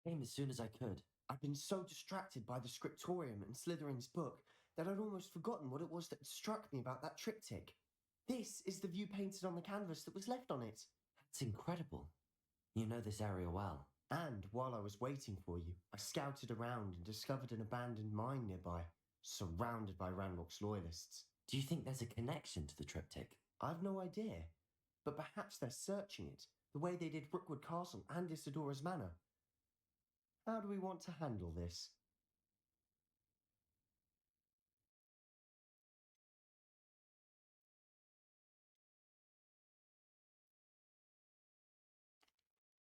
Came as soon as I could. I've been so distracted by the scriptorium and Slytherin's book that I'd almost forgotten what it was that struck me about that triptych. This is the view painted on the canvas that was left on it. That's incredible. You know this area well. And while I was waiting for you, I scouted around and discovered an abandoned mine nearby, surrounded by Ranrock's loyalists. Do you think there's a connection to the triptych? I've no idea, but perhaps they're searching it, the way they did Rookwood Castle and Isidora's Manor. How do we want to handle this?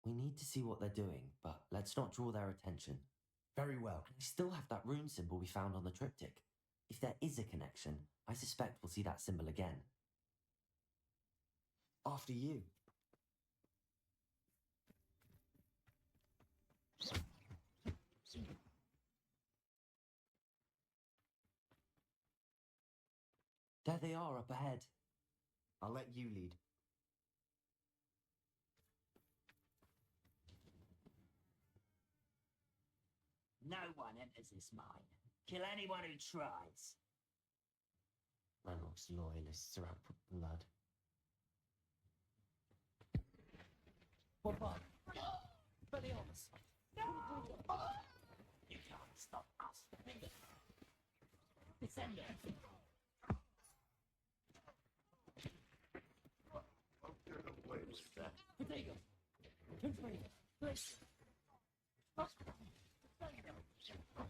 We need to see what they're doing, but let's not draw their attention. Very well. And we still have that rune symbol we found on the triptych. If there is a connection, I suspect we'll see that symbol again. After you. There they are up ahead. I'll let you lead. No one enters this mine. Kill anyone who tries. Ranrock's loyalists are out for blood. Bombard! Belials! You can't stop us. Descender! Potato! Confrere! Bliss!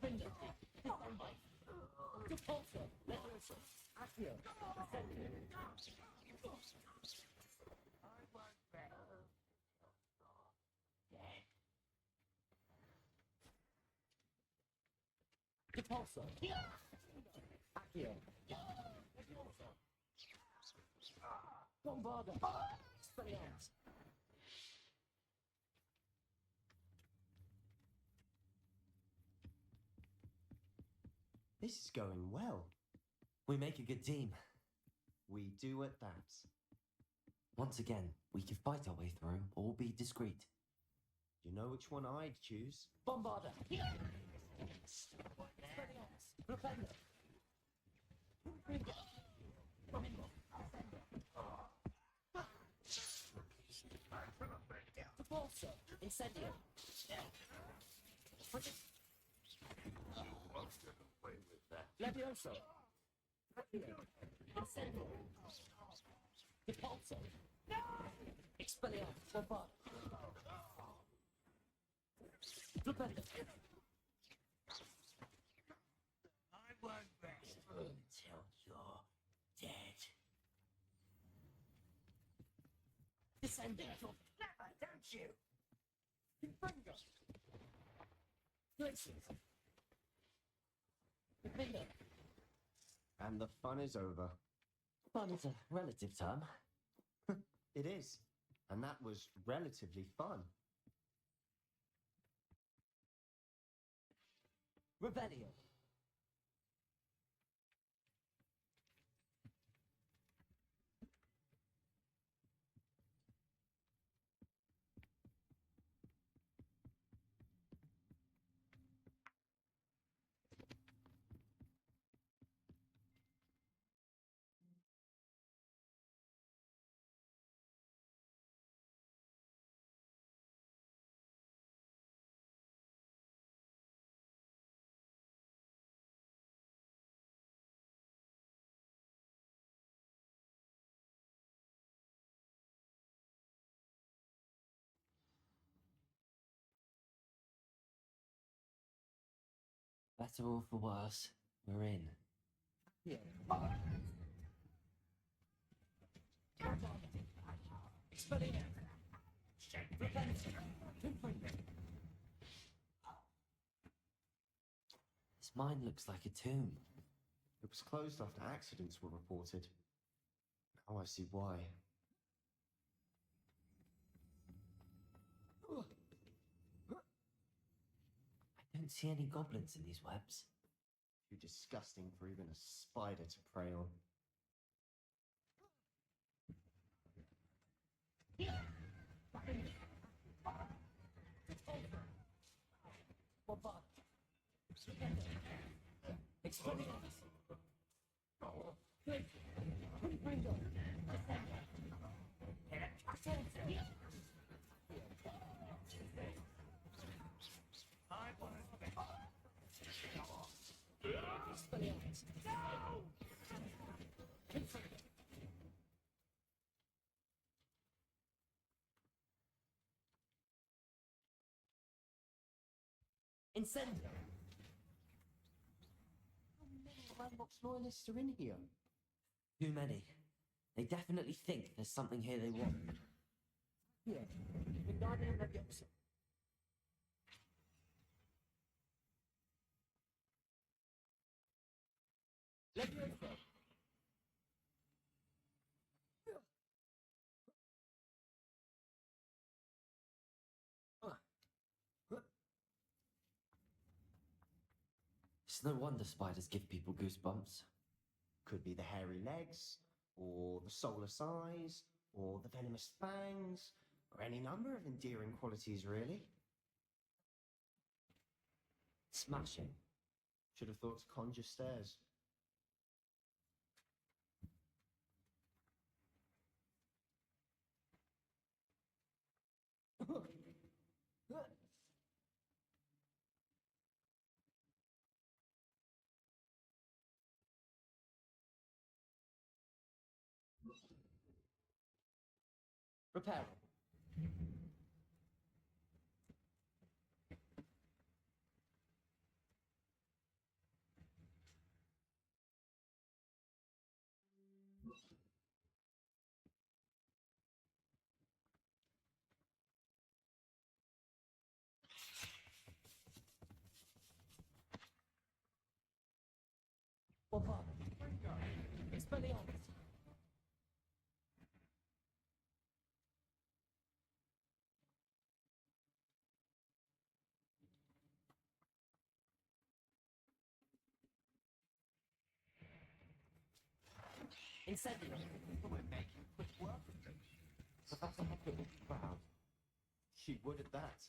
Finger! Repulsor! Letrosa! Accio! Ascension! Repulsor! Accio! Bombarder! Spellions! This is going well. We make a good team. We do at that. Once again, we can fight our way through or be discreet. You know which one I'd choose? Bombarder! Propender! Repulsor! Incendio! Levioso! Incendio! Repulsor! Expelliarmus! Bombard! Propender! I won't rest until you're dead. Descending from never, don't you? Finger! Places! Finger! And the fun is over. Fun is a relative term. It is. And that was relatively fun. Rebellion! Better or for worse, we're in. Yeah. Expelliarmus! Repelling! This mine looks like a tomb. It was closed after accidents were reported. Now I see why. I don't see any goblins in these webs. Too disgusting for even a spider to prey on. Incendio! How many Landbox loyalists are in here? Too many. They definitely think there's something here they want. Here, Wingardium Leviosa. Leviosa. It's no wonder spiders give people goosebumps. Could be the hairy legs, or the soulless eyes, or the venomous fangs, or any number of endearing qualities, really. Smashing. Should have thought to conjure stairs. Repair. Expelliarmus. Incendio! We're making quick work of them. Professor Hector will be proud. She would at that.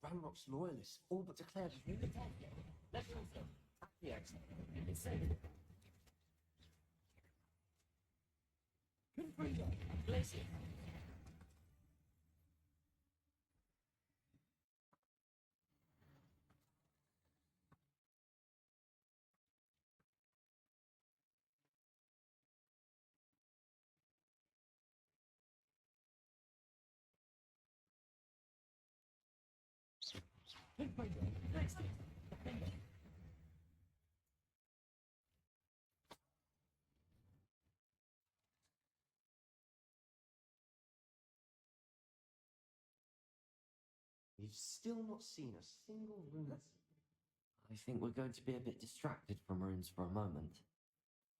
Ranrock's loyalists all but declared Leviosa! Accio! Incendio! Confringo! Glacier! We've still not seen a single rune. I think we're going to be a bit distracted from runes for a moment.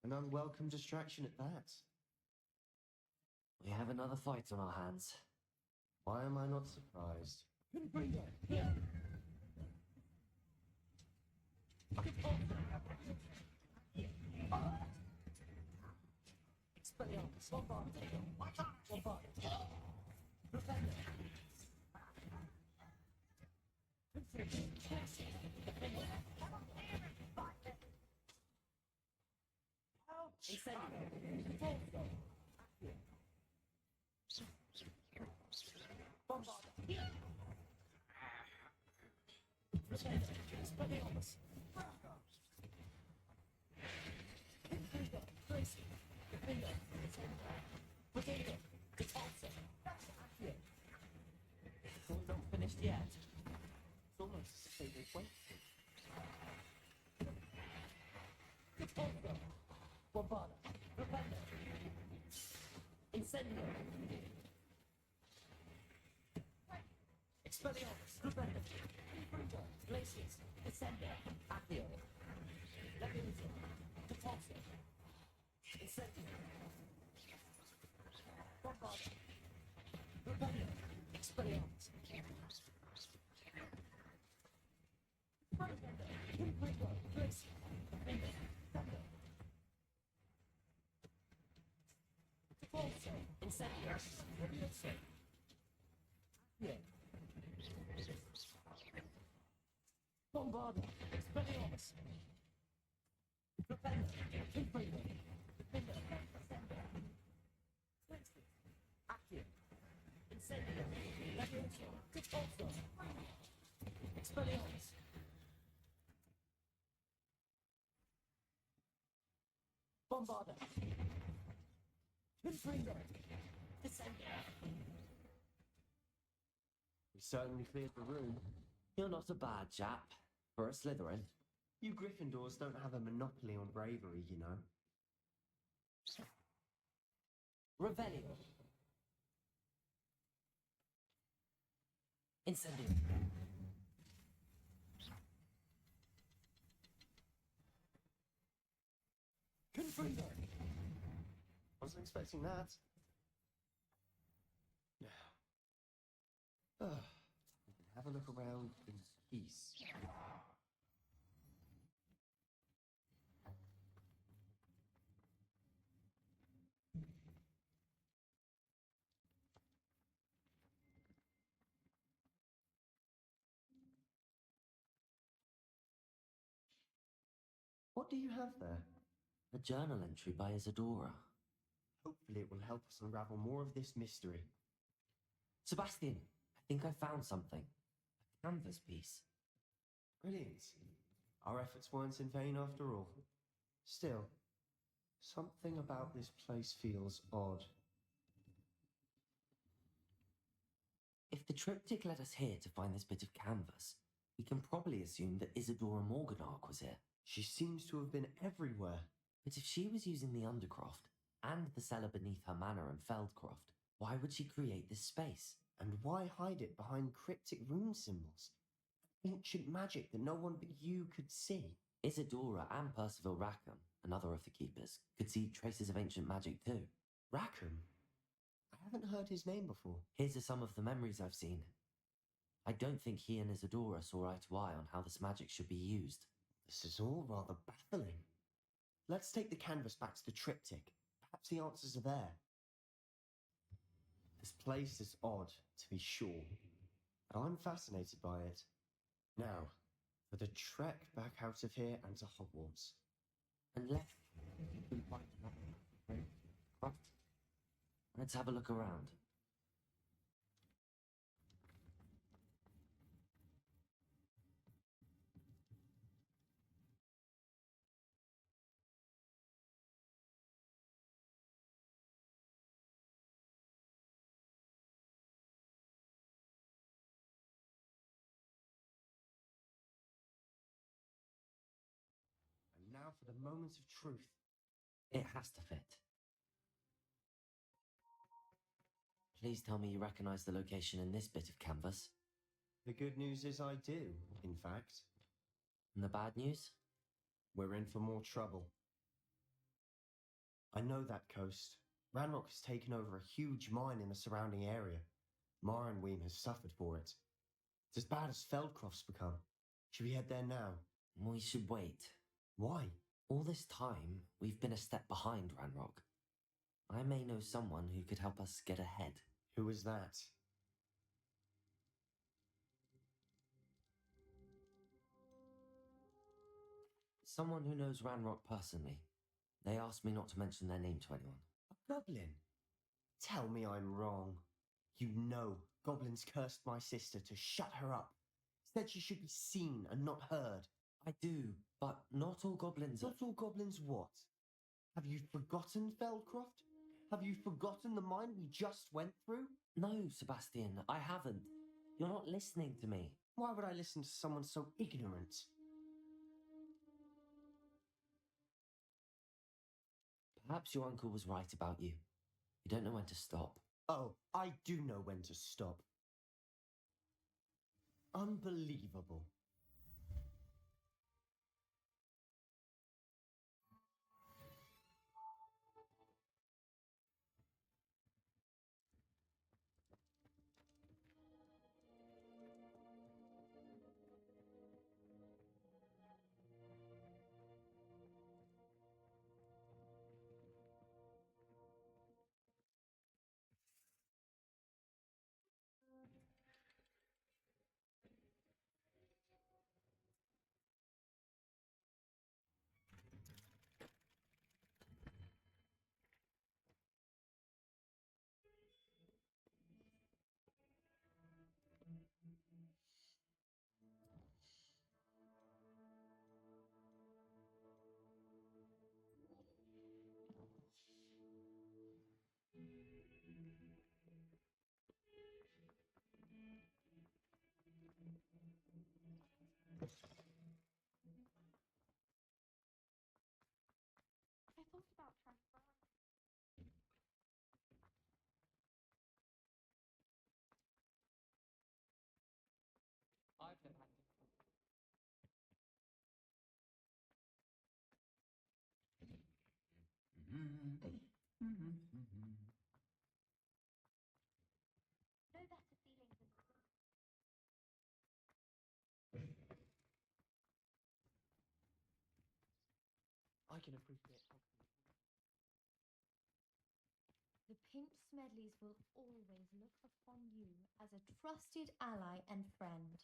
An unwelcome distraction at that. We have another fight on our hands. Why am I not surprised? Expelliarmus! Bombard! Not finished yet. It's almost as if they wait. Bombarda! Repender! Incendio! Expelliarmus! Repender! Confringo! Glaciers! Descender! Accio! Leviosa! Repulsor! Incendio! Bombarda! Repender! Expelliarmus! Repender! Confringo! Glaciers! Repender! Thunder! Also, Incendio! Leviosa! Yeah. Bombarda! Expelliarmus! Hogwarts. Propellers, infrared, defender, ascender, twisted, active, incendio, labirinto, repulsor, expelliarmus. Bombarder, infrared, descender. We certainly cleared the room. You're not a bad chap for a Slytherin. You Gryffindors don't have a monopoly on bravery, you know. Revelio. Incendio. Confringo. Wasn't expecting that. Have a look around in peace. What do you have there? A journal entry by Isadora. Hopefully it will help us unravel more of this mystery. Sebastian, I think I found something. A canvas piece. Brilliant. Our efforts weren't in vain after all. Still, something about this place feels odd. If the triptych led us here to find this bit of canvas, we can probably assume that Isadora Morganark was here. She seems to have been everywhere. But if she was using the Undercroft and the cellar beneath her manor in Feldcroft, why would she create this space? And why hide it behind cryptic rune symbols? Ancient magic that no one but you could see. Isadora and Percival Rackham, another of the keepers, could see traces of ancient magic too. Rackham? I haven't heard his name before. Here's are some of the memories I've seen. I don't think he and Isadora saw eye to eye on how this magic should be used. This is all rather baffling. Let's take the canvas back to the triptych. Perhaps the answers are there. This place is odd, to be sure, but I'm fascinated by it. Now, for the trek back out of here and to Hogwarts. And let's have a look around. And now for the moment of truth. It has to fit. Please tell me you recognize the location in this bit of canvas. The good news is I do, in fact. And the bad news? We're in for more trouble. I know that coast. Ranrock has taken over a huge mine in the surrounding area. Mornweem has suffered for it. It's as bad as Feldcroft's become. Should we head there now? We should wait. Why? All this time, we've been a step behind Ranrock. I may know someone who could help us get ahead. Who is that? Someone who knows Ranrock personally. They asked me not to mention their name to anyone. A goblin? Tell me I'm wrong. You know goblins cursed my sister to shut her up. Said she should be seen and not heard. I do, but not all goblins are... Not all goblins what? Have you forgotten Feldcroft? Have you forgotten the mine we just went through? No, Sebastian, I haven't. You're not listening to me. Why would I listen to someone so ignorant? Perhaps your uncle was right about you. You don't know when to stop. Oh, I do know when to stop. Unbelievable. I thought about transferring. I've never had this. No better feeling than I can appreciate Hogwarts. the Pink Smedleys will always look upon you as a trusted ally and friend.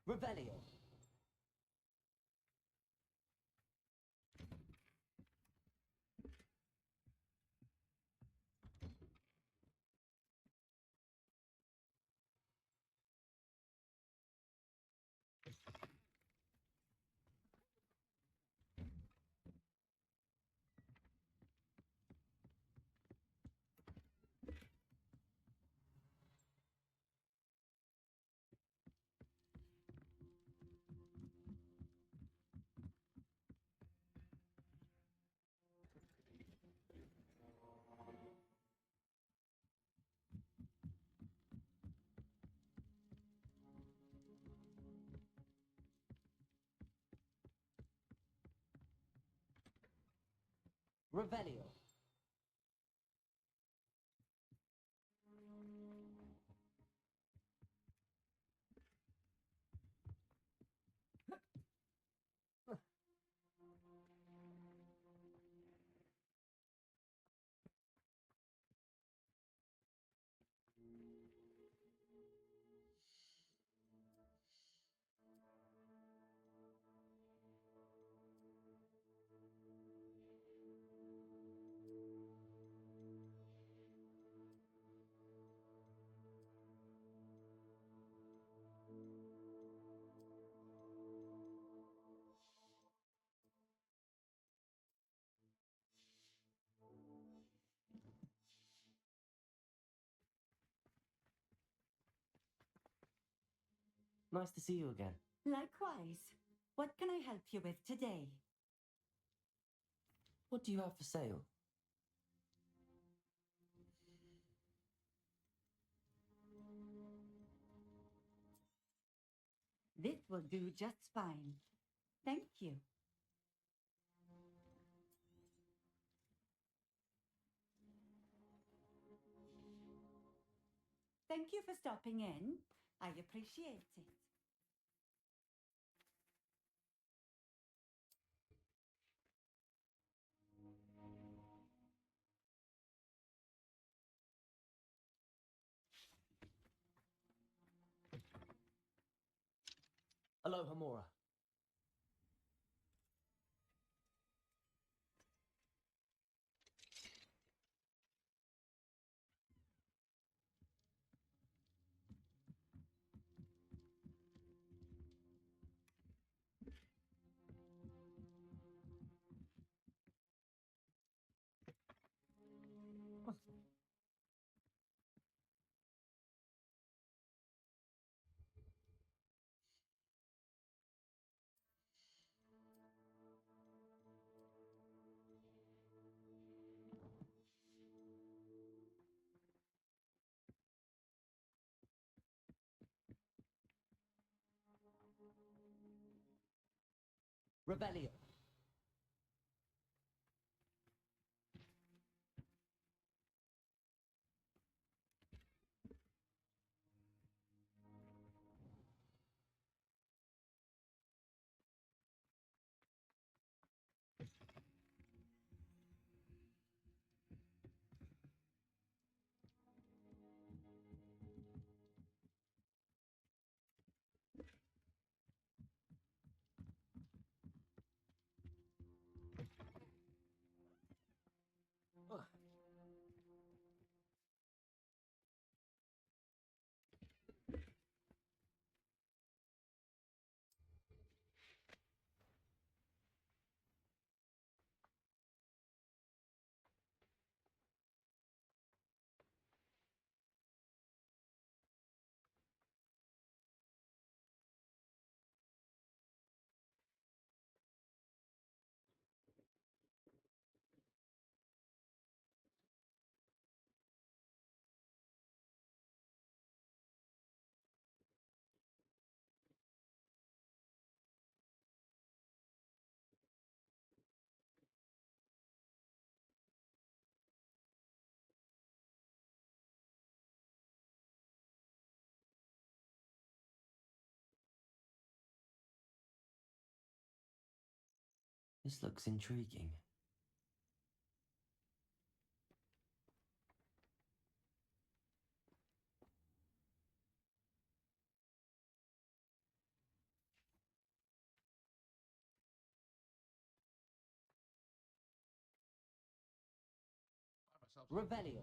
Revelio. Revelio. Nice to see you again. Likewise. What can I help you with today? What do you have for sale? This will do just fine. Thank you. Thank you for stopping in. I appreciate it. Aloha, Mora. Rebellion. This looks intriguing. Rebellion.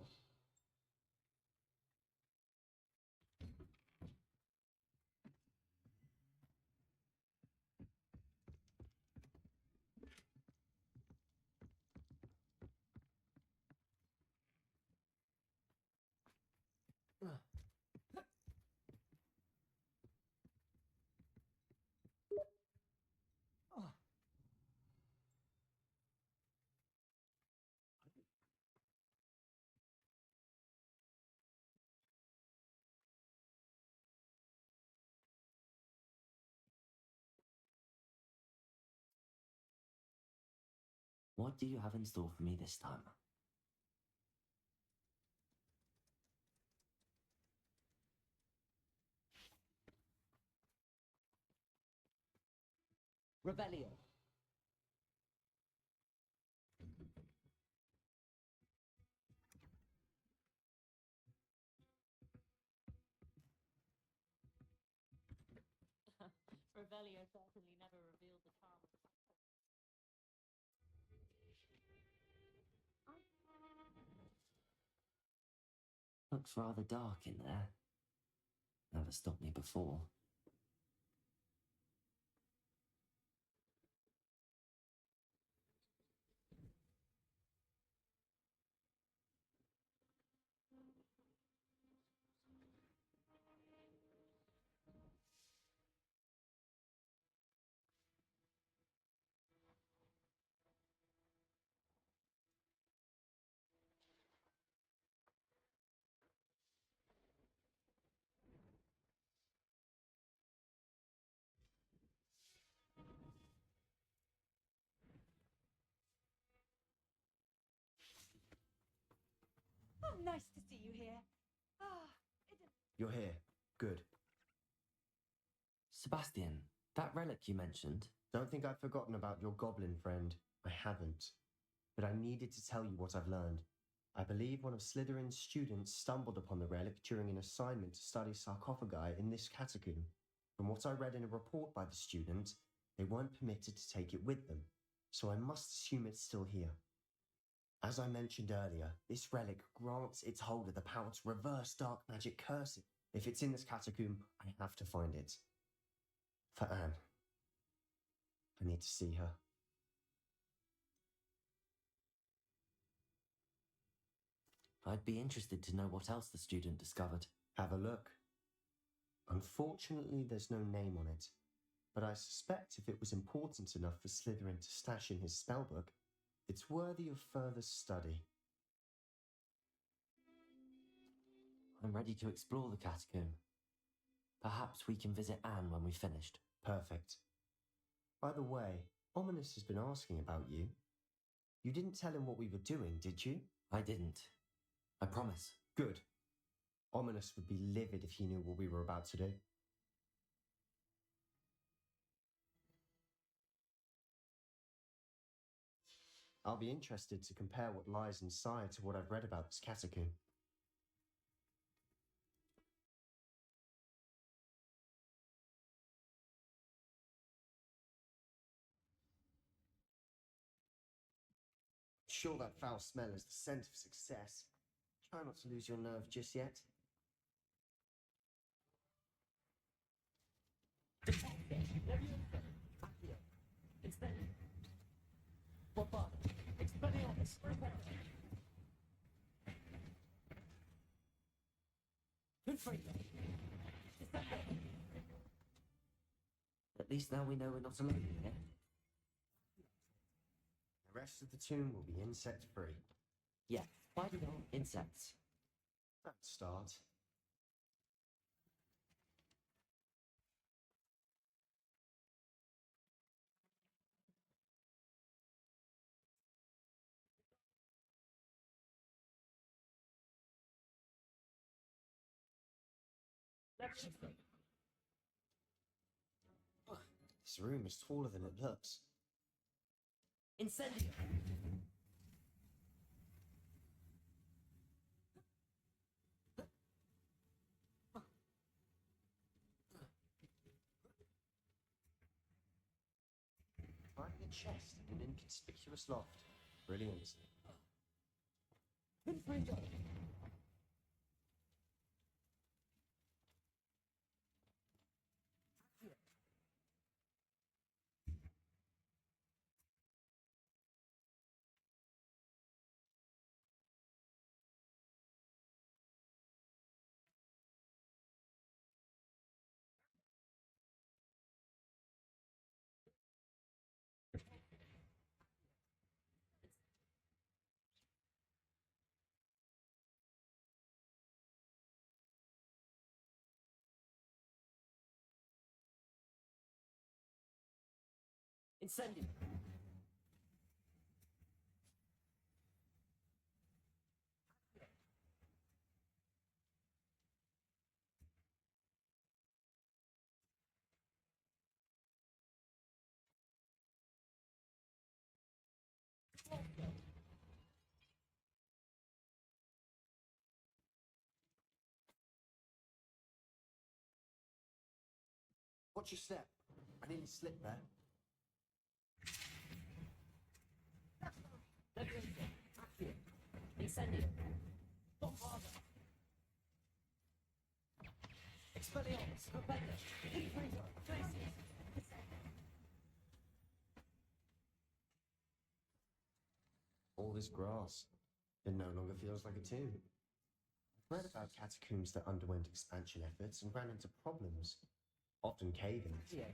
What do you have in store for me this time? Rebellion. Revelio certainly never revealed the charm of Looks rather dark in there. Never stopped me before. Oh, nice to see you here. Ah, You're here. Good. Sebastian, that relic you mentioned, Don't think I've forgotten about your goblin friend. I haven't. But I needed to tell you what I've learned. I believe one of Slytherin's students stumbled upon the relic during an assignment to study sarcophagi in this catacomb. From what I read in a report by the student, they weren't permitted to take it with them, so I must assume it's still here. As I mentioned earlier, this relic grants its holder the power to reverse dark magic curses. If it's in this catacomb, I have to find it. For Anne. I need to see her. I'd be interested to know what else the student discovered. Have a look. Unfortunately, there's no name on it, but I suspect if it was important enough for Slytherin to stash in his spellbook, it's worthy of further study. I'm ready to explore the catacomb. Perhaps we can visit Anne when we've finished. Perfect. By the way, Ominous has been asking about you. You didn't tell him what we were doing, did you? I didn't. I promise. Good. Ominous would be livid if he knew what we were about to do. I'll be interested to compare what lies inside to what I've read about this catacomb. Sure, that foul smell is the scent of success. Try not to lose your nerve just yet. At least now we know we're not alone here. The rest of the tomb will be insect-free. Yeah, spider insects. That start. This room is taller than it looks. Incendio! Finding a chest in an inconspicuous loft. Brilliant. Incendio! Watch your step. I nearly slipped there. Incendio! Expelliarmus! Repender! Infringo! Glacius! All this grass. It no longer feels like a tomb. I've read about catacombs that underwent expansion efforts and ran into problems, often cave-ins. Yeah.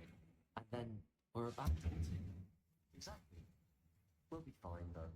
And then we're abandoned. Exactly. We'll be fine, though.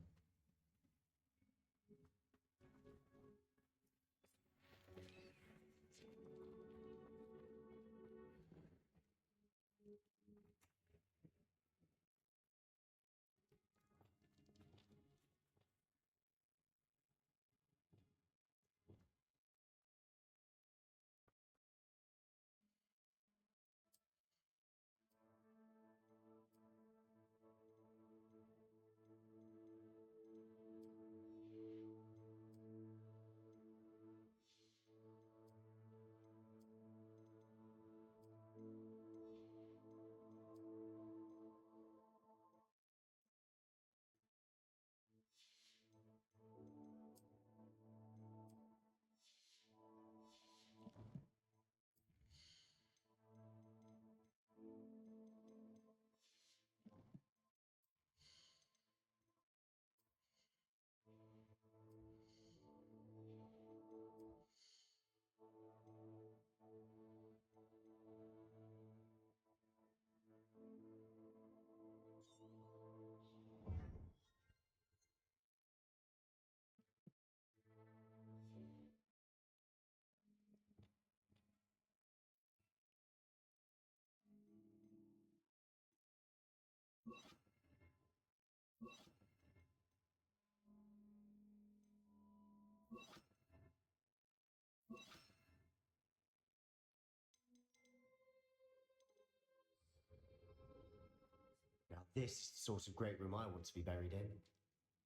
Now this is the sort of great room I want to be buried in.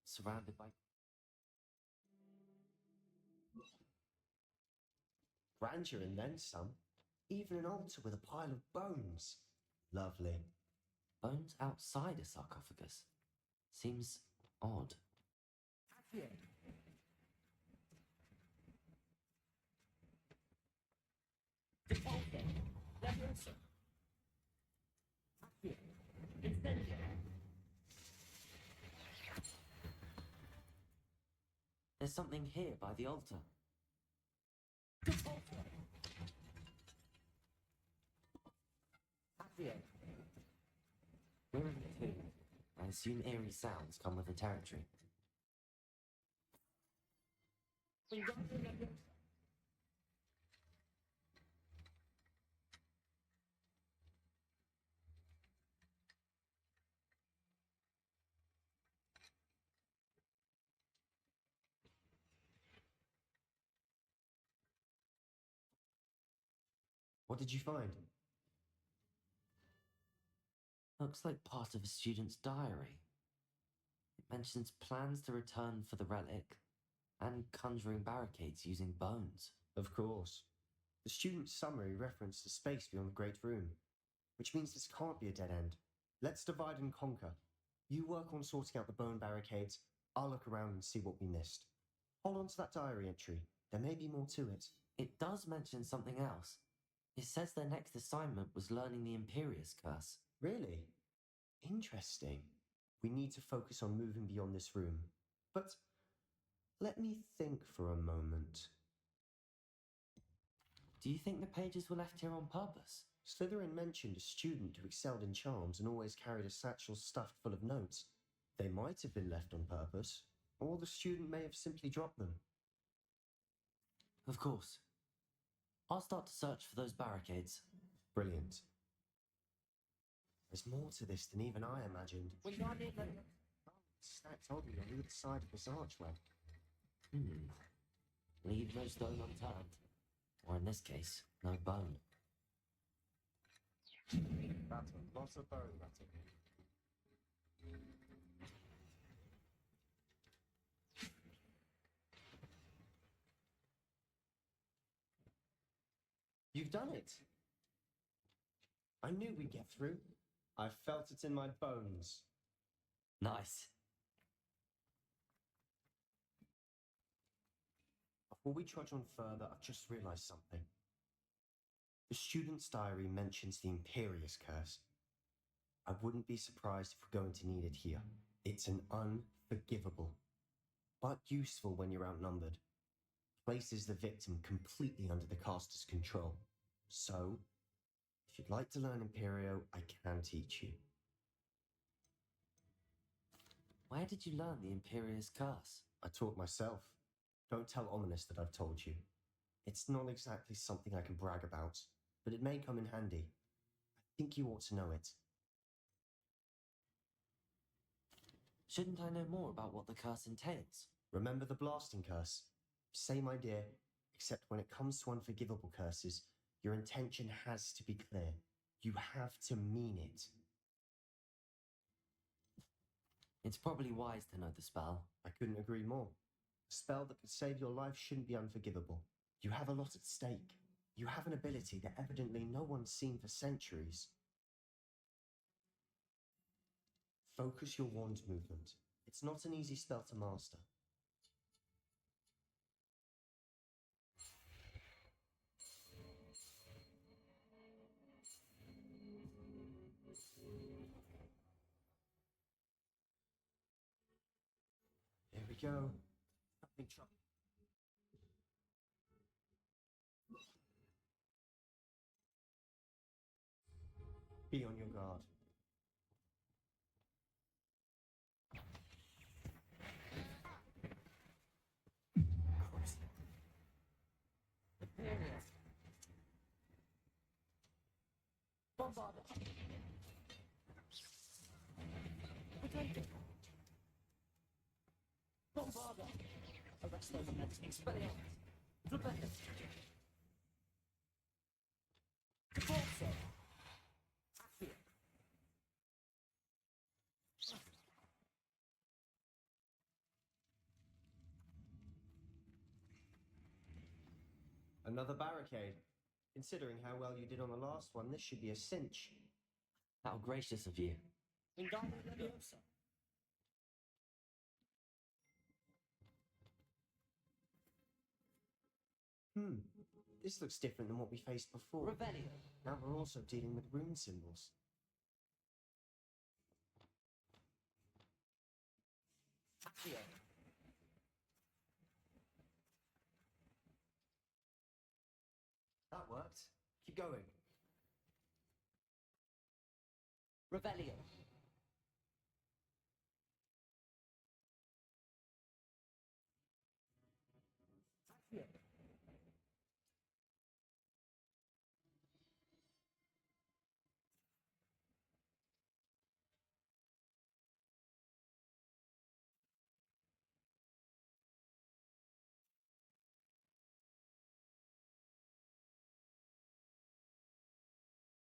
Surrounded by... Grandeur and then some. Even an altar with a pile of bones. Lovely. bones outside a sarcophagus. Seems odd. There's something here by the altar. We're in the tomb. I assume eerie sounds come with the territory. What did you find? Looks like part of a student's diary. It mentions plans to return for the relic and conjuring barricades using bones. Of course. The student's summary referenced the space beyond the Great Room, which means this can't be a dead end. Let's divide and conquer. You work on sorting out the bone barricades. I'll look around and see what we missed. Hold on to that diary entry. There may be more to it. It does mention something else. It says their next assignment was learning the Imperious Curse. Really? Interesting. We need to focus on moving beyond this room. But let me think for a moment. Do you think the pages were left here on purpose? Slytherin mentioned a student who excelled in charms and always carried a satchel stuffed full of notes. They might have been left on purpose, or the student may have simply dropped them. Of course. I'll start to search for those barricades. Brilliant. There's more to this than even I imagined. Stacked oddly on either side of this archway. Leave no stone unturned. Or in this case, no bone. That's a lot of bone, that's it. You've done it. I knew we'd get through. I felt it in my bones. Nice. Before we trudge on further, I've just realized something. The student's diary mentions the Imperious Curse. I wouldn't be surprised if we're going to need it here. It's an unforgivable, but useful when you're outnumbered. Places the victim completely under the caster's control. So, if you'd like to learn Imperio, I can teach you. Where did you learn the Imperious Curse? I taught myself. Don't tell Ominous that I've told you. It's not exactly something I can brag about, but it may come in handy. I think you ought to know it. Shouldn't I know more about what the curse entails? Remember the blasting curse? Same idea, except when it comes to unforgivable curses, your intention has to be clear. You have to mean it. It's probably wise to know the spell. I couldn't agree more. A spell that could save your life shouldn't be unforgivable. You have a lot at stake. You have an ability that evidently no one's seen for centuries. Focus your wand movement. It's not an easy spell to master. Here we go. Nothing trouble. Be on your guard. Arresto momento. Expelliarmus. Repellion. Forza. Accio. Another barricade. Considering how well you did on the last one, this should be a cinch. How gracious of you. Wingardium Leviosa. This looks different than what we faced before. Revelio. Now we're also dealing with rune symbols. Accio. That worked. Keep going. Revelio. Accio.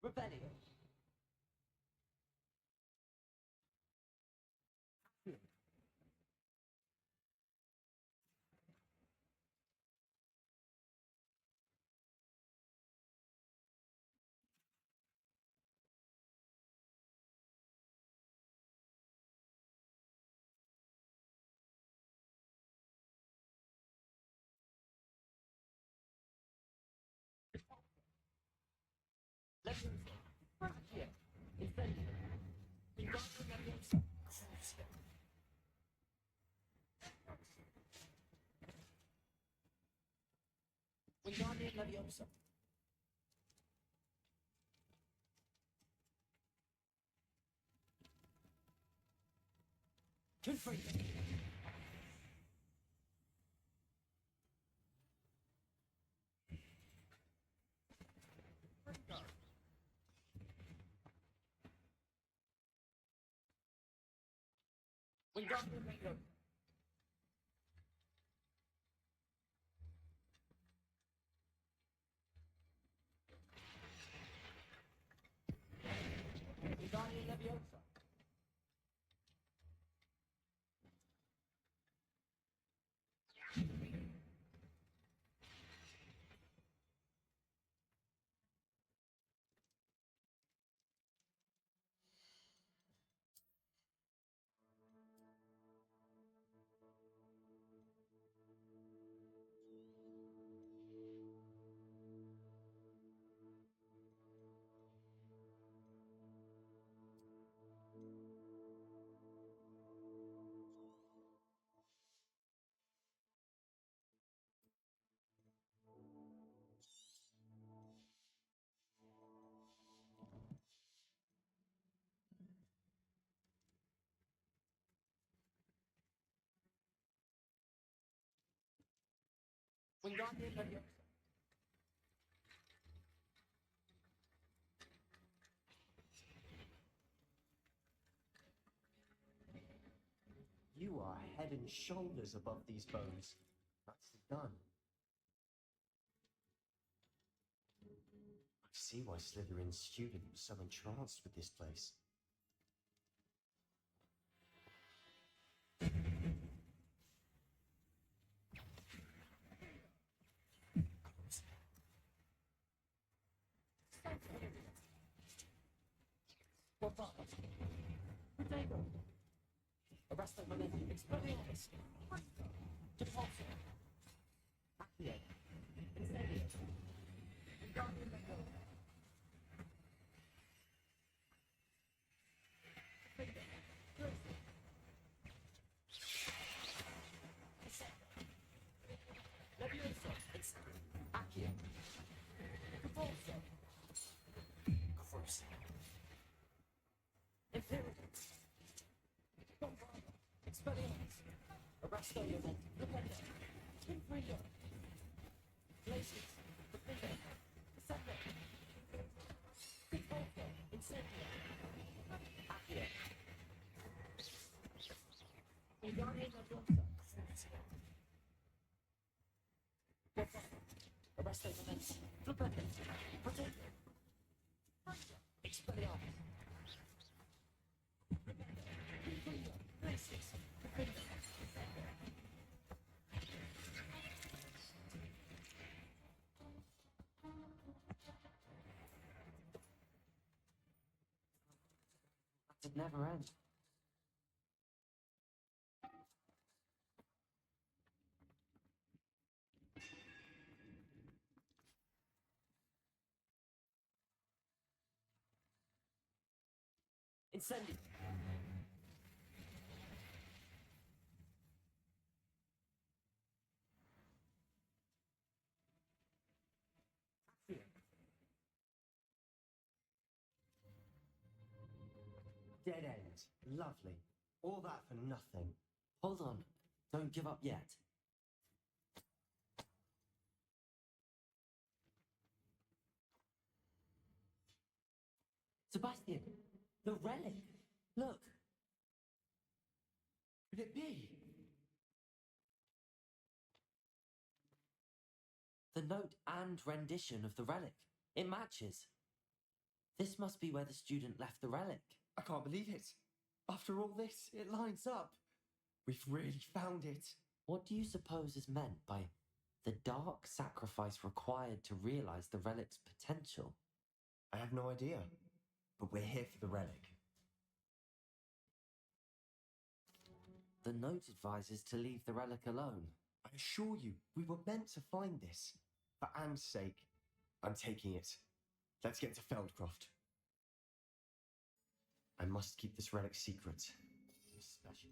Revelio. Accio. Leviosa. Accio. Incendio. Wingardium Leviosa. Wingardium Leviosa. Confringo. Wingardium Leviosa. Wingardium Leviosa. Wingardium Leviosa. You are head and shoulders above these bones. That's done. I see why Slytherin's student was so entranced with this place. Portale. Protego. Arresto momento. Expelliarmus. Depulso. Accio. Incendio. Wingardium Leviosa. Confringo. Curse. Leviosa. Accio. Depulso. Curse. Imperative. Bombarda. Expelliarmus. Arresto momento. Repellion. Confringo. Glacius. Confringo. Ascendo. Depulso. Incendio. Accio. Wingardium Leviosa. It never ends. Incendio! Dead end. Lovely. All that for nothing. Hold on. Don't give up yet. Sebastian! The relic! Look! Could it be? The note and rendition of the relic. It matches. This must be where the student left the relic. I can't believe it. After all this, it lines up. We've really found it. What do you suppose is meant by the dark sacrifice required to realize the relic's potential? I have no idea. But we're here for the relic. The note advises to leave the relic alone. I assure you, we were meant to find this. For Anne's sake, I'm taking it. Let's get to Feldcroft. I must keep this relic secret. Special.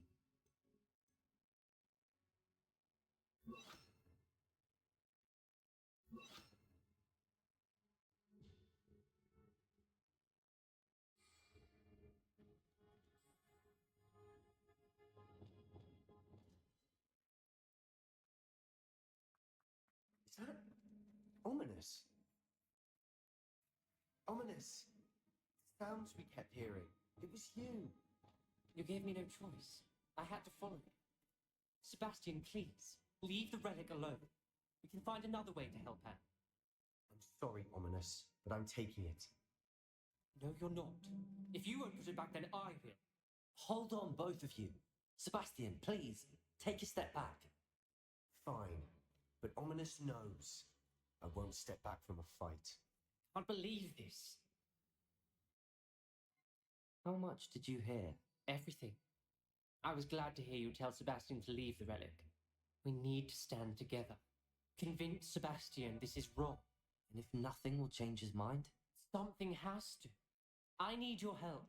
Is that ominous? Ominous. The sounds we kept hearing. It was you. You gave me no choice. I had to follow you. Sebastian, please, leave the relic alone. We can find another way to help Anne. I'm sorry, Ominous, but I'm taking it. No, you're not. If you won't put it back, then I will. Hold on, both of you. Sebastian, please, take a step back. Fine, but Ominous knows I won't step back from a fight. Can't believe this. How much did you hear? Everything. I was glad to hear you tell Sebastian to leave the relic. We need to stand together. Convince Sebastian this is wrong. And if nothing will change his mind? Something has to. I need your help.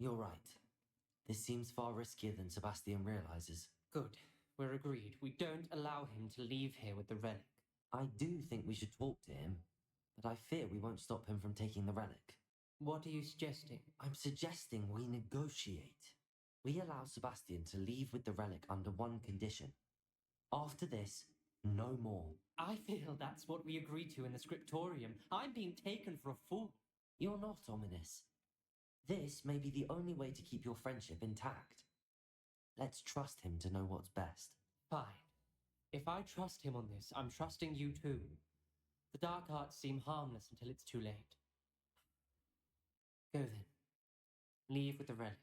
You're right. This seems far riskier than Sebastian realizes. Good. We're agreed. We don't allow him to leave here with the relic. I do think we should talk to him, but I fear we won't stop him from taking the relic. What are you suggesting? I'm suggesting we negotiate. We allow Sebastian to leave with the relic under one condition. After this, no more. I feel that's what we agreed to in the scriptorium. I'm being taken for a fool. You're not, Ominous. This may be the only way to keep your friendship intact. Let's trust him to know what's best. Fine. If I trust him on this, I'm trusting you too. The dark arts seem harmless until it's too late. Go then. Leave with the relic.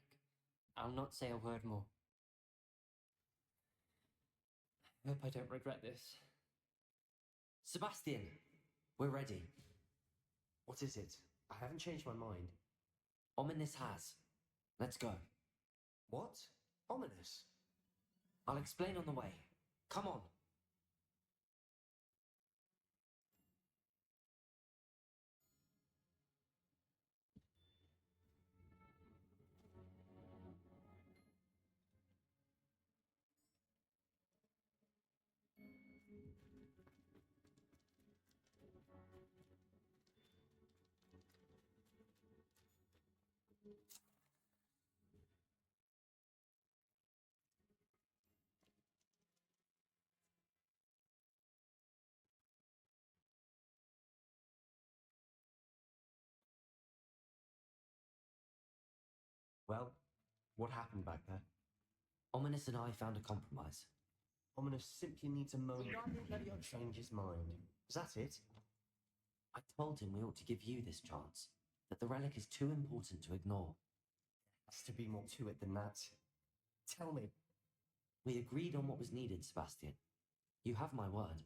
I'll not say a word more. I hope I don't regret this. Sebastian, we're ready. What is it? I haven't changed my mind. Ominous has. Let's go. What? Ominous? I'll explain on the way. Come on. Well, what happened back there? Ominous and I found a compromise. Ominous simply needs a moment to change his mind. Is that it? I told him we ought to give you this chance, that the relic is too important to ignore. Has to be more to it than that. Tell me. We agreed on what was needed, Sebastian. You have my word.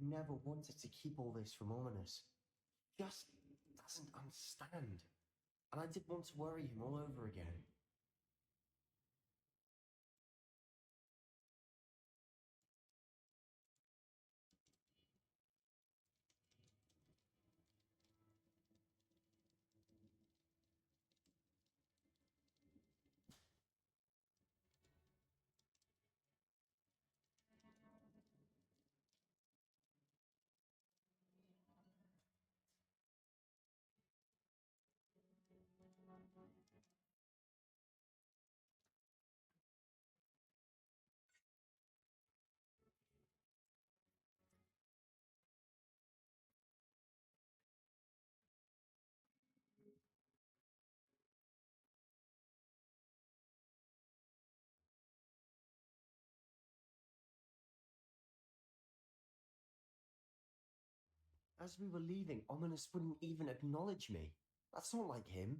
I never wanted to keep all this from Ominous. Just doesn't understand. And I didn't want to worry him all over again. As we were leaving, Ominous wouldn't even acknowledge me. That's not like him.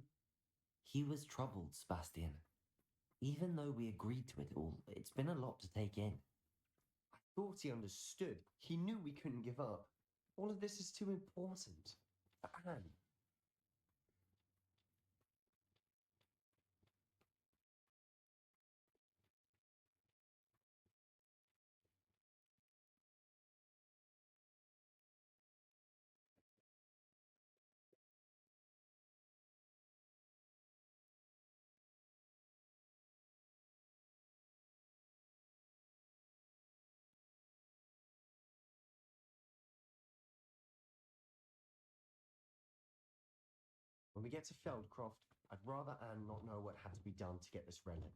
He was troubled, Sebastian. Even though we agreed to it all, it's been a lot to take in. I thought he understood. He knew we couldn't give up. All of this is too important. For Anne. When we get to Feldcroft, I'd rather Anne not know what had to be done to get this relic.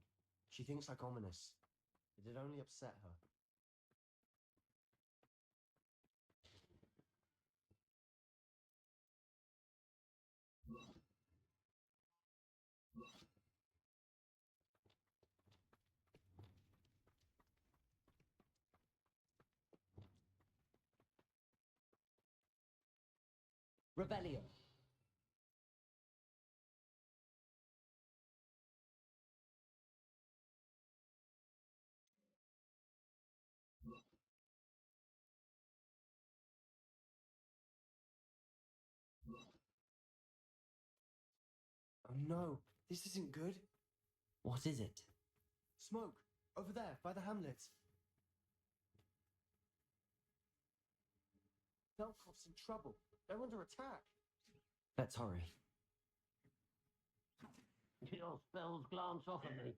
She thinks like Ominous. It'd only upset her. Rebellion. no, this isn't good. What is it? Smoke, over there, by the hamlet. Velkov's in trouble. They're under attack. Let's hurry. Your spells glance off at me.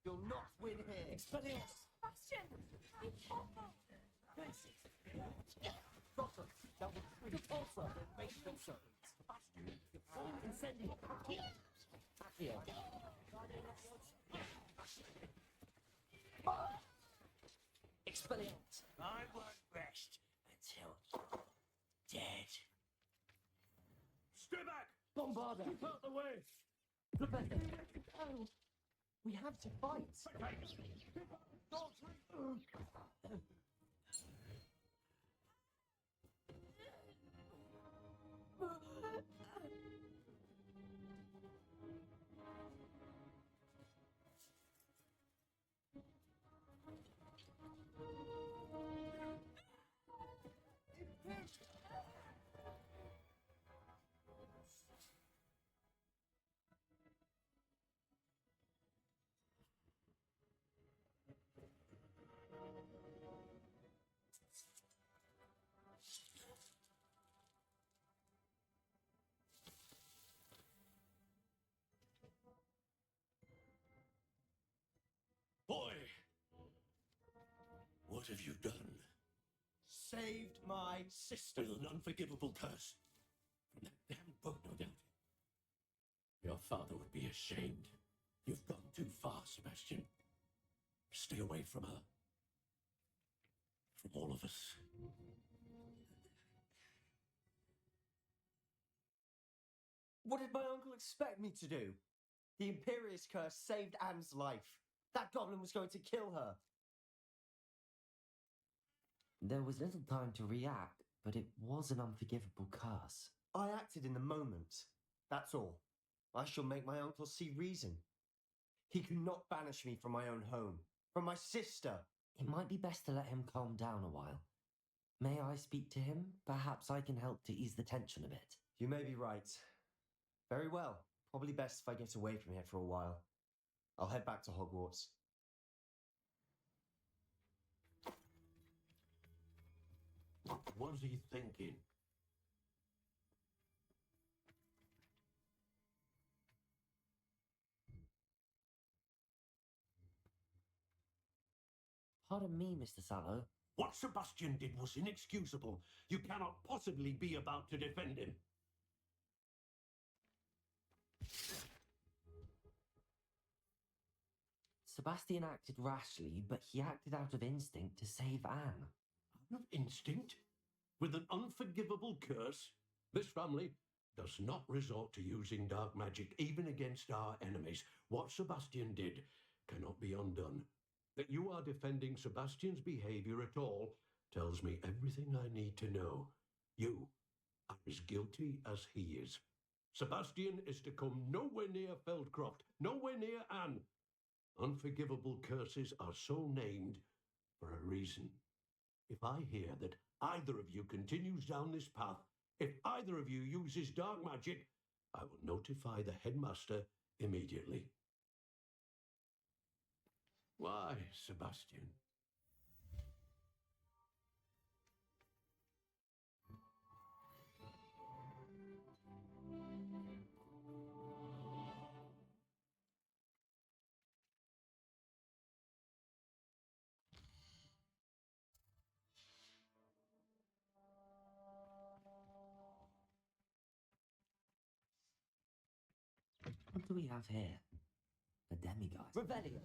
You'll not win here. Bastion! Be careful! Expelliarmus. I won't rest until you're dead. Stay back! Bombarda! Keep out the way! Oh, we have to fight. Boy! What have you done? Saved my sister. With an unforgivable curse. From that damn boat, no doubt. Your father would be ashamed. You've gone too far, Sebastian. Stay away from her. From all of us. What did my uncle expect me to do? The Imperious curse saved Anne's life. That goblin was going to kill her. There was little time to react, but it was an unforgivable curse. I acted in the moment. That's all. I shall make my uncle see reason. He cannot banish me from my own home, from my sister. It might be best to let him calm down a while. May I speak to him? Perhaps I can help to ease the tension a bit. You may be right. Very well. Probably best if I get away from here for a while. I'll head back to Hogwarts. What was he thinking? Pardon me, Mr. Sallow. What Sebastian did was inexcusable. You cannot possibly be about to defend him. Sebastian acted rashly, but he acted out of instinct to save Anne. Out of instinct? With an unforgivable curse? This family does not resort to using dark magic, even against our enemies. What Sebastian did cannot be undone. That you are defending Sebastian's behavior at all tells me everything I need to know. You are as guilty as he is. Sebastian is to come nowhere near Feldcroft, nowhere near Anne. Unforgivable curses are so named for a reason. If I hear that either of you continues down this path, if either of you uses dark magic, I will notify the headmaster immediately. Why, Sebastian? What do we have here? A demigod. Revelio.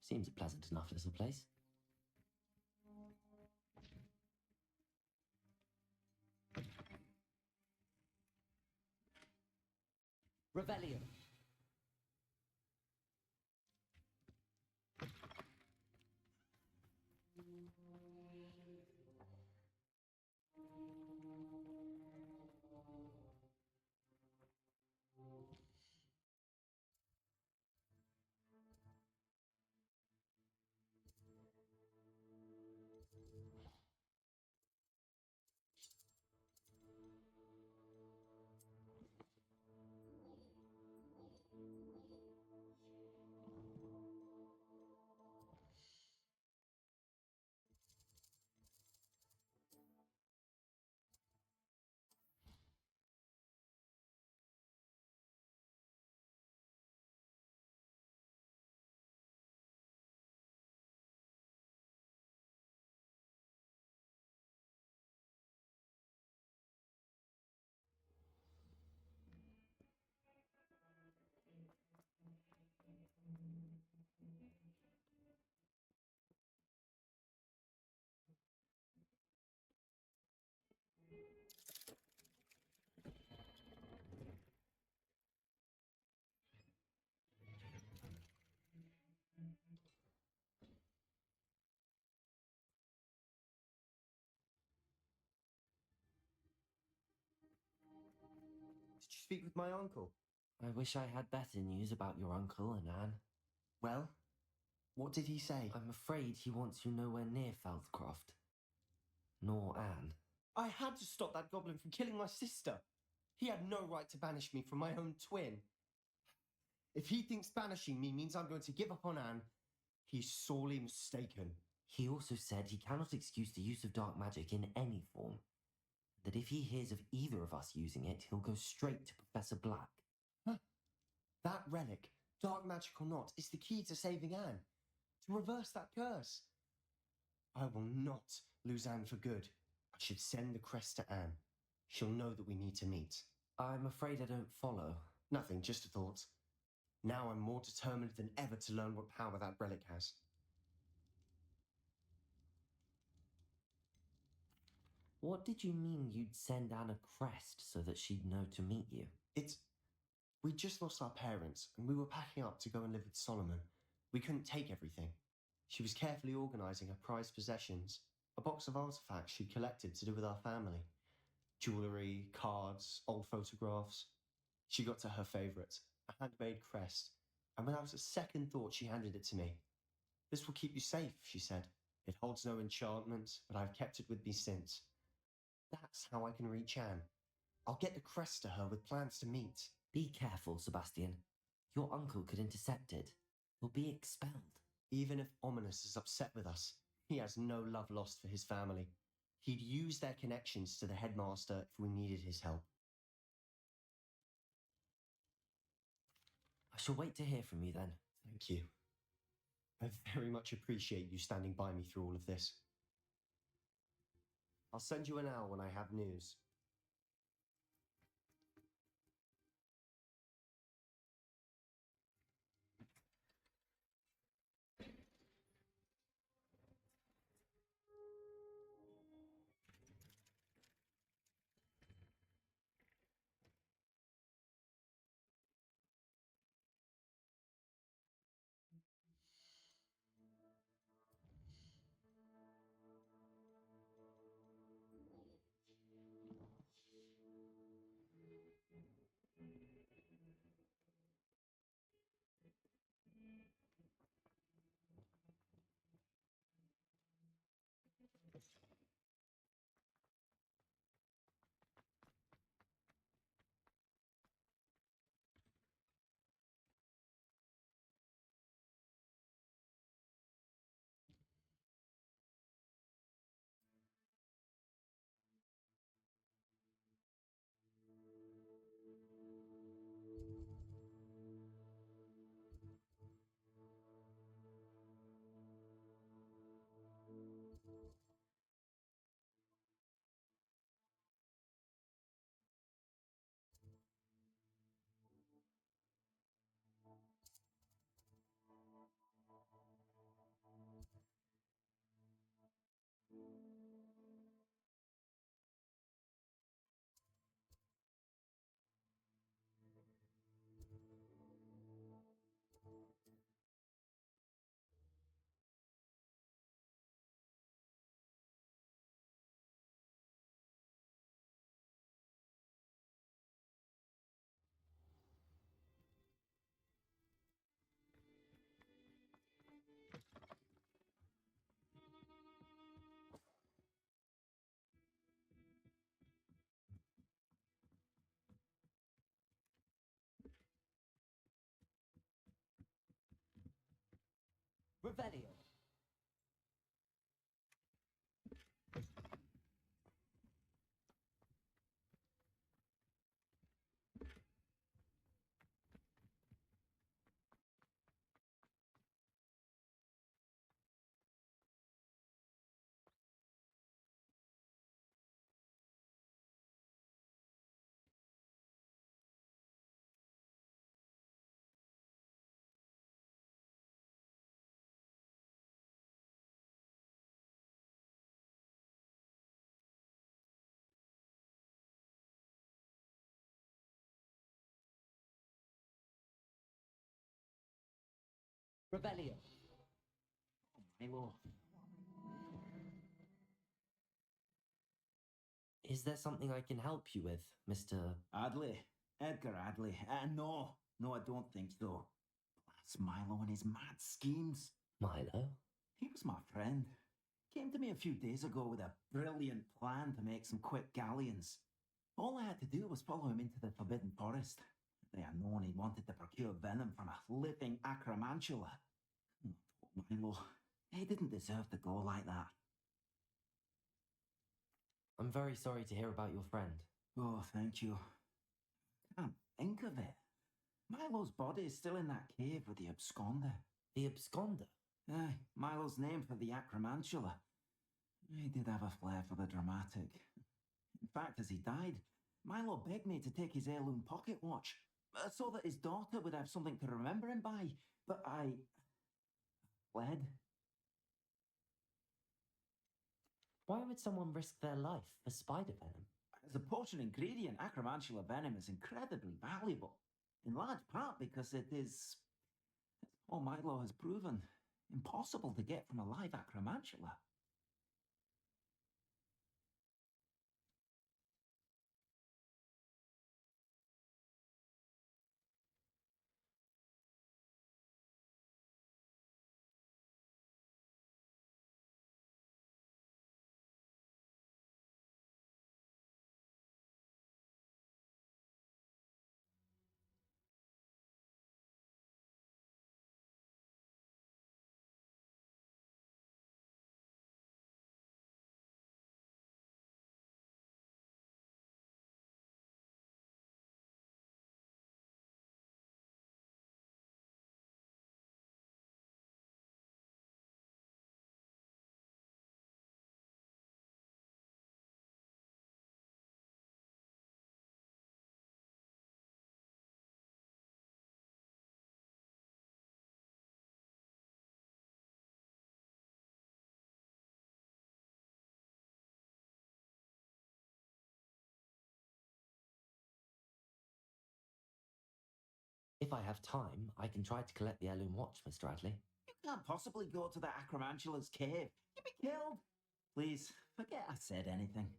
Seems a pleasant enough little place. Revelio. Did you speak with my uncle? I wish I had better news about your uncle and Anne. Well, what did he say? I'm afraid he wants you nowhere near Feldcroft. Nor Anne. I had to stop that goblin from killing my sister. He had no right to banish me from my own twin. If he thinks banishing me means I'm going to give up on Anne, he's sorely mistaken. He also said he cannot excuse the use of dark magic in any form. That if he hears of either of us using it, he'll go straight to Professor Black. Huh. That relic, dark magic or not, is the key to saving Anne. To reverse that curse. I will not lose Anne for good. I should send the crest to Anne. She'll know that we need to meet. I'm afraid I don't follow. Nothing, just a thought. Now I'm more determined than ever to learn what power that relic has. What did you mean you'd send Anne a crest so that she'd know to meet you? We just lost our parents, and we were packing up to go and live with Solomon. We couldn't take everything. She was carefully organising her prized possessions, a box of artifacts she'd collected to do with our family. Jewellery, cards, old photographs. She got to her favourite, a handmade crest, and when I was a second thought, she handed it to me. This will keep you safe, she said. It holds no enchantment, but I've kept it with me since. That's how I can reach Anne. I'll get the crest to her with plans to meet. Be careful, Sebastian. Your uncle could intercept it. He'll be expelled. Even if Ominous is upset with us, he has no love lost for his family. He'd use their connections to the headmaster if we needed his help. I shall wait to hear from you then. Thank you. I very much appreciate you standing by me through all of this. I'll send you an owl when I have news. Revelio. Revelio. Oh, my lord. Is there something I can help you with, Mr. Adley. Edgar Adley. No, I don't think so. That's Milo and his mad schemes. Milo? He was my friend. Came to me a few days ago with a brilliant plan to make some quick galleons. All I had to do was follow him into the Forbidden Forest. They had known he wanted to procure venom from a living acromantula. Milo, he didn't deserve to go like that. I'm very sorry to hear about your friend. Oh, thank you. Can't think of it. Milo's body is still in that cave with the absconder. The absconder? Aye, Milo's name for the acromantula. He did have a flair for the dramatic. In fact, as he died, Milo begged me to take his heirloom pocket watch, so that his daughter would have something to remember him by. But I fled. Why would someone risk their life for spider venom? As a potion ingredient, acromantula venom is incredibly valuable, in large part because it is, as all Milo has proven, impossible to get from a live acromantula. If I have time, I can try to collect the heirloom watch, Mr. Adley. You can't possibly go to the acromantula's cave. You'd be killed. Please, forget I said anything.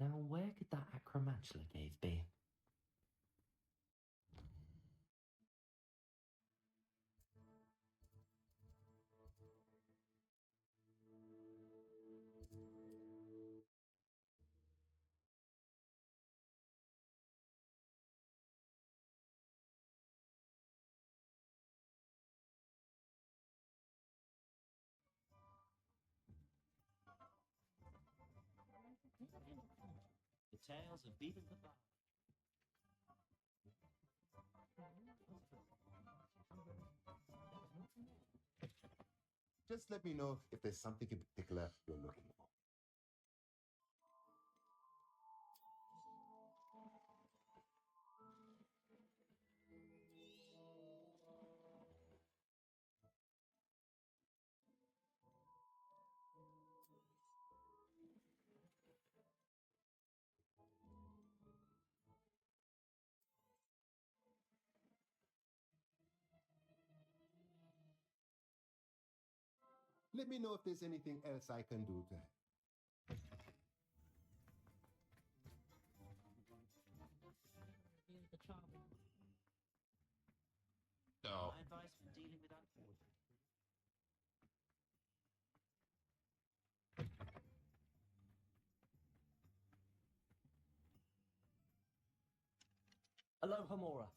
Now, where could that acromantula cave be? The tales of Beavis the Bar. Just let me know if there's something in particular you're looking for. Let me know if there's anything else I can do to help. Oh. My advice for dealing with unfortunate. Aloha Mora.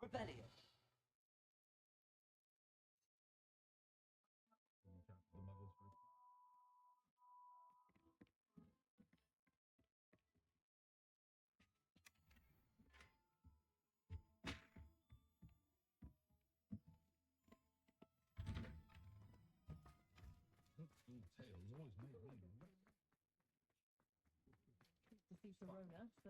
Rebellion. Defeat Verona, so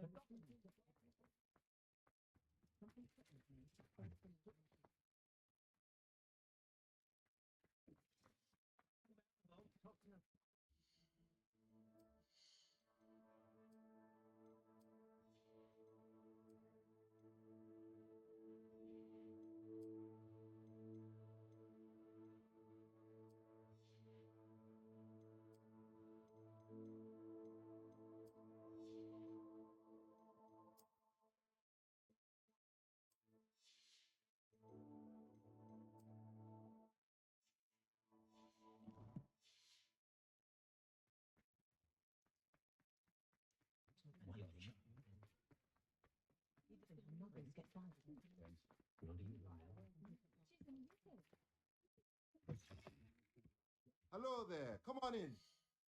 Hello there. Come on in.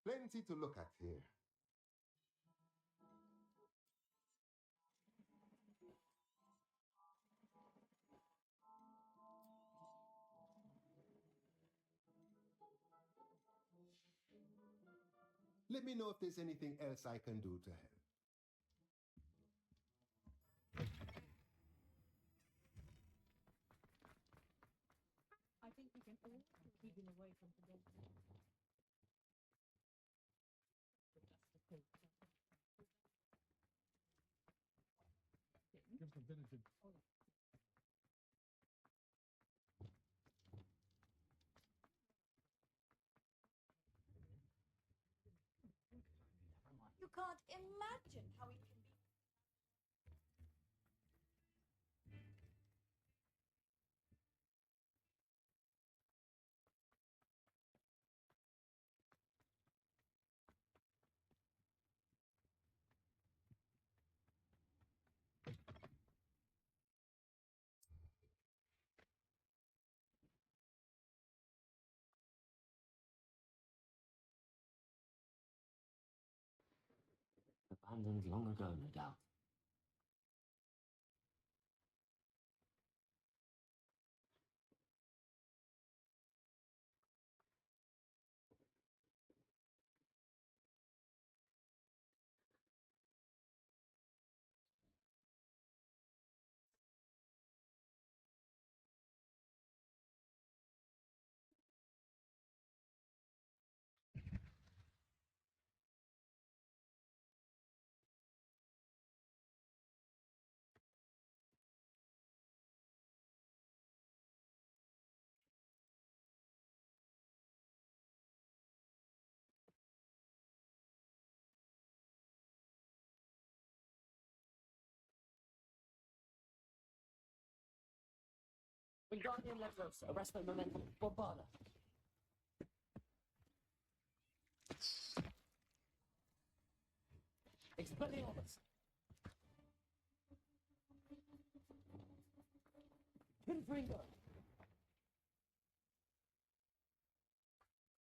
Plenty to look at here. Let me know if there's anything else I can do to help. I think we can all keep him away from today. Give the benefit. You can't imagine how it can be. Abandoned long ago, no doubt. Wingardium Leviosa, arresto momentum, bombada. Expelliarmus. Confringo.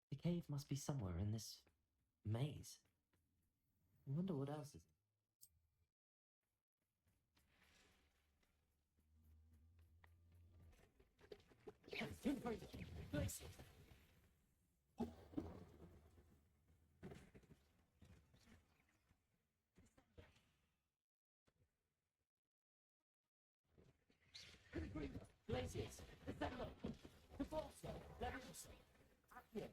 The cave must be somewhere in this maze. I wonder what else is. Confringo. Glacier. Glaciers. Defender. Convulso. Leviosa. Accio.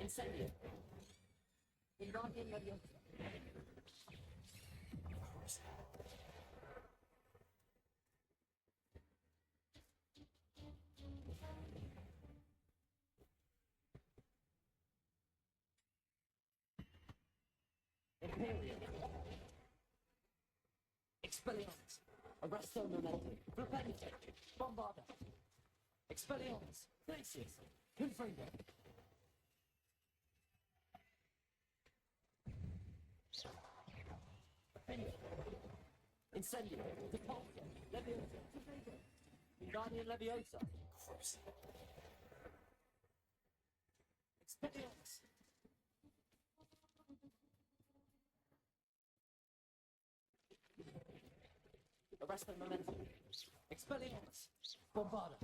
Incendio. Wingardium Leviosa. Expelliarmus! Arresto Momentum! Repellitor! Bombarda! Expelliarmus! Glacius! Confringo! Incendio! Depulso! Leviosa! Confringo! Guardian Leviosa! Expelliarmus! Arresto Momentum! Expelliarmus! Bombarda!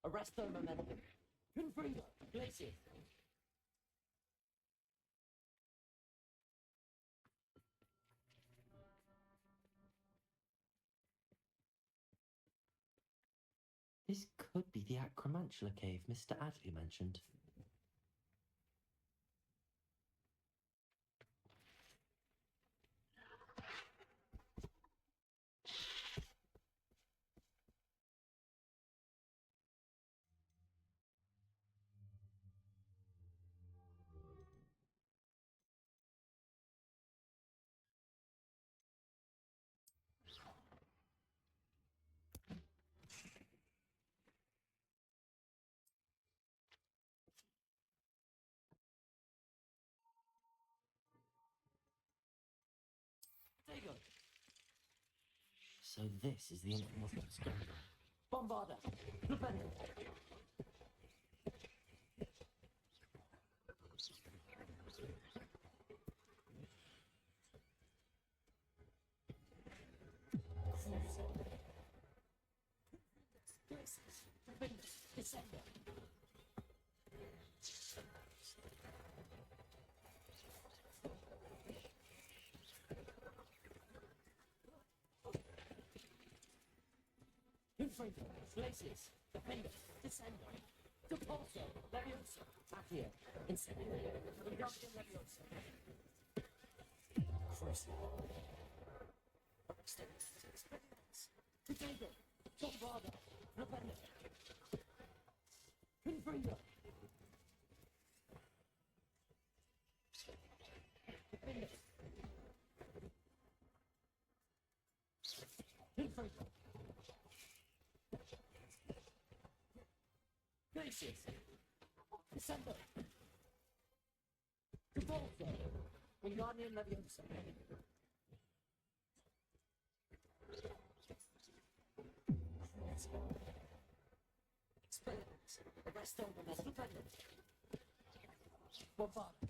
Arresto Momentum! Confringo! Glacius! This could be the Acromantula cave Mr. Adley mentioned. Dago! So this is the infamous scoundrel. Bombarda! Repellitor! Descender! Confringo! Glacius! Defender! Descender! Depulso! Leviosa! Accio! Incendio! Guardian Leviosa! Expelliarmus! Potato! Bombarda! Repellitor! Confringo! Defender! Confringo! Glacius! Descender! Depulso! Guardian Leviosa! Expelliarmus! Arresto Momentum! Repellitor! Bombarda!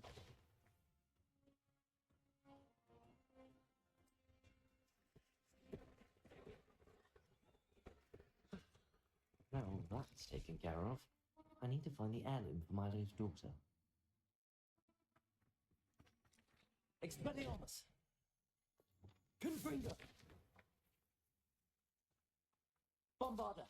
Now that's taken care of, I need to find the heirloom for Milo's daughter. Expelliarmus! Confringo! Bombarda!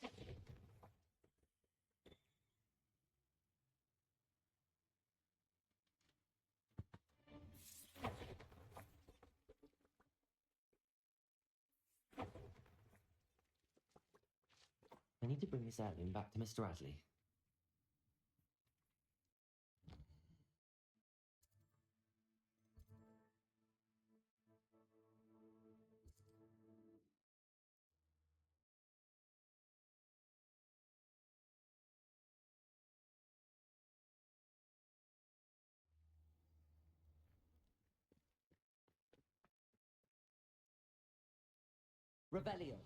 I need to bring this heirloom back to Mr. Adley. Rebellion!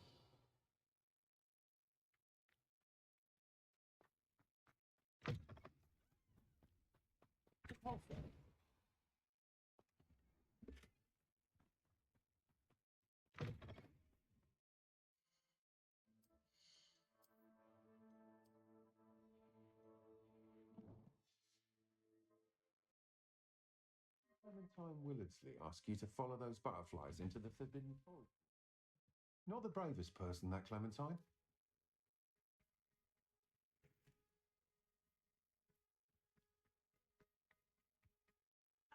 Depulso! Clementine Willardsley ask you to follow those butterflies into the Forbidden Forest. Not the bravest person, that Clementine.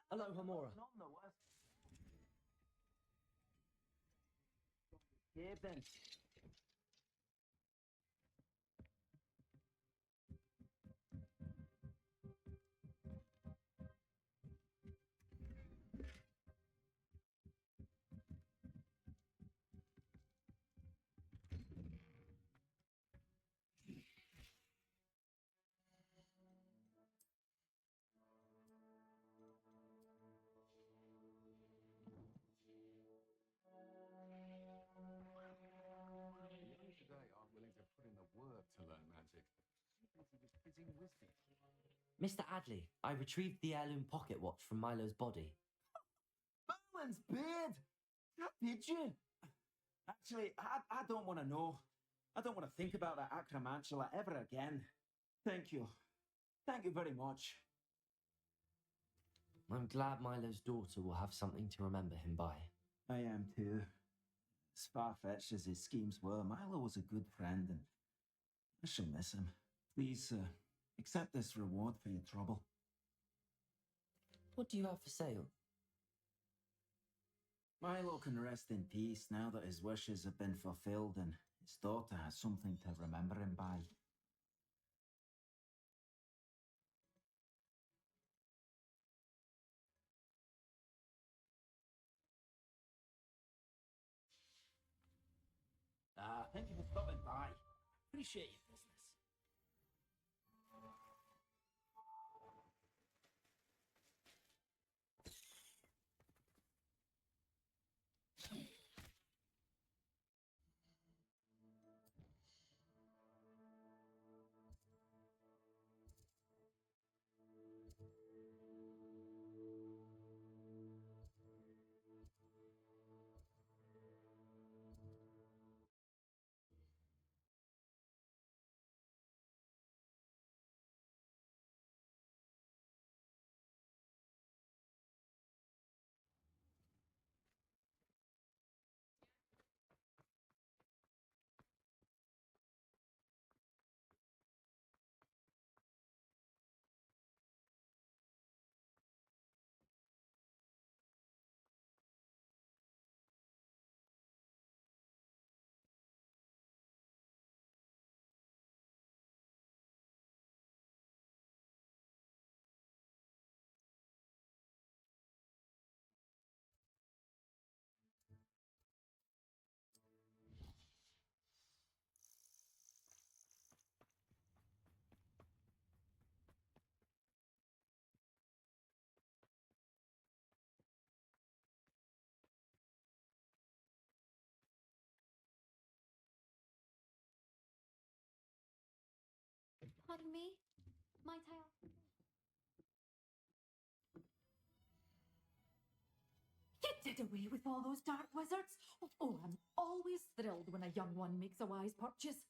Hello, Homora. Captain. The young today aren't willing to put in the work to learn magic. She thinks he was fizzing wisdom. Mr. Adley, I retrieved the heirloom pocket watch from Milo's body. Merlin's beard! Did you? Actually, I don't want to know. I don't want to think about that acromantula ever again. Thank you. Thank you very much. I'm glad Milo's daughter will have something to remember him by. I am too. As far-fetched as his schemes were, Milo was a good friend, and I shall miss him. Please, accept this reward for your trouble. What do you have for sale? Milo can rest in peace now that his wishes have been fulfilled and his daughter has something to remember him by. Thank you for stopping by. Appreciate your business. Pardon me? Might I ask? You did away with all those dark wizards? Oh, I'm always thrilled when a young one makes a wise purchase.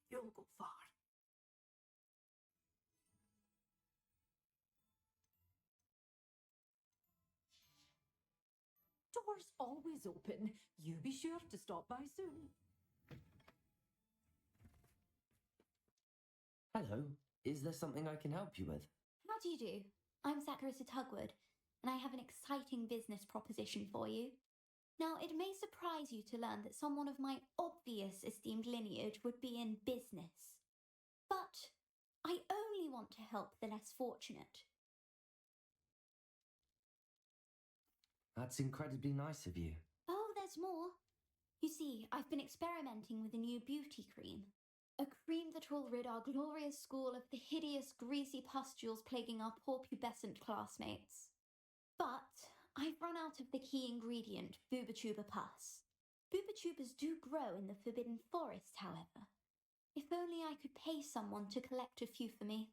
You'll go far. Doors always open. You be sure to stop by soon. Hello, is there something I can help you with? How do you do? I'm Saccharissa Tugwood, and I have an exciting business proposition for you. Now, it may surprise you to learn that someone of my obvious esteemed lineage would be in business. But I only want to help the less fortunate. That's incredibly nice of you. Oh, there's more. You see, I've been experimenting with a new beauty cream. A cream that will rid our glorious school of the hideous, greasy pustules plaguing our poor pubescent classmates. But I've run out of the key ingredient, Booba-Tuba pus. Booba-Tubas do grow in the Forbidden Forest, however. If only I could pay someone to collect a few for me.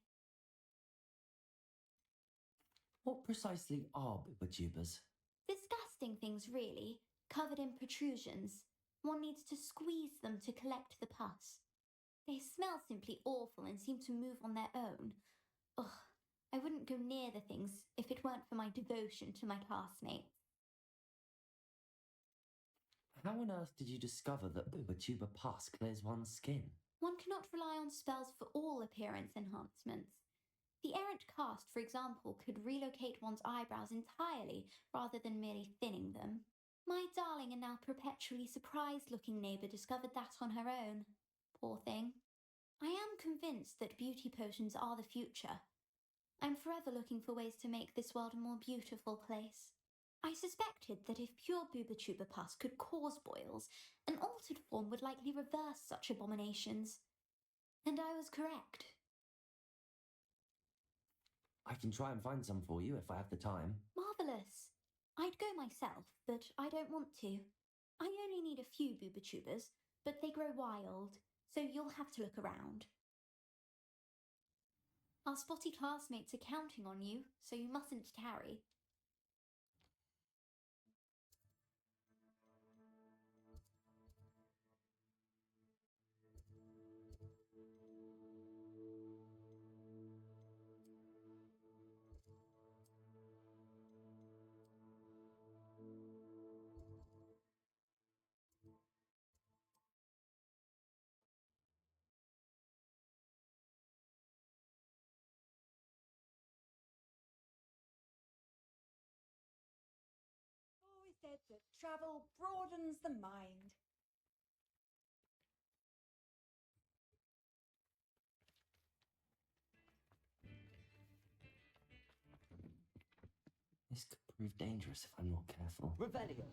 What precisely are booba-tubas? Disgusting things, really, covered in protrusions. One needs to squeeze them to collect the pus. They smell simply awful and seem to move on their own. Ugh, I wouldn't go near the things if it weren't for my devotion to my classmates. How on earth did you discover that booba-tuba pus clears one's skin? One cannot rely on spells for all appearance enhancements. The errant cast, for example, could relocate one's eyebrows entirely rather than merely thinning them. My darling and now perpetually surprised-looking neighbour discovered that on her own. Poor thing. I am convinced that beauty potions are the future. I'm forever looking for ways to make this world a more beautiful place. I suspected that if pure booba pus could cause boils, an altered form would likely reverse such abominations. And I was correct. I can try and find some for you if I have the time. Marvellous. I'd go myself, but I don't want to. I only need a few booba but they grow wild, so you'll have to look around. Our spotty classmates are counting on you, so you mustn't tarry. Always said that travel broadens the mind. This could prove dangerous if I'm not careful. Revelio.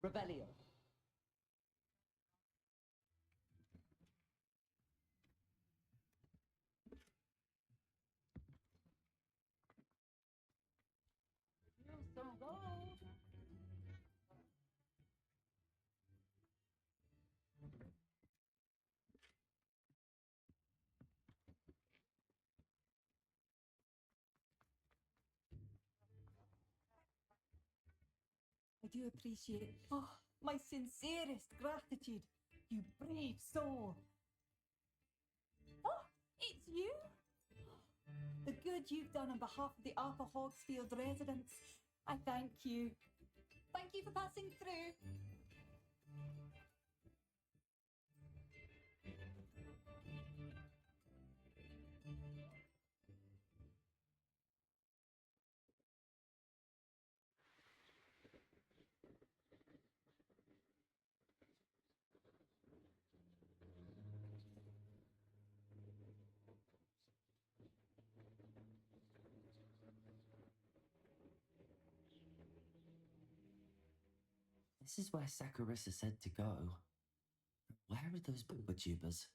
Revelio. Use some gold. I do appreciate, my sincerest gratitude, you brave soul. Oh, it's you? The good you've done on behalf of the Upper Hogsfield residents. I thank you. Thank you for passing through. This is where Saccharissa said to go. Where are those booba-tubers?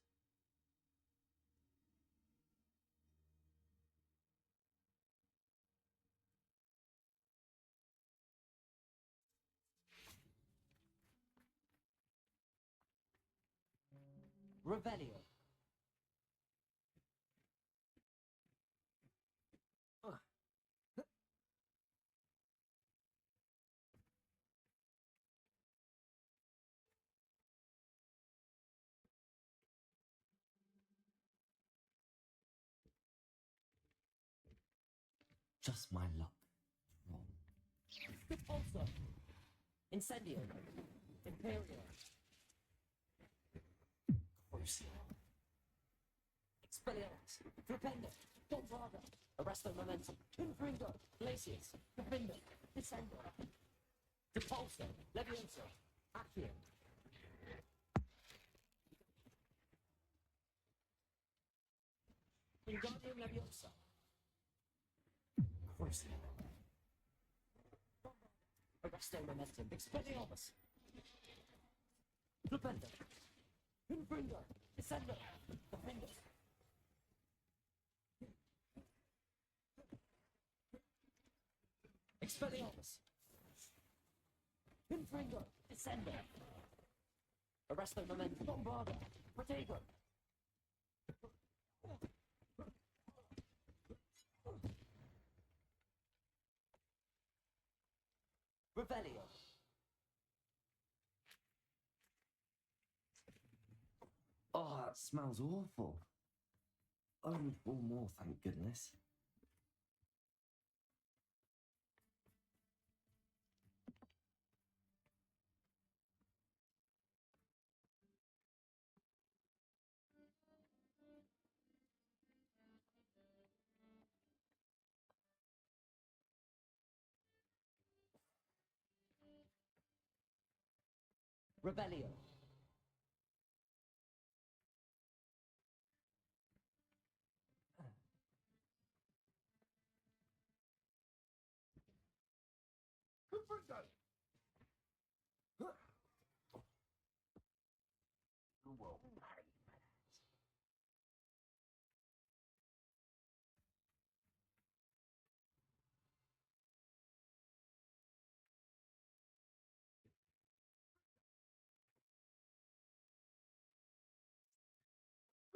Revelio. Just my luck. Wrong. Also. Incendio. Imperio. Crucio. Expelliarmus. Flipendo. Bombarda. Arresto Momentum. Infringo. Glacius. Defendo. Descendo. Depulso. Levioso. Accio. Wingardium Leviosa. Crucio. Arresto Momentum. Expelliarmus. Flipendo. Infringo. Descendo. Defendo. Expelliarmus. Infringo. Descendo. Arresto Momentum. Bombarda. Protego. Rebellion. Oh, that smells awful. Only 4 more, thank goodness. Rebellion.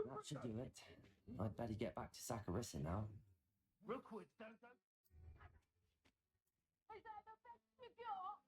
That should do it. I'd better get back to Saccharissa now. Rookwood, don't. Is that the best you got?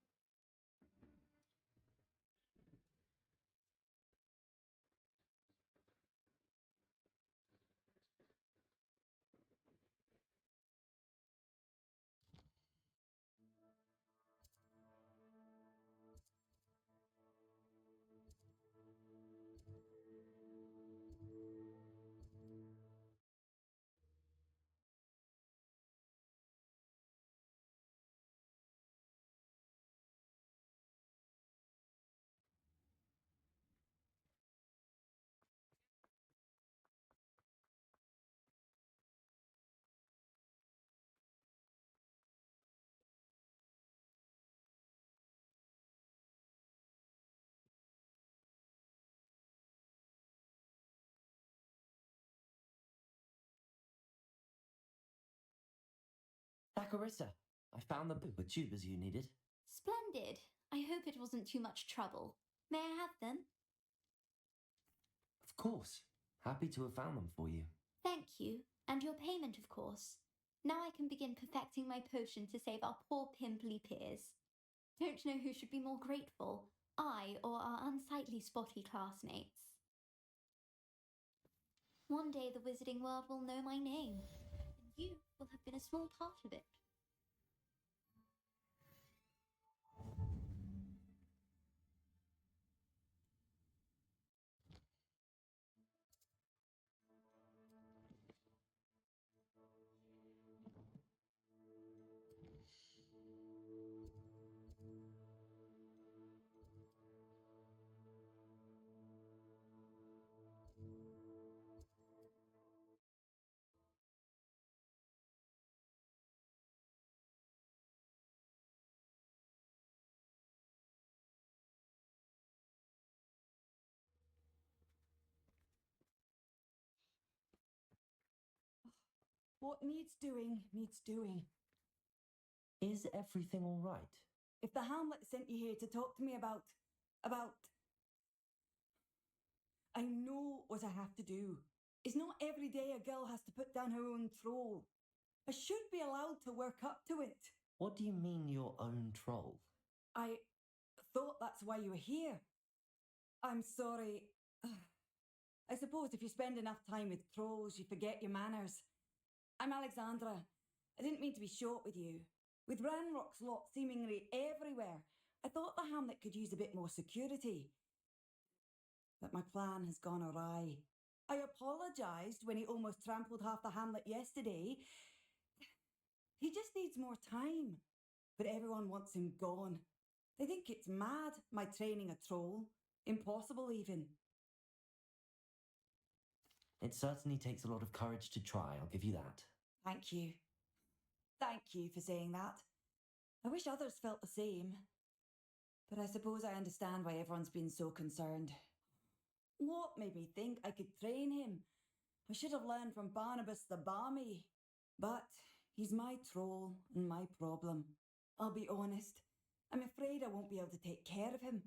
Saccharissa, I found the paper tubers you needed. Splendid. I hope it wasn't too much trouble. May I have them? Of course. Happy to have found them for you. Thank you. And your payment, of course. Now I can begin perfecting my potion to save our poor pimply peers. Don't know who should be more grateful, I or our unsightly spotty classmates. One day the wizarding world will know my name, and you will have been a small part of it. What needs doing, needs doing. Is everything all right? If the Hamlet sent you here to talk to me about... I know what I have to do. It's not every day a girl has to put down her own troll. I should be allowed to work up to it. What do you mean your own troll? I thought that's why you were here. I'm sorry. I suppose if you spend enough time with trolls, you forget your manners. I'm Alexandra. I didn't mean to be short with you. With Ranrock's lot seemingly everywhere, I thought the Hamlet could use a bit more security. But my plan has gone awry. I apologised when he almost trampled half the Hamlet yesterday. He just needs more time. But everyone wants him gone. They think it's mad, my training a troll. Impossible even. It certainly takes a lot of courage to try, I'll give you that. Thank you. Thank you for saying that. I wish others felt the same. But I suppose I understand why everyone's been so concerned. What made me think I could train him? I should have learned from Barnabas the Barmy. But he's my troll and my problem. I'll be honest. I'm afraid I won't be able to take care of him.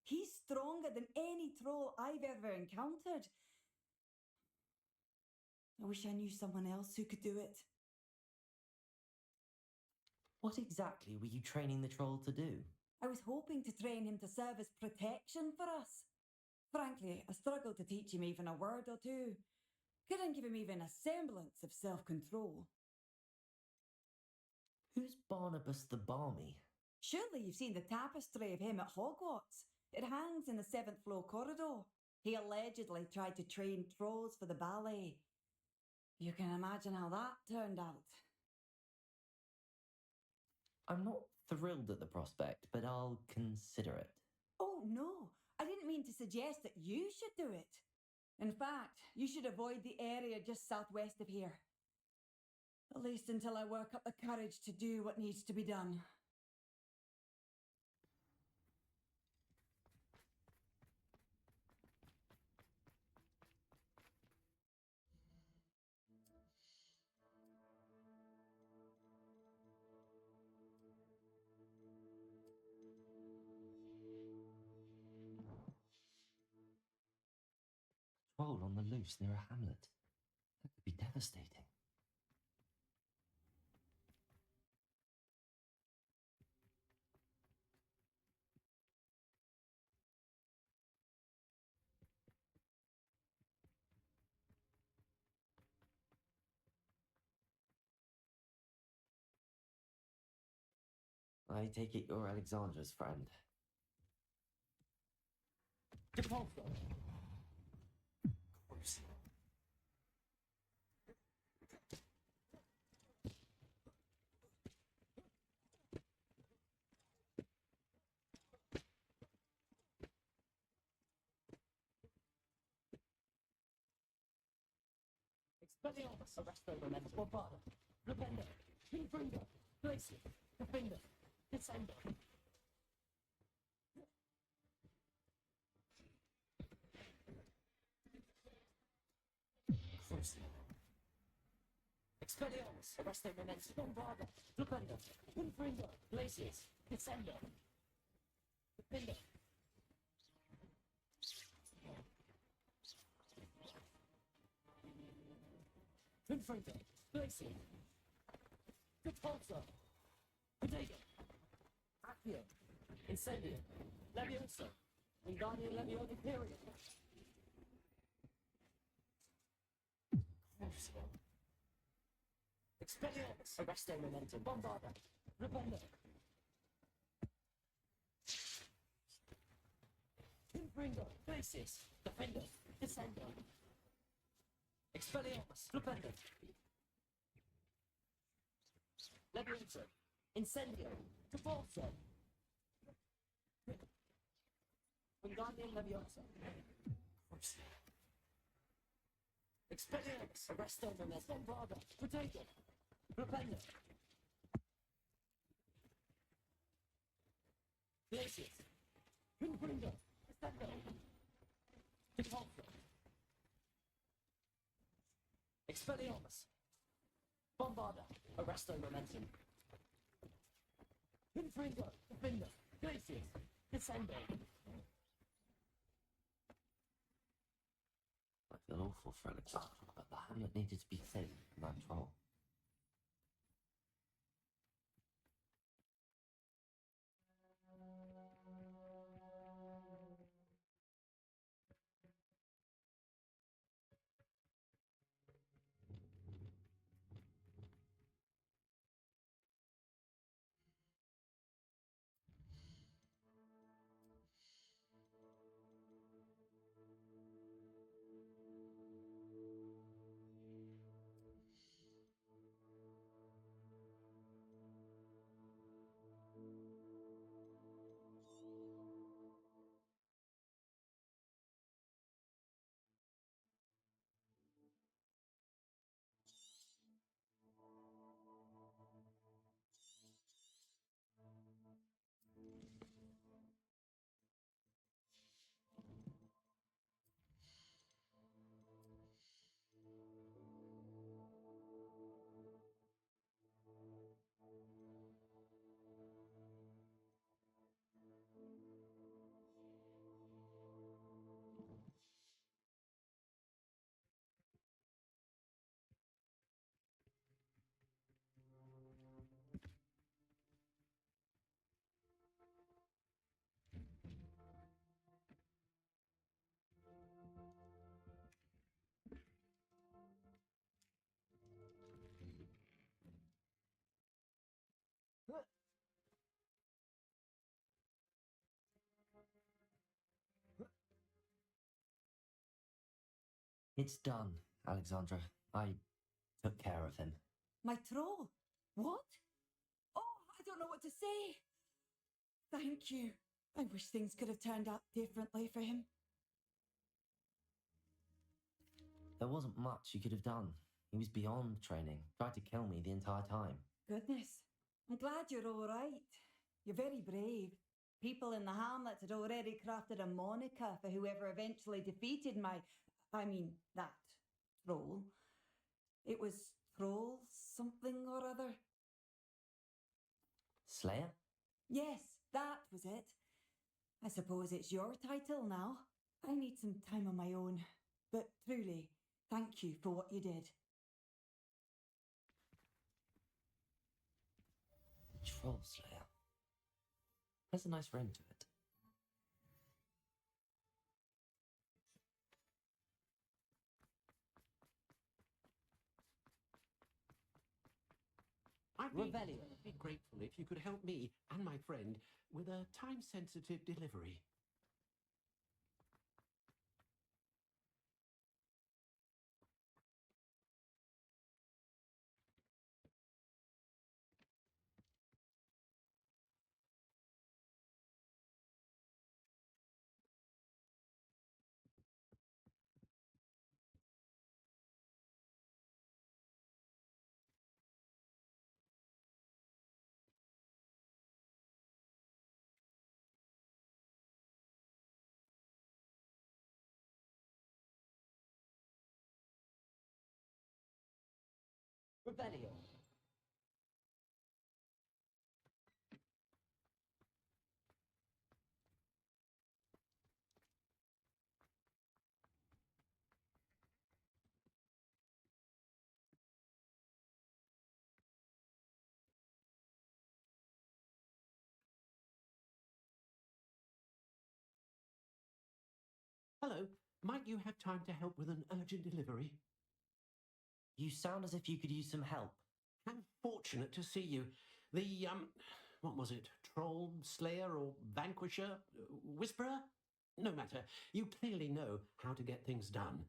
He's stronger than any troll I've ever encountered. I wish I knew someone else who could do it. What exactly were you training the troll to do? I was hoping to train him to serve as protection for us. Frankly, I struggled to teach him even a word or two. Couldn't give him even a semblance of self-control. Who's Barnabas the Balmy? Surely you've seen the tapestry of him at Hogwarts. It hangs in the 7th floor corridor. He allegedly tried to train trolls for the ballet. You can imagine how that turned out. I'm not thrilled at the prospect, but I'll consider it. Oh, no. I didn't mean to suggest that you should do it. In fact, you should avoid the area just southwest of here. At least until I work up the courage to do what needs to be done. Troll on the loose near a hamlet. That could be devastating. I take it you're Alexandra's friend. Depulso! Gross. Expelliarmus, arresto, memento, bombada, rependo, infringo, glacier, defender, descendo. Cruci. Expelliarmus, arresto, memento, bombada, rependo, infringo, glaciers, descendo. Defender. Infringo, glacier. Depulso. Protego. Accio. Incendio. Levioso. Wingardium Leviosa Period. Crucio. Expelliarmus. Arresto Memento. Bombarda. Rependo. Infringo. Glacis. Defendo. Descendo. Expelliarmus. Rependo. Levioso. Incendio. Depulso. Wingardium Leviosa. Crucio. Expelliarmus. Arresto Memento. Bombarda. Protego. Rependo. Glacius. Infringo. Descendo. Depulso. Expelliarmus. Bombarda. Arresto Momentum. Infringo. Defender. Glacius. Descendo. I feel awful for Alexandra, but the hamlet needed to be saved from that troll. It's done, Alexandra. I took care of him. My troll? What? Oh, I don't know what to say. Thank you. I wish things could have turned out differently for him. There wasn't much you could have done. He was beyond training, tried to kill me the entire time. Goodness. I'm glad you're all right. You're very brave. People in the hamlet had already crafted a moniker for whoever eventually defeated that troll. It was Troll something or other. Slayer? Yes, that was it. I suppose it's your title now. I need some time on my own. But truly, thank you for what you did. Troll Slayer. Has a nice ring to it. I'd be grateful if you could help me and my friend with a time-sensitive delivery. Rebellion. Hello, might you have time to help with an urgent delivery? You sound as if you could use some help. How fortunate to see you. What was it? Troll, Slayer, or Vanquisher? Whisperer? No matter. You clearly know how to get things done.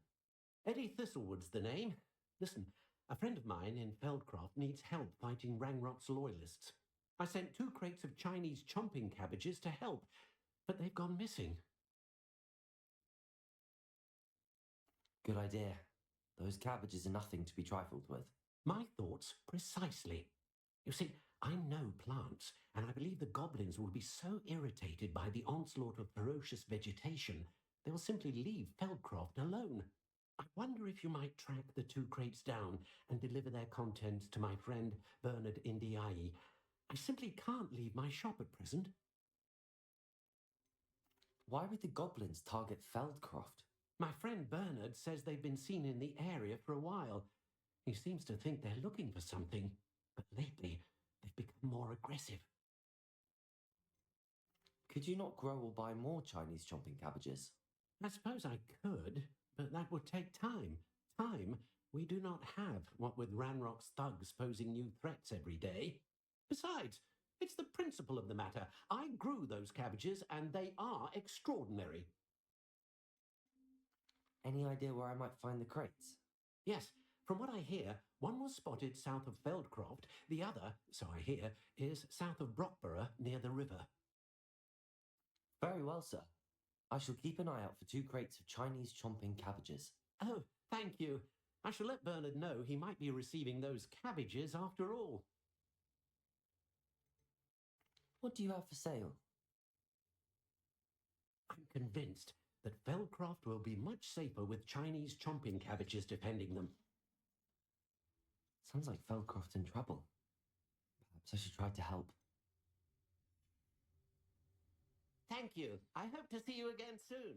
Eddie Thistlewood's the name. Listen, a friend of mine in Feldcroft needs help fighting Rangrock's loyalists. I sent 2 crates of Chinese chomping cabbages to help, but they've gone missing. Good idea. Those cabbages are nothing to be trifled with. My thoughts precisely. You see, I know plants, and I believe the goblins will be so irritated by the onslaught of ferocious vegetation, they will simply leave Feldcroft alone. I wonder if you might track the 2 crates down and deliver their contents to my friend Bernard Indiai. I simply can't leave my shop at present. Why would the goblins target Feldcroft? My friend Bernard says they've been seen in the area for a while. He seems to think they're looking for something, but lately they've become more aggressive. Could you not grow or buy more Chinese chomping cabbages? I suppose I could, but that would take time. Time we do not have, what with Ranrock's thugs posing new threats every day. Besides, it's the principle of the matter. I grew those cabbages, and they are extraordinary. Any idea where I might find the crates? Yes, from what I hear, one was spotted south of Feldcroft, the other, so I hear, is south of Brockborough near the river. Very well, sir. I shall keep an eye out for 2 crates of Chinese chomping cabbages. Oh, thank you. I shall let Bernard know he might be receiving those cabbages after all. What do you have for sale? I'm convinced that Feldcroft will be much safer with Chinese chomping cabbages defending them. Sounds like Feldcroft's in trouble. Perhaps I should try to help. Thank you. I hope to see you again soon.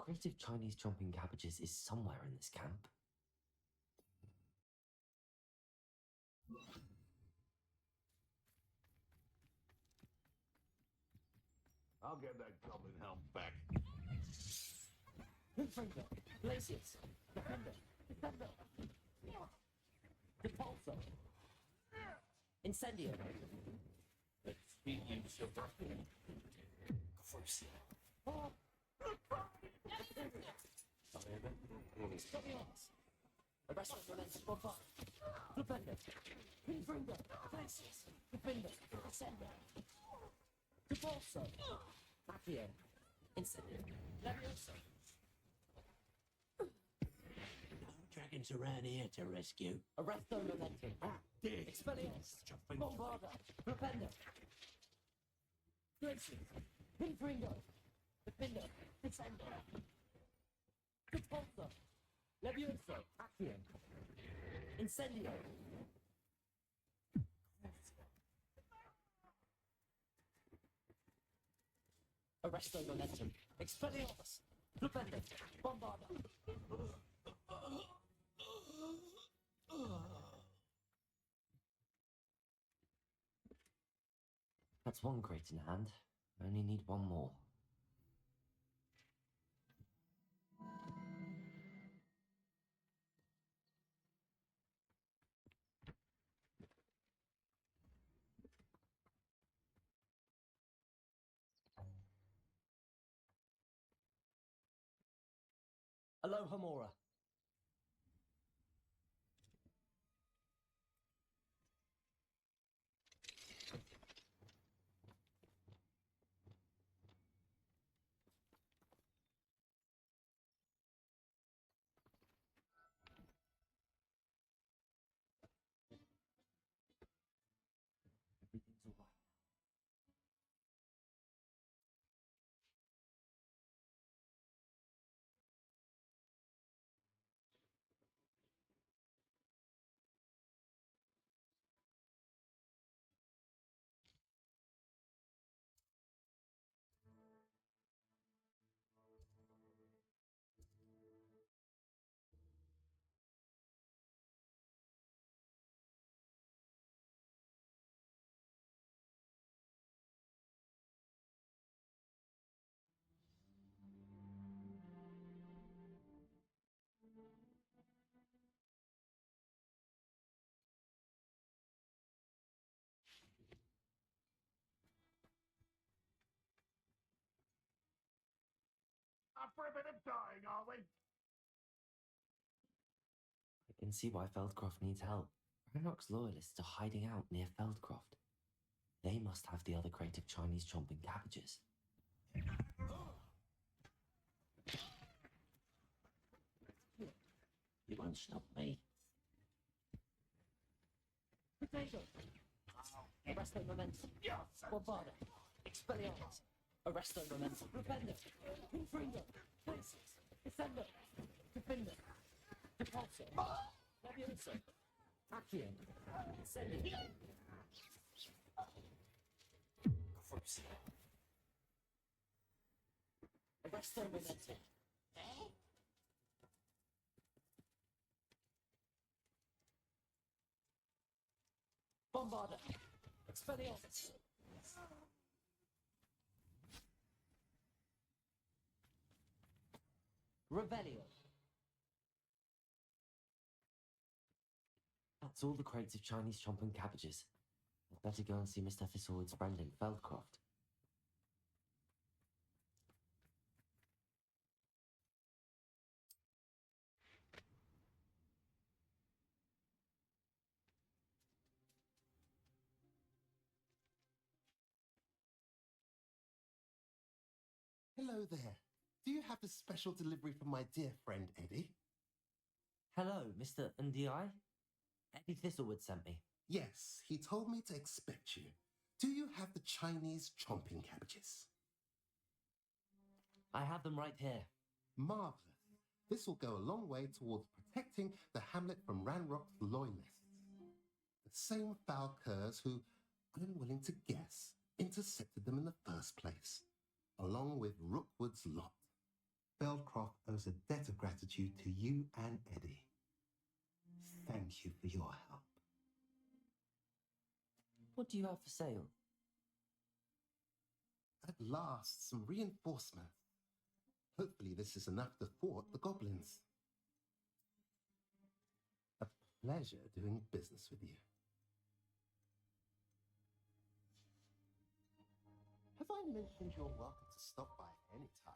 creative Chinese chomping cabbages is somewhere in this camp. I'll get that goblin helm back. Confringo, Glacius, Defender, Defender, Depulso, Incendio. Experience of Actium. Crucial. Expelliarmus. Arrest Momentum Bombard. Defender, Confringo, Glacius, Defender, Ascender. Depulso, Actium, Incendio, Levioso. Dragons around here to rescue. Arresto Momentum. Dig. Expelliarmus. Chopping. Bombarda. Propender. Glacius. Pinfringo. Defender. Descender. Depulso. Levioso. Actium. Incendio. Arresto Momentum. Expelliarmus. Propender. Bombarda. That's one crate in hand. I only need one more. Aloha Mora. Everything's all right. Up for a bit of dying, are we? I can see why Feldcroft needs help. Ranrock's loyalists are hiding out near Feldcroft. They must have the other crate of Chinese chomping cabbages. You won't stop me. Potato. Arresto Momentum. Bombarda. Expelliarmus. Arresto Momentum. Propender. Confringo. Glacius. Defender. Defender. Depulso. Levioso. Actium. Incendio. Crucial. Arresto Momentum. Bombarda. Expelliarmus. Revelio. That's all the crates of Chinese chomping cabbages. I'd better go and see Mr. Thistlewood's friend in Feldcroft. Hello there. Do you have a special delivery for my dear friend Eddie? Hello, Mr. Ndi? Eddie Thistlewood sent me. Yes, he told me to expect you. Do you have the Chinese chomping cabbages? I have them right here. Marvellous. This will go a long way towards protecting the hamlet from Ranrock's loyalists. The same foul curs who, I'm willing to guess, intercepted them in the first place, along with Rookwood's lot. Beldcroft owes a debt of gratitude to you and Eddie. Thank you for your help. What do you have for sale? At last, some reinforcements. Hopefully this is enough to thwart the goblins. A pleasure doing business with you. Have I mentioned you're welcome to stop by any time?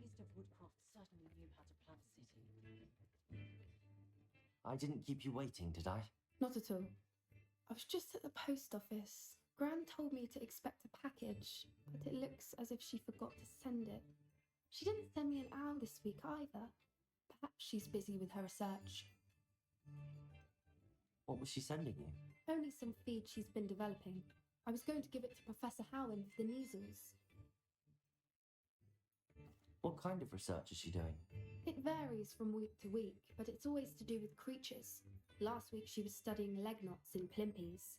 Mr. Woodcroft certainly knew how to plan a city. I didn't keep you waiting, did I? Not at all. I was just at the post office. Gran told me to expect a package, but it looks as if she forgot to send it. She didn't send me an owl this week either. Perhaps she's busy with her research. What was she sending you? Only some feed she's been developing. I was going to give it to Professor Howin for the measles. What kind of research is she doing? It varies from week to week, but it's always to do with creatures. Last week she was studying leg knots in plimpies.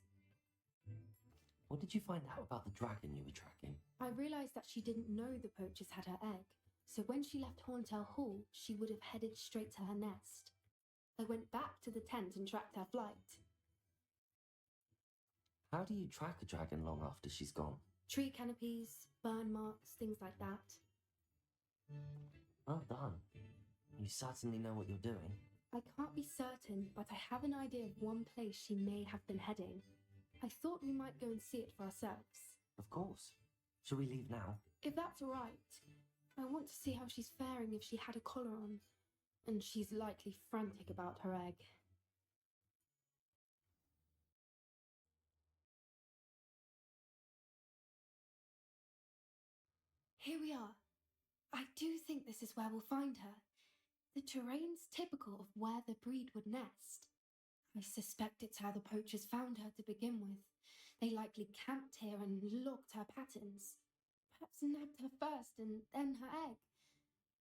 What did you find out about the dragon you were tracking? I realised that she didn't know the poachers had her egg, so when she left Horntail Hall, she would have headed straight to her nest. I went back to the tent and tracked her flight. How do you track a dragon long after she's gone? Tree canopies, burn marks, things like that. Well done. You certainly know what you're doing. I can't be certain, but I have an idea of one place she may have been heading. I thought we might go and see it for ourselves. Of course. Shall we leave now? If that's all right. I want to see how she's faring if she had a collar on. And she's likely frantic about her egg. Here we are. I do think this is where we'll find her. The terrain's typical of where the breed would nest. I suspect it's how the poachers found her to begin with. They likely camped here and logged her patterns. Perhaps nabbed her first and then her egg.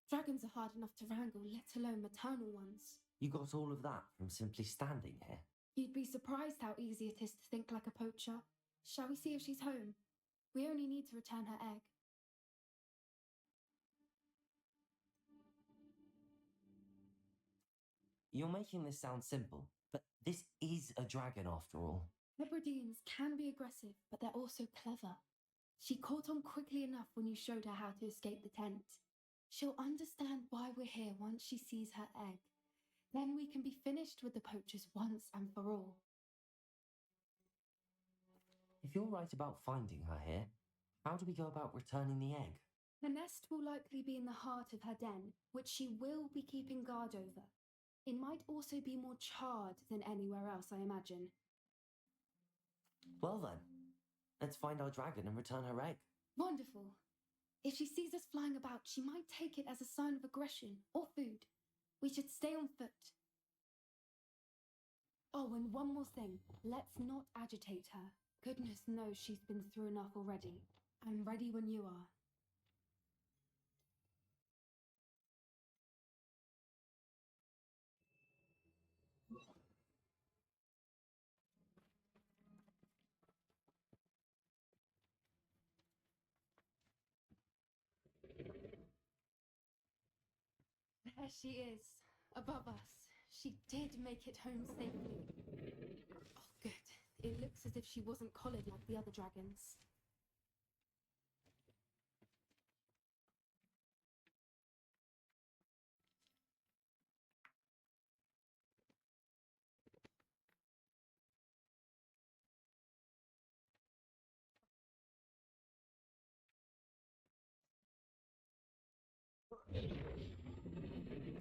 Dragons are hard enough to wrangle, let alone maternal ones. You got all of that from simply standing here? You'd be surprised how easy it is to think like a poacher. Shall we see if she's home? We only need to return her egg. You're making this sound simple, but this is a dragon after all. Hebrideans can be aggressive, but they're also clever. She caught on quickly enough when you showed her how to escape the tent. She'll understand why we're here once she sees her egg. Then we can be finished with the poachers once and for all. If you're right about finding her here, how do we go about returning the egg? Her nest will likely be in the heart of her den, which she will be keeping guard over. It might also be more charred than anywhere else, I imagine. Well then, let's find our dragon and return her egg. Wonderful. If she sees us flying about, she might take it as a sign of aggression or food. We should stay on foot. Oh, and one more thing. Let's not agitate her. Goodness knows she's been through enough already. I'm ready when you are. There she is, above us. She did make it home safely. Oh, good. It looks as if she wasn't collared like the other dragons.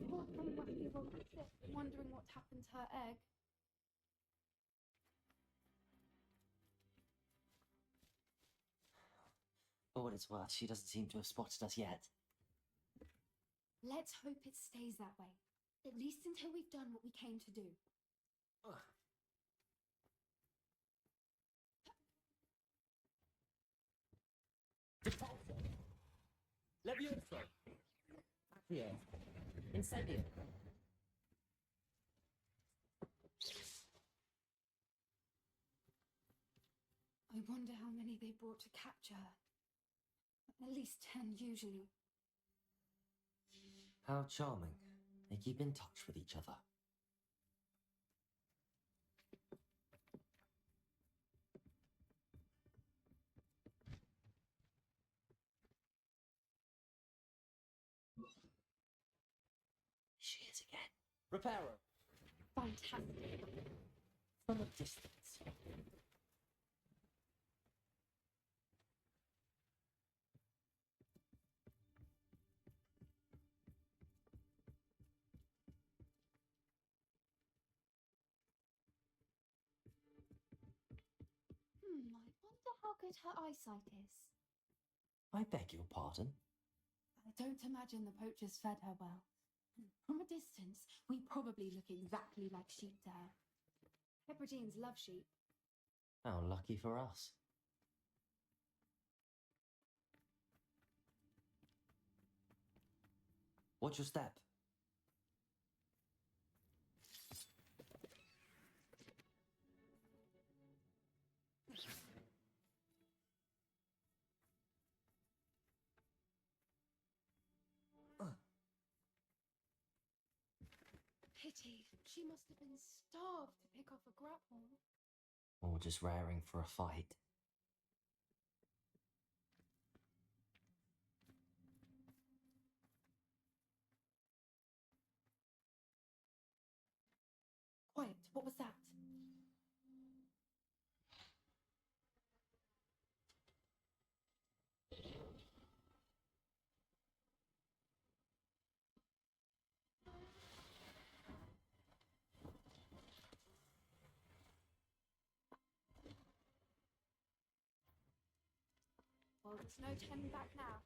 Hawthorne must be awfully sick, wondering what happened to her egg. For what it's worth, she doesn't seem to have spotted us yet. Let's hope it stays that way. At least until we've done what we came to do. Levioso! Accio! Incendio! I wonder how many they brought to capture her. At least 10 usually. How charming. They keep in touch with each other. She is again. Reparo! Fantastic. From a distance. I wonder how good her eyesight is. I beg your pardon? I don't imagine the poachers fed her well. From a distance, we probably look exactly like sheep to her. Hebrideans love sheep. How lucky for us. Watch your step. Pity. She must have been starved to pick off a grapple. Or just raring for a fight. Quiet. What was that? Well, there's no turning back now.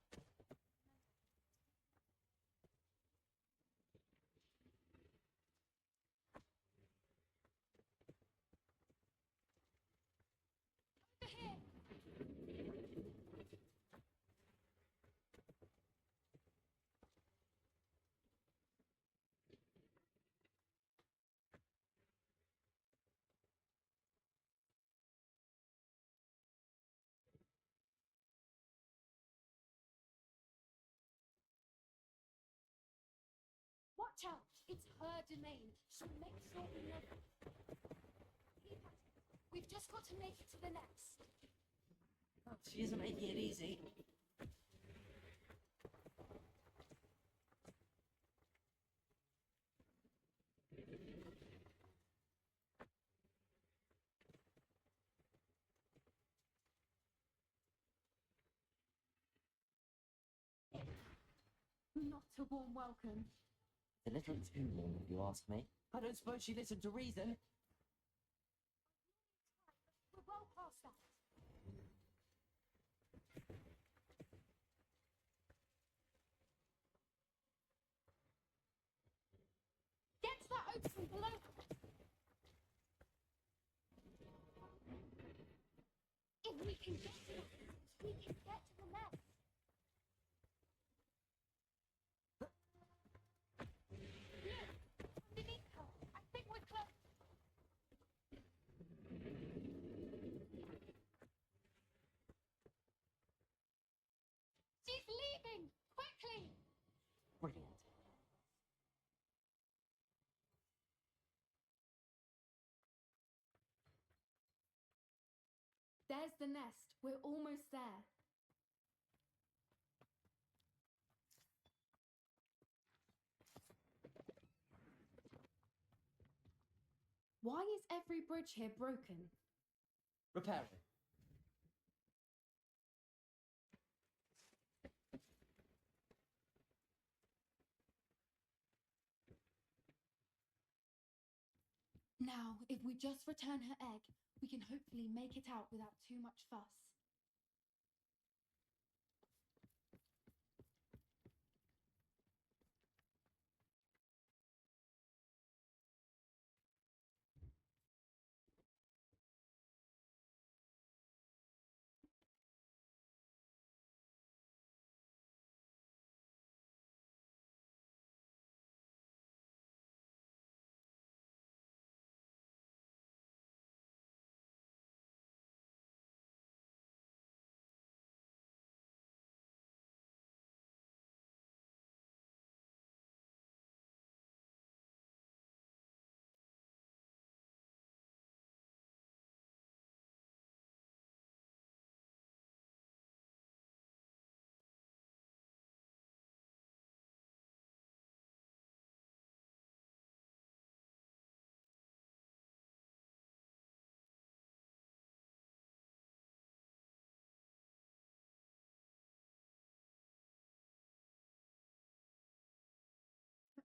Watch out! It's her domain. So make sure we never... Keep at it. We've just got to make it to the nest. Oh, she isn't making it easy. Not a warm welcome. A little too warm, if you ask me. I don't suppose she listened to reason. We're well past that. Get to that opening below. If we can get to that, we can get to the nest. Underneath her. I think we're close. She's leaving! Quickly! Brilliant. There's the nest. We're almost there. Why is every bridge here broken? Repairing. Now, if we just return her egg, we can hopefully make it out without too much fuss.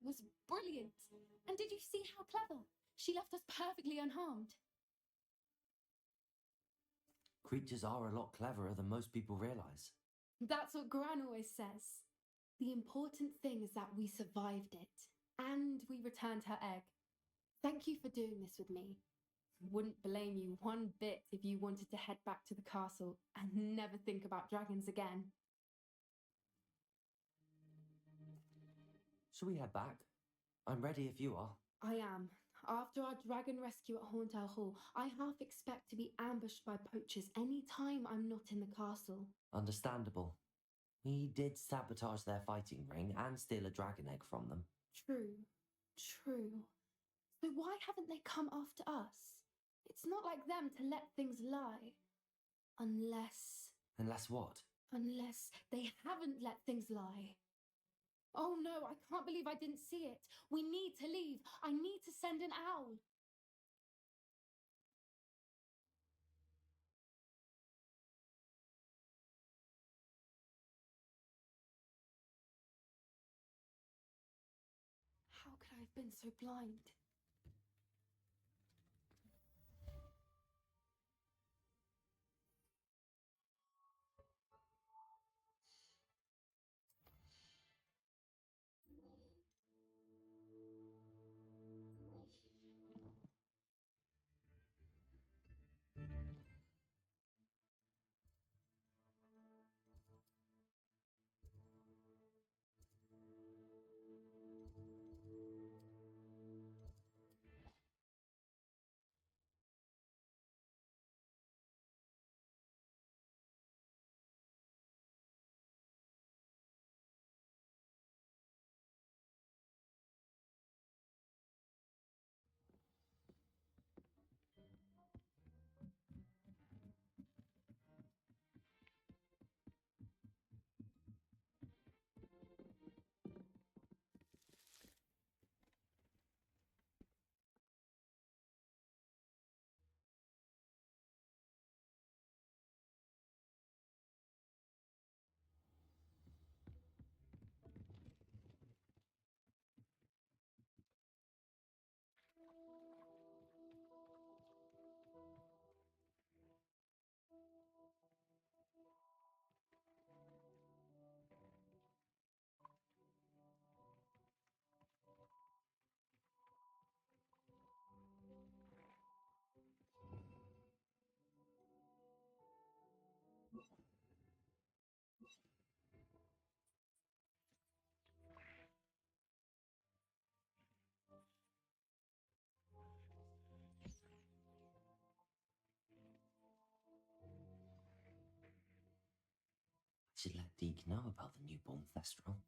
It was brilliant. And did you see how clever? She left us perfectly unharmed. Creatures are a lot cleverer than most people realise. That's what Gran always says. The important thing is that we survived it. And we returned her egg. Thank you for doing this with me. Wouldn't blame you one bit if you wanted to head back to the castle and never think about dragons again. Shall we head back? I'm ready if you are. I am. After our dragon rescue at Hauntow Hall, I half expect to be ambushed by poachers any time I'm not in the castle. Understandable. We did sabotage their fighting ring and steal a dragon egg from them. True. So why haven't they come after us? It's not like them to let things lie. Unless what? Unless they haven't let things lie. Oh no, I can't believe I didn't see it. We need to leave. I need to send an owl. How could I have been so blind? Should let Deke know about the newborn Thestral.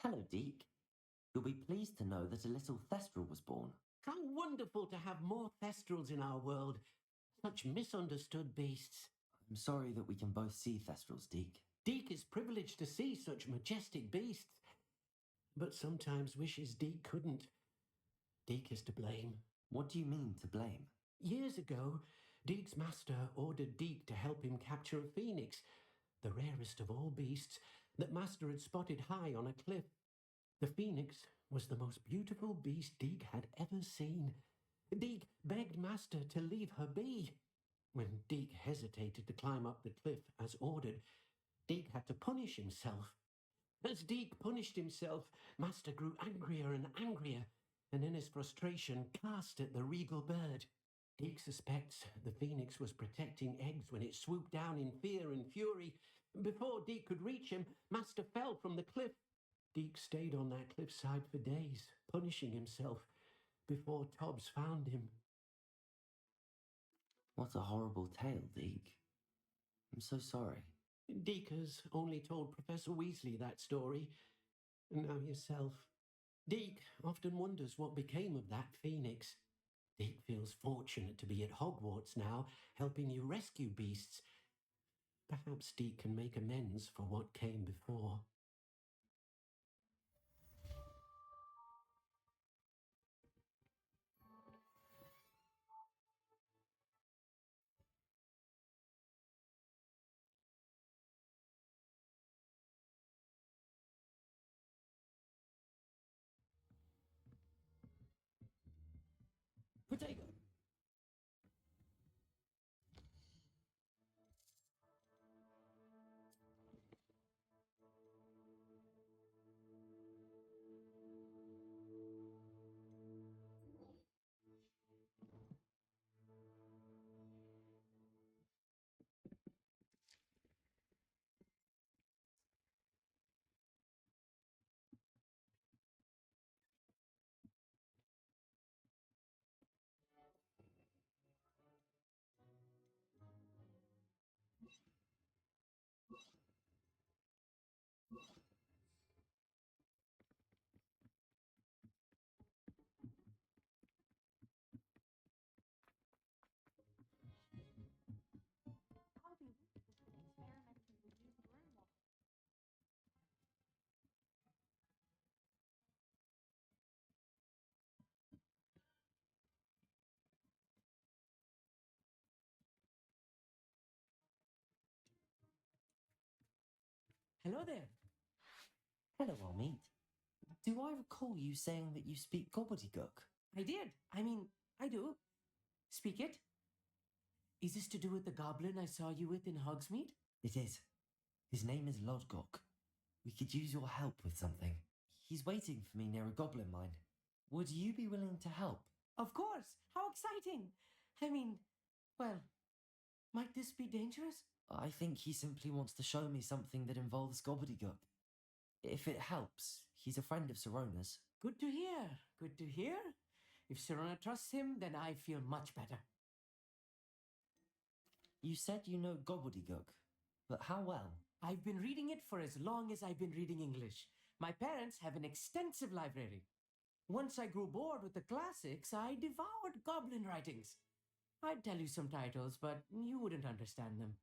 Hello, Deke. You'll be pleased to know that a little Thestral was born. How wonderful to have more Thestrals in our world. Such misunderstood beasts. I'm sorry that we can both see Thestrals, Deke. Deke is privileged to see such majestic beasts, but sometimes wishes Deke couldn't. Deke is to blame. What do you mean, to blame? Years ago, Deke's master ordered Deke to help him capture a phoenix, the rarest of all beasts, that master had spotted high on a cliff. The phoenix was the most beautiful beast Deke had ever seen. Deke begged master to leave her be. When Deke hesitated to climb up the cliff as ordered, Deke had to punish himself. As Deke punished himself, master grew angrier and angrier, and in his frustration cast at the regal bird. Deke suspects the phoenix was protecting eggs when it swooped down in fear and fury. Before Deke could reach him, master fell from the cliff. Deke stayed on that cliffside for days, punishing himself, before Tobbs found him. What a horrible tale, Deke. I'm so sorry. Deke has only told Professor Weasley that story, and now yourself. Deke often wonders what became of that phoenix. Deke feels fortunate to be at Hogwarts now, helping you rescue beasts. Perhaps Deke can make amends for what came before. Potato! Hello there. Hello, Almeet. Do I recall you saying that you speak gobbledygook? I did. I do. Speak it. Is this to do with the goblin I saw you with in Hogsmeade? It is. His name is Lodgok. We could use your help with something. He's waiting for me near a goblin mine. Would you be willing to help? Of course. How exciting. Well, might this be dangerous? I think he simply wants to show me something that involves gobbledygook. If it helps, he's a friend of Sirona's. Good to hear. Good to hear. If Sirona trusts him, then I feel much better. You said you know gobbledygook, but how well? I've been reading it for as long as I've been reading English. My parents have an extensive library. Once I grew bored with the classics, I devoured goblin writings. I'd tell you some titles, but you wouldn't understand them.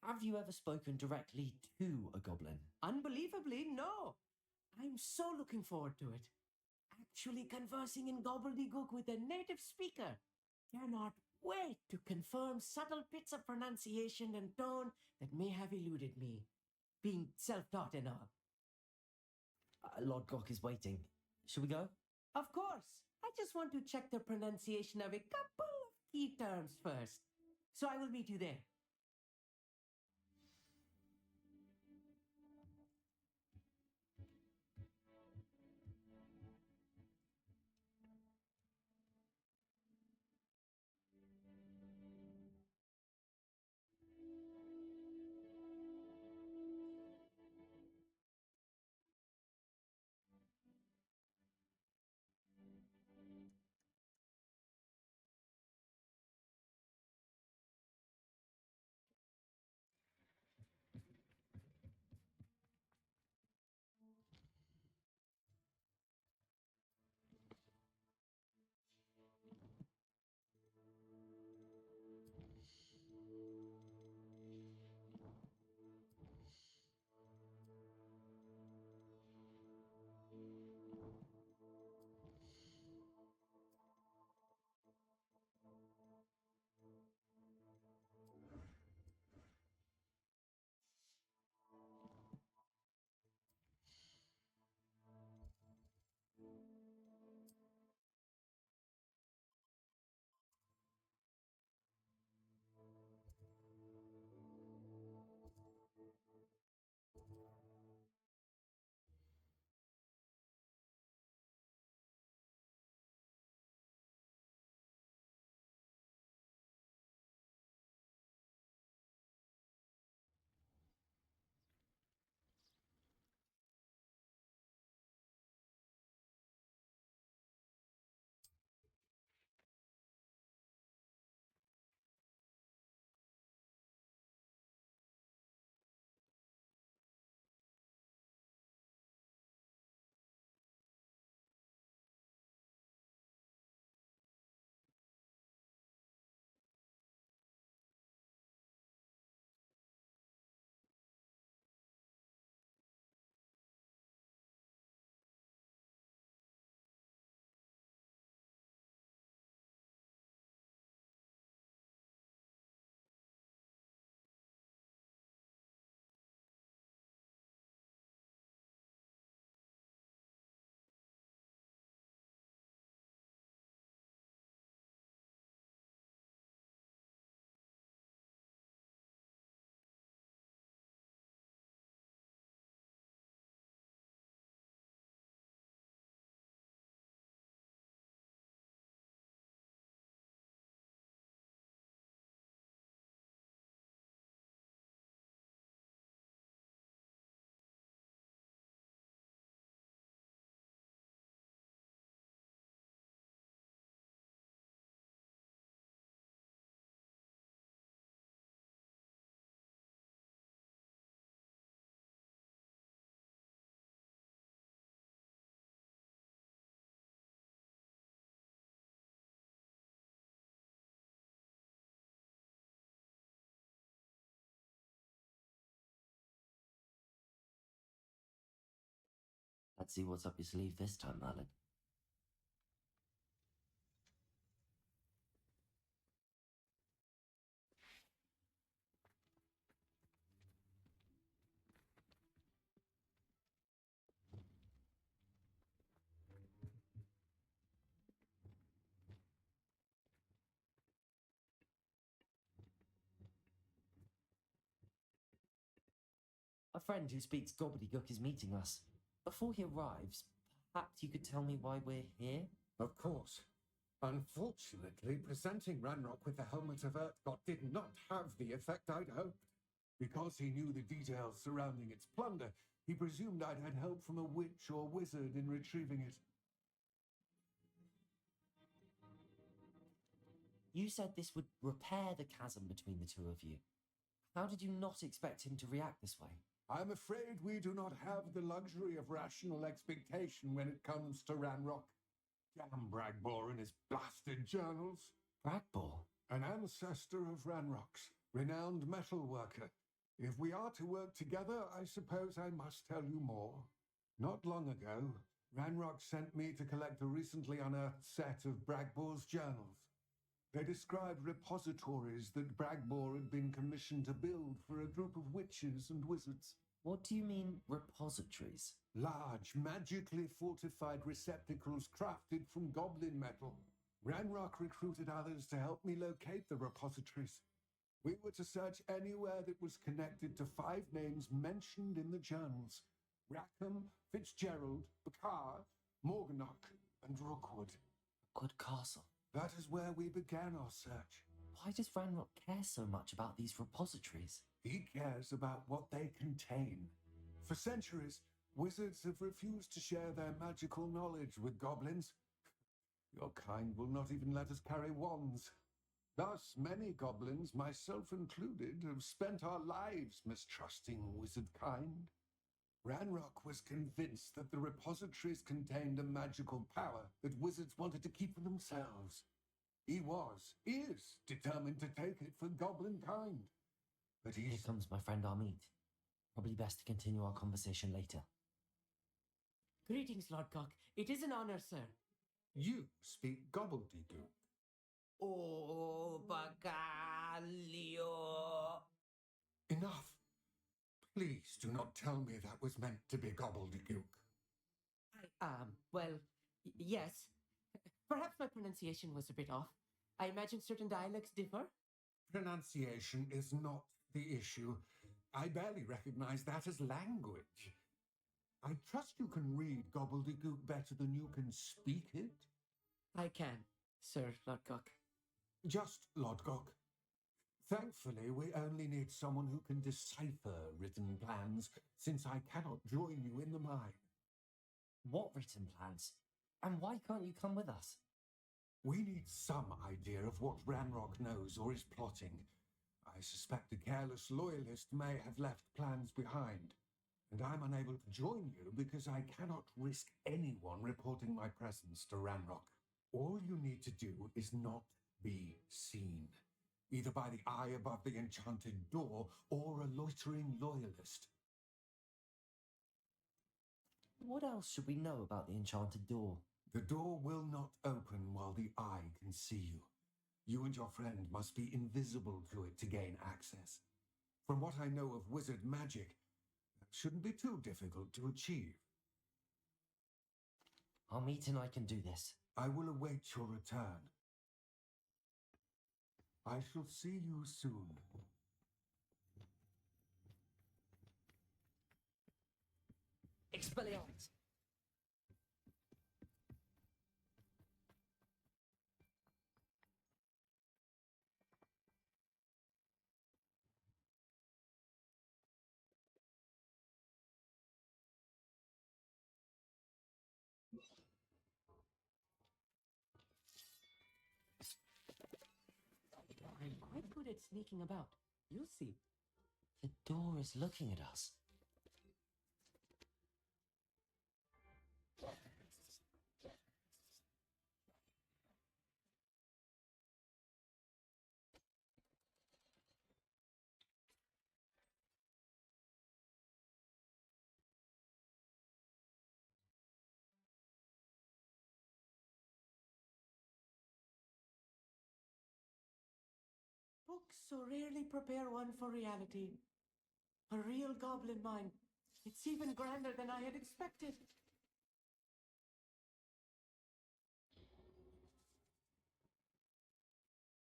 Have you ever spoken directly to a goblin? Unbelievably, no. I'm so looking forward to it. Actually conversing in gobbledygook with a native speaker. Cannot wait to confirm subtle bits of pronunciation and tone that may have eluded me, being self-taught and all. Lodgok is waiting. Shall we go? Of course. I just want to check the pronunciation of a couple of key terms first. So I will meet you there. Let's see what's up your sleeve this time, Merlin. A friend who speaks gobbledygook is meeting us. Before he arrives, perhaps you could tell me why we're here? Of course. Unfortunately, presenting Ranrock with the helmet of Earthgot did not have the effect I'd hoped. Because he knew the details surrounding its plunder, he presumed I'd had help from a witch or wizard in retrieving it. You said this would repair the chasm between the two of you. How did you not expect him to react this way? I'm afraid we do not have the luxury of rational expectation when it comes to Ranrock. Damn Bragbor and his blasted journals. Bragbor? An ancestor of Ranrock's, renowned metal worker. If we are to work together, I suppose I must tell you more. Not long ago, Ranrock sent me to collect a recently unearthed set of Bragbor's journals. They described repositories that Bragbor had been commissioned to build for a group of witches and wizards. What do you mean, repositories? Large, magically fortified receptacles crafted from goblin metal. Ranrock recruited others to help me locate the repositories. We were to search anywhere that was connected to 5 names mentioned in the journals: Rackham, Fitzgerald, Bakar, Morganach, and Rookwood. Good castle. That is where we began our search. Why does Ranrock care so much about these repositories? He cares about what they contain. For centuries, wizards have refused to share their magical knowledge with goblins. Your kind will not even let us carry wands. Thus, many goblins, myself included, have spent our lives mistrusting wizard kind. Ranrock was convinced that the repositories contained a magical power that wizards wanted to keep for themselves. He is determined to take it for goblin kind. But Here comes my friend Amit. Probably best to continue our conversation later. Greetings, Lord Cock. It is an honor, sir. You speak gobbledygook. Oh, Bacalio. Enough. Please do not tell me that was meant to be gobbledygook. Yes. Perhaps my pronunciation was a bit off. I imagine certain dialects differ. Pronunciation is not the issue. I barely recognize that as language. I trust you can read gobbledygook better than you can speak it? I can, Sir Lodgok. Just Lodgok. Thankfully, we only need someone who can decipher written plans, since I cannot join you in the mine. What written plans? And why can't you come with us? We need some idea of what Ranrock knows or is plotting. I suspect a careless loyalist may have left plans behind, and I'm unable to join you because I cannot risk anyone reporting my presence to Ranrock. All you need to do is not be seen, either by the eye above the enchanted door or a loitering loyalist. What else should we know about the enchanted door? The door will not open while the eye can see you. You and your friend must be invisible to it to gain access. From what I know of wizard magic, that shouldn't be too difficult to achieve. Amit and I can do this. I will await your return. I shall see you soon. Expelliarmus. I'm quite good at sneaking about. You'll see. The door is looking at us. Books so rarely prepare one for reality. A real goblin mine. It's even grander than I had expected.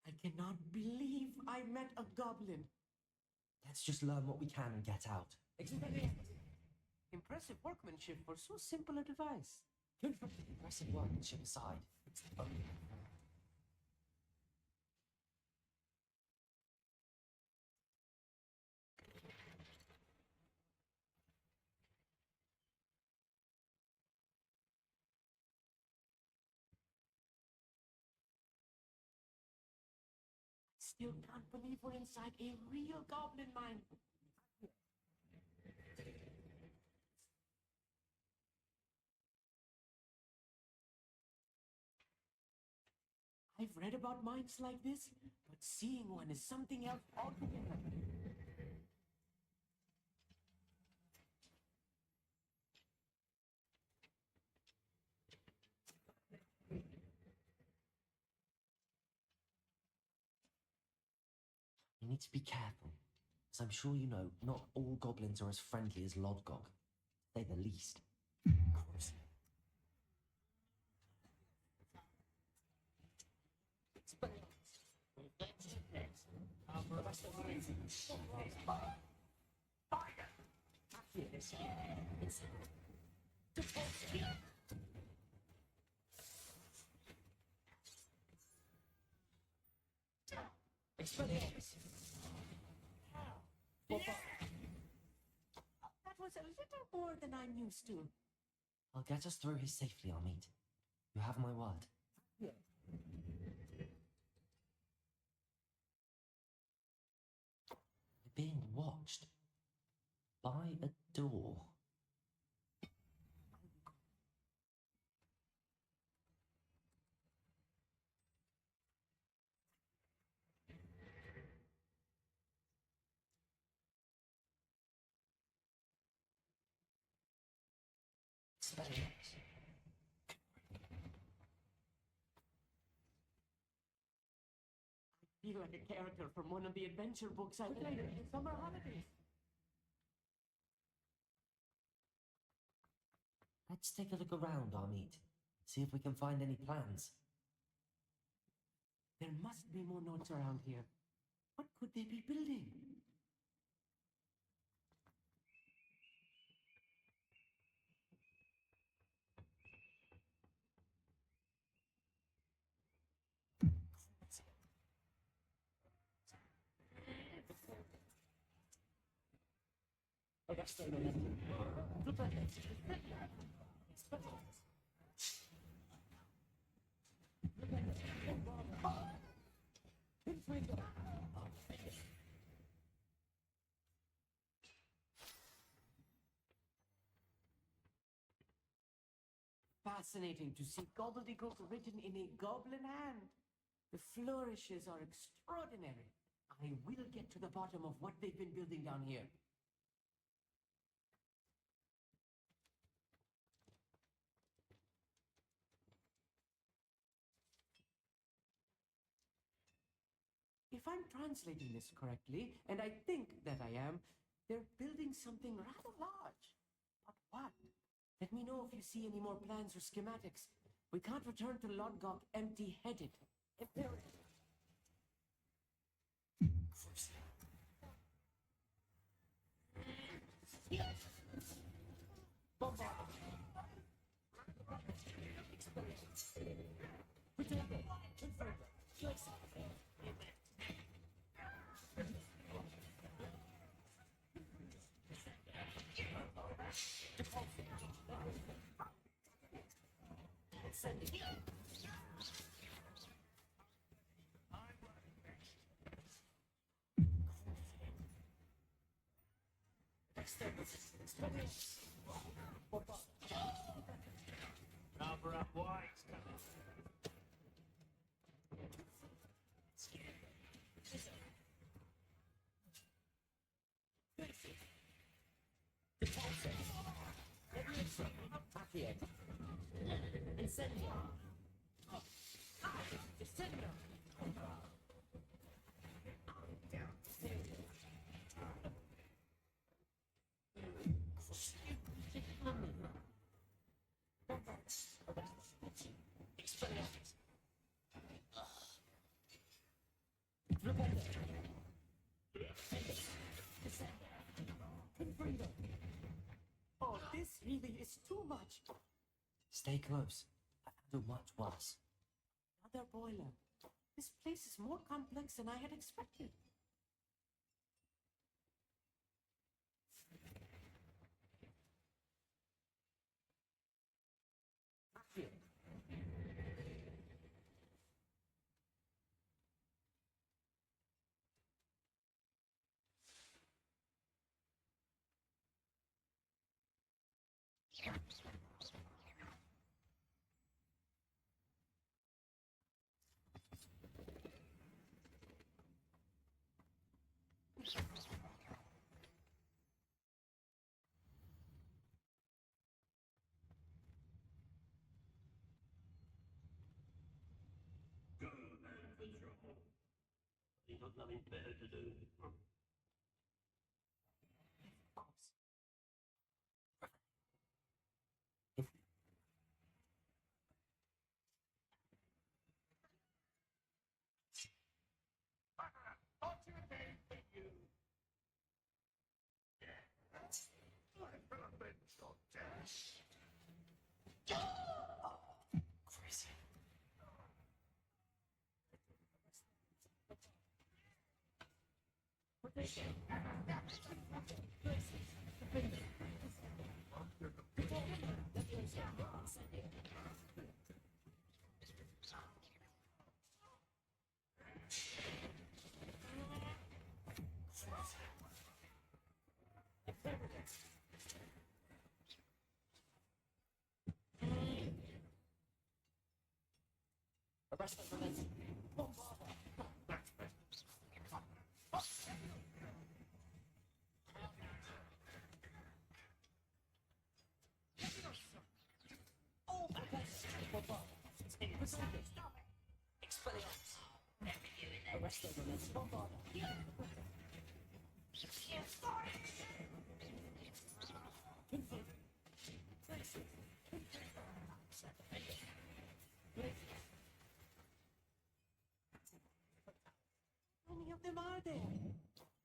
I cannot believe I met a goblin. Let's just learn what we can and get out. Impressive workmanship for so simple a device. Impressive workmanship aside, it's the only. Still can't believe we're inside a real goblin mine. I've read about mines like this, but seeing one is something else altogether. You need to be careful, as I'm sure you know, not all goblins are as friendly as Lodgok. They're the least. Of course. That was a little more than I'm used to. I'll get us through here safely, Amit. You have my word. We're being watched by a door. I feel like a character from one of the adventure books I read in the summer holidays. Let's take a look around, Amit. See if we can find any plans. There must be more notes around here. What could they be building? Fascinating to see gobbledygook written in a goblin hand. The flourishes are extraordinary. I will get to the bottom of what they've been building down here. If I'm translating this correctly, and I think that I am, they're building something rather large. But what? Let me know if you see any more plans or schematics. We can't return to Lodgok empty-headed. Cover up white. Oh, this really is too much. Stay close. I've handled much worse. Another boiler. This place is more complex than I had expected. You got nothing better to do. Crazy. Arrest them for this. Expelliarmus. Arrest them for this. How many of them are there?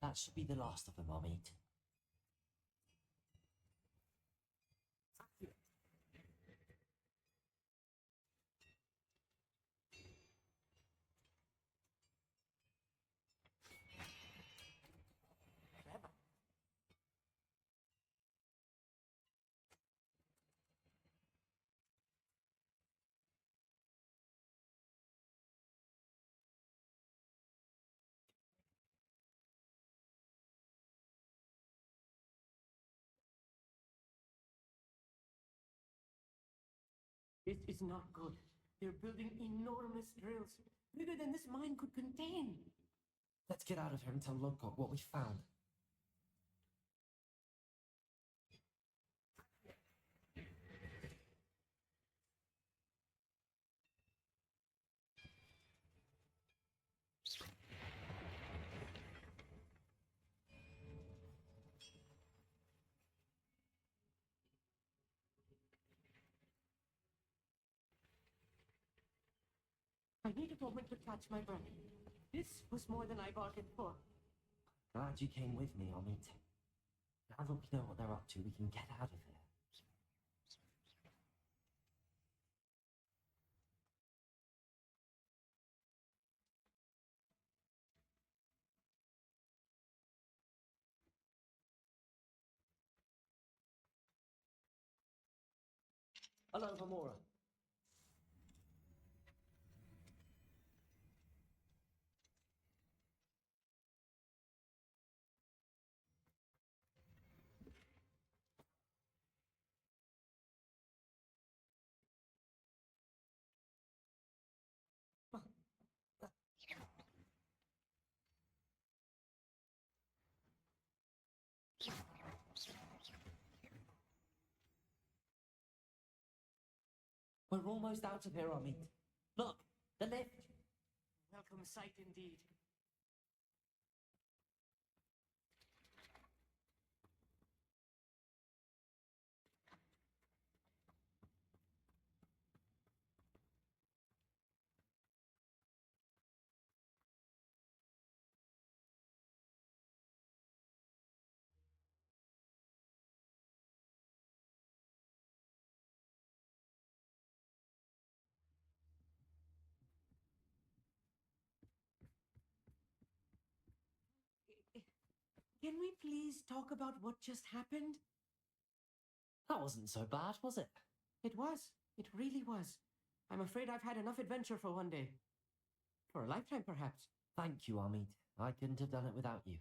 That should be the last of them, I'll meet. This is not good. They're building enormous drills, bigger than this mine could contain. Let's get out of here and tell Lodgok what we found. I need a moment to catch my breath. This was more than I bargained for. Glad you came with me, I'll meet. Now that we know what they're up to, we can get out of here. Hello, Hamora. We're almost out of here, Amit. Look, the lift. Welcome sight indeed. Can we please talk about what just happened? That wasn't so bad, was it? It was. It really was. I'm afraid I've had enough adventure for one day. For a lifetime, perhaps. Thank you, Amit. I couldn't have done it without you.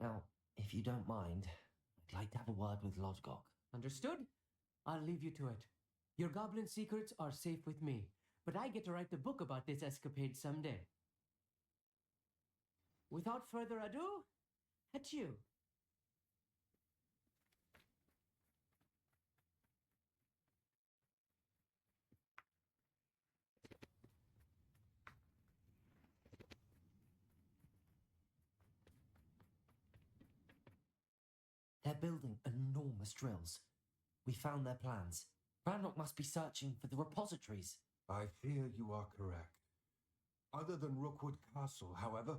Now, if you don't mind, I'd like to have a word with Lodgok. Understood? I'll leave you to it. Your goblin secrets are safe with me, but I get to write the book about this escapade someday. Without further ado, adieu. They're building enormous drills. We found their plans. Ranrock must be searching for the repositories. I fear you are correct. Other than Rookwood Castle, however,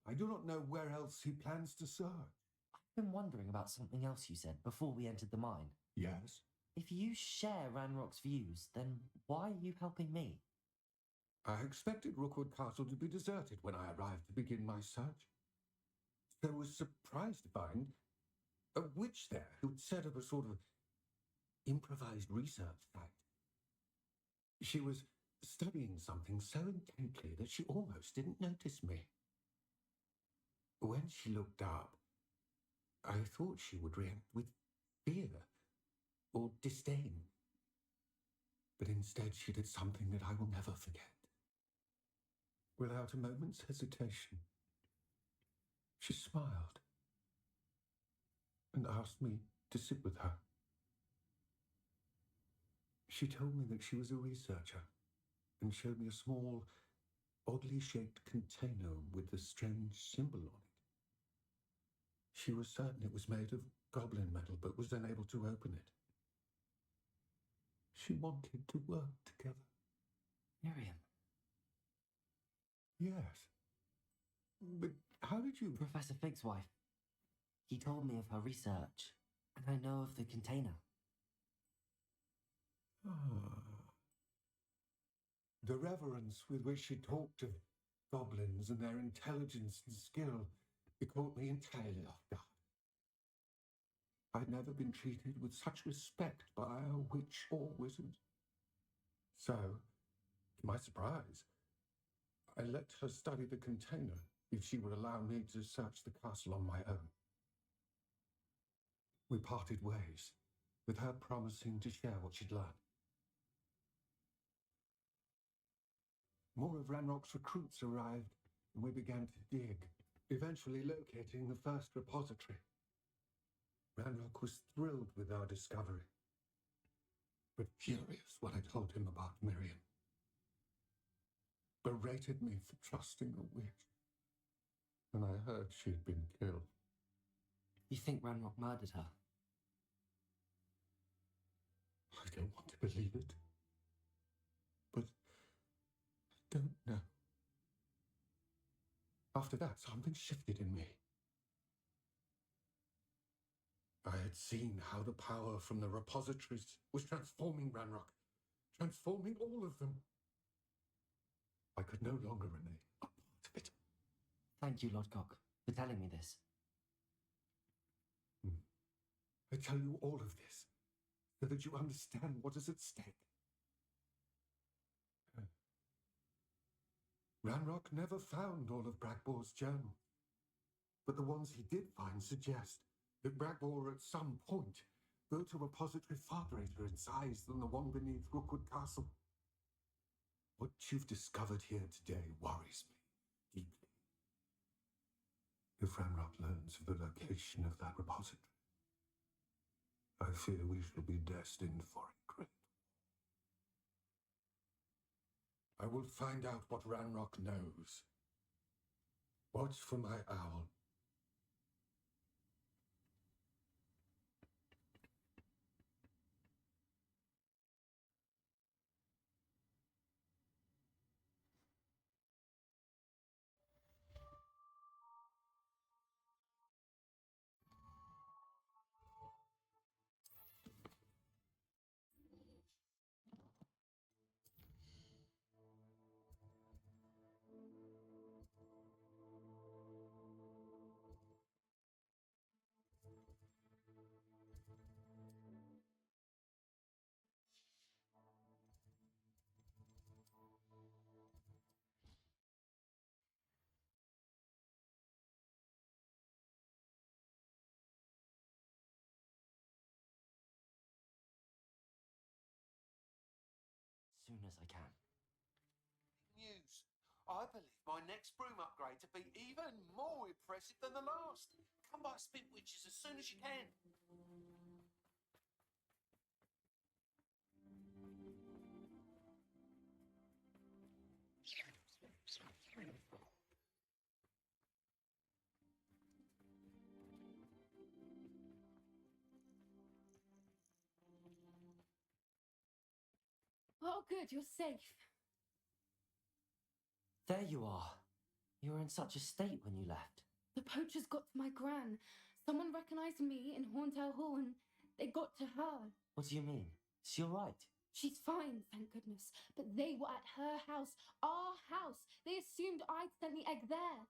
I do not know where else he plans to search. I've been wondering about something else you said before we entered the mine. Yes? If you share Ranrock's views, then why are you helping me? I expected Rookwood Castle to be deserted when I arrived to begin my search. So I was surprised to find a witch there who'd set up a sort of improvised research site. She was studying something so intently that she almost didn't notice me. When she looked up, I thought she would react with fear or disdain. But instead she did something that I will never forget. Without a moment's hesitation, she smiled and asked me to sit with her. She told me that she was a researcher and showed me a small, oddly shaped container with a strange symbol on it. She was certain it was made of goblin metal, but was unable to open it. She wanted to work together. Miriam. Yes. But how did you... Professor Fig's wife. He told me of her research, and I know of the container. The reverence with which she talked of goblins and their intelligence and skill, it caught me entirely off guard. I'd never been treated with such respect by a witch or wizard. So, to my surprise, I let her study the container if she would allow me to search the castle on my own. We parted ways, with her promising to share what she'd learned. More of Ranrock's recruits arrived, and we began to dig, eventually locating the first repository. Ranrock was thrilled with our discovery, but furious when I told him about Miriam. Berated me for trusting a witch, and I heard she'd been killed. You think Ranrock murdered her? I don't want to believe it, but I don't know. After that, something shifted in me. I had seen how the power from the repositories was transforming Ranrock, transforming all of them. I could no longer remain a part of it. Thank you, Lodgok, for telling me this. I tell you all of this so that you understand what is at stake. Ranrock never found all of Bragbor's journals, but the ones he did find suggest that Bragbor at some point built a repository far greater in size than the one beneath Rookwood Castle. What you've discovered here today worries me deeply. If Ranrock learns of the location of that repository, I fear we shall be destined for a great war. I will find out what Ranrock knows. Watch for my owl. as I can. News. I believe my next broom upgrade to be even more impressive than the last. Come by Spitwitches as soon as you can. Oh, good, you're safe. There you are. You were in such a state when you left. The poachers got to my gran. Someone recognized me in Horntail Hall and they got to her. What do you mean? Is she all right? She's fine, thank goodness. But they were at her house, our house. They assumed I'd sent the egg there.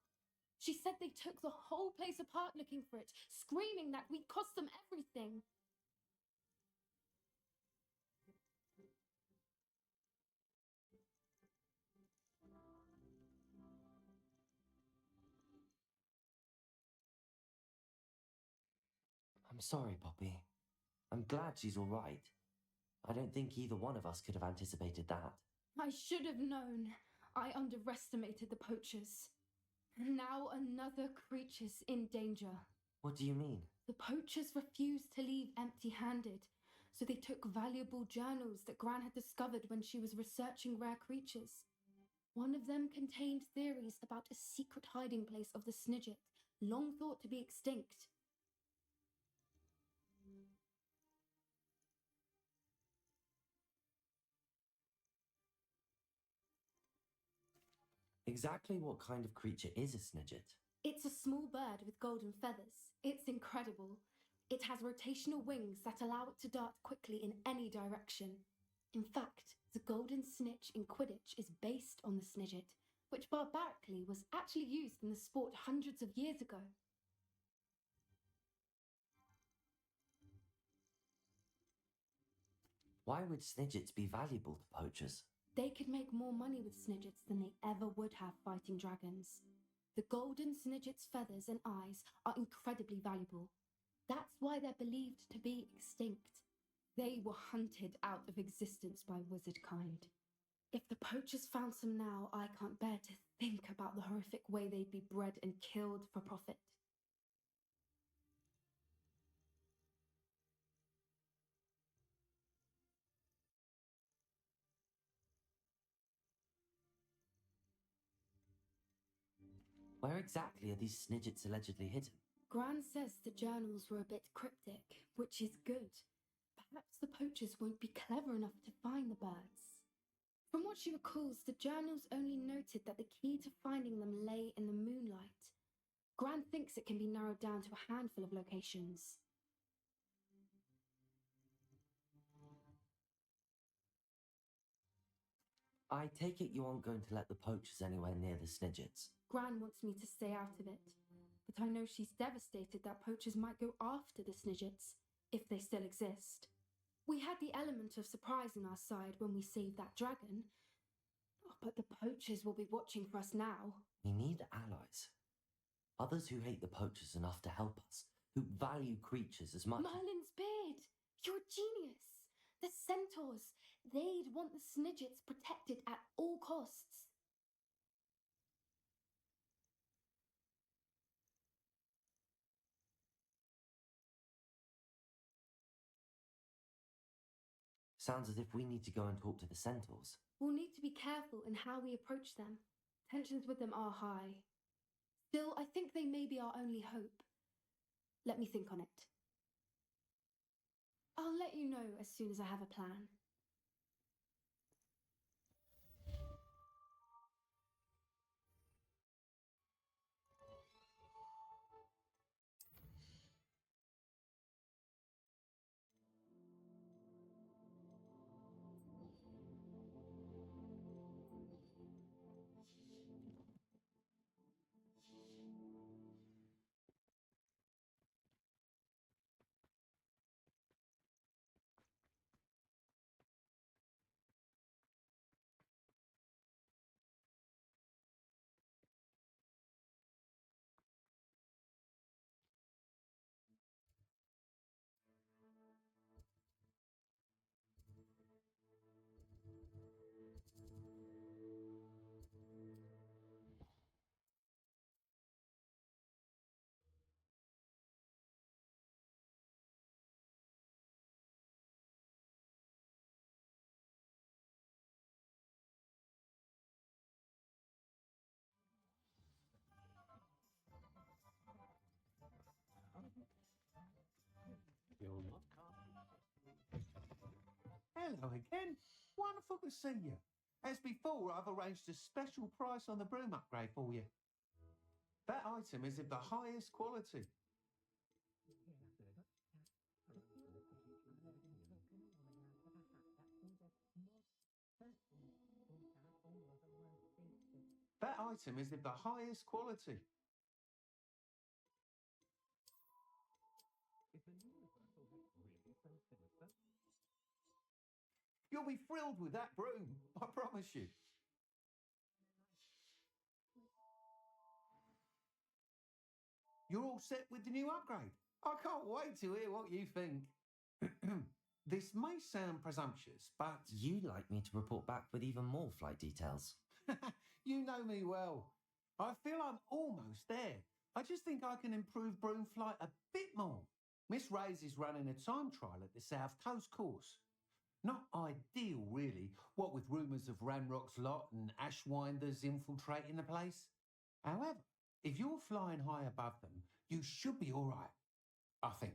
She said they took the whole place apart looking for it, screaming that we'd cost them everything. I'm sorry, Poppy. I'm glad she's all right. I don't think either one of us could have anticipated that. I should have known. I underestimated the poachers. Now another creature's in danger. What do you mean? The poachers refused to leave empty-handed, so they took valuable journals that Gran had discovered when she was researching rare creatures. One of them contained theories about a secret hiding place of the Snidget, long thought to be extinct. Exactly what kind of creature is a Snidget? It's a small bird with golden feathers. It's incredible. It has rotational wings that allow it to dart quickly in any direction. In fact, the golden snitch in Quidditch is based on the Snidget, which barbarically was actually used in the sport hundreds of years ago. Why would Snidgets be valuable to poachers? They could make more money with Snidgets than they ever would have fighting dragons. The golden Snidget's feathers and eyes are incredibly valuable. That's why they're believed to be extinct. They were hunted out of existence by wizard kind. If the poachers found some now, I can't bear to think about the horrific way they'd be bred and killed for profit. Where exactly are these Snidgets allegedly hidden? Gran says the journals were a bit cryptic, which is good. Perhaps the poachers won't be clever enough to find the birds. From what she recalls, the journals only noted that the key to finding them lay in the moonlight. Gran thinks it can be narrowed down to a handful of locations. I take it you aren't going to let the poachers anywhere near the Snidgets. Gran wants me to stay out of it, but I know she's devastated that poachers might go after the Snidgets, if they still exist. We had the element of surprise on our side when we saved that dragon, but the poachers will be watching for us now. We need allies. Others who hate the poachers enough to help us, who value creatures as much. Merlin's beard! You're a genius! The centaurs! They'd want the Snidgets protected at all costs. Sounds as if we need to go and talk to the centaurs. We'll need to be careful in how we approach them. Tensions with them are high. Still, I think they may be our only hope. Let me think on it. I'll let you know as soon as I have a plan. Hello again. Wonderful to see you. As before, I've arranged a special price on the broom upgrade for you. That item is of the highest quality. That item is of the highest quality. You'll be thrilled with that broom, I promise you. You're all set with the new upgrade. I can't wait to hear what you think. This may sound presumptuous, but You'd like me to report back with even more flight details. you know me well. I feel I'm almost there. I just think I can improve broom flight a bit more. Miss Ray's is running a time trial at the South Coast course. Not ideal, really, what with rumours of Ranrock's lot and Ashwinders infiltrating the place. However, if you're flying high above them, you should be all right, I think.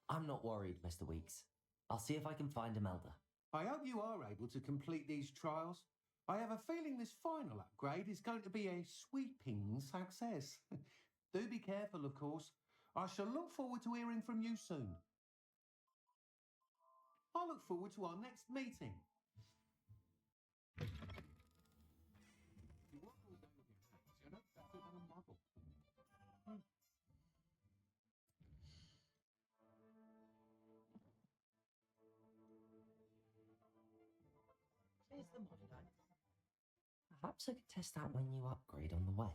I'm not worried, Mr. Weeks. I'll see if I can find Imelda. I hope you are able to complete these trials. I have a feeling this final upgrade is going to be a sweeping success. Do be careful, of course. I shall look forward to hearing from you soon. I look forward to our next meeting. You work all day with your hands. You're no better than a model. Here's the model. Perhaps I could test out my new upgrade on the way.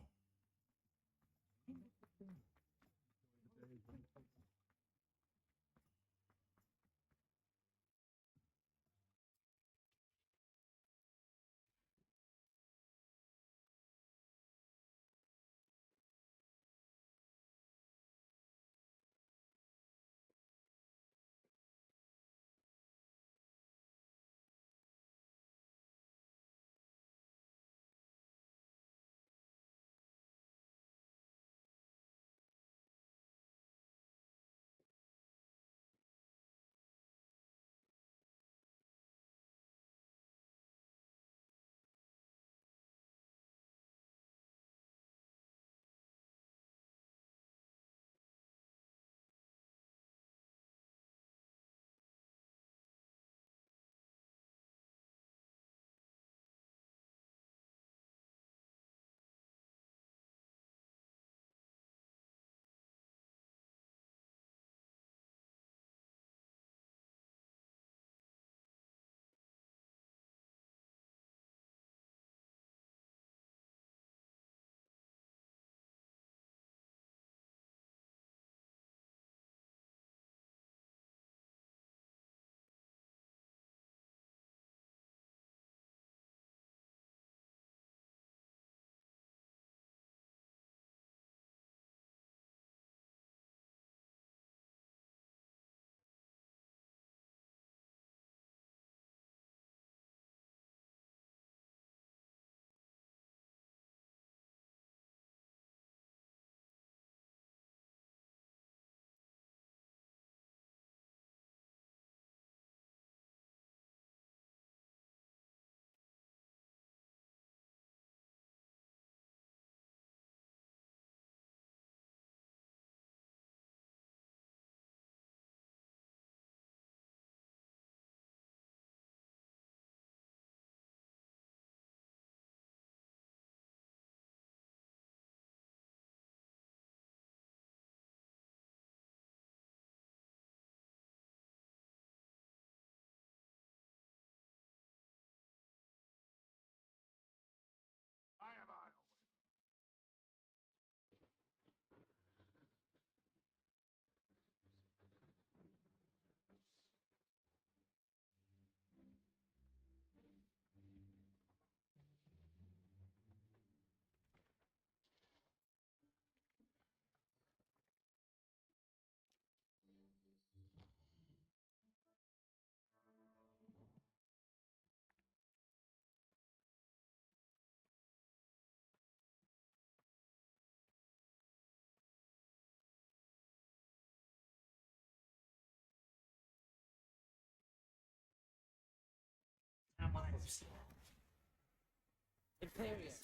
Imperius.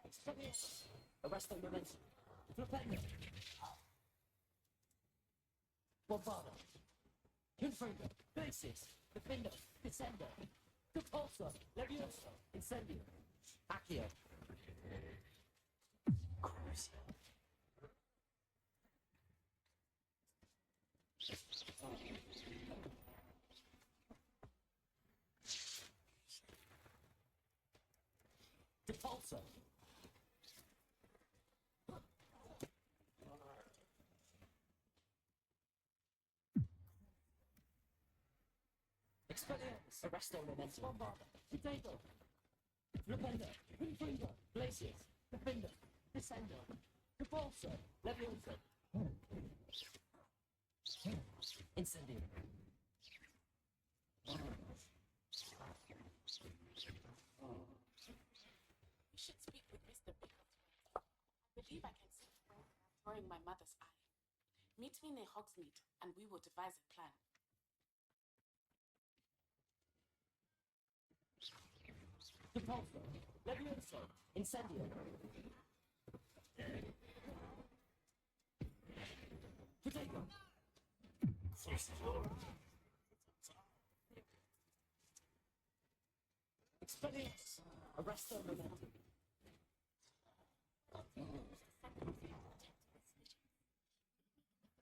Expelliarmus. Arresto momentum. Flipendo. Bombardo. Confringo. Glacius. Defender. Descender. Repulsor. Levioso. Incendio. Accio. Crucio. Depulso. Expelliarmus. Arresto momentum. Bombardo. Potato. Repender. Confringo. Glacius. Defender. Descender. Repulsor. Levioso. Incendio. You should speak with Mr. Bicklesworth. I believe I can see the way throwing my mother's eye. Meet me near Hogsmeade, and we will devise a plan. Repulsor. Levioso. Incendio. Potato. Expelliarmus. Arresto momentum.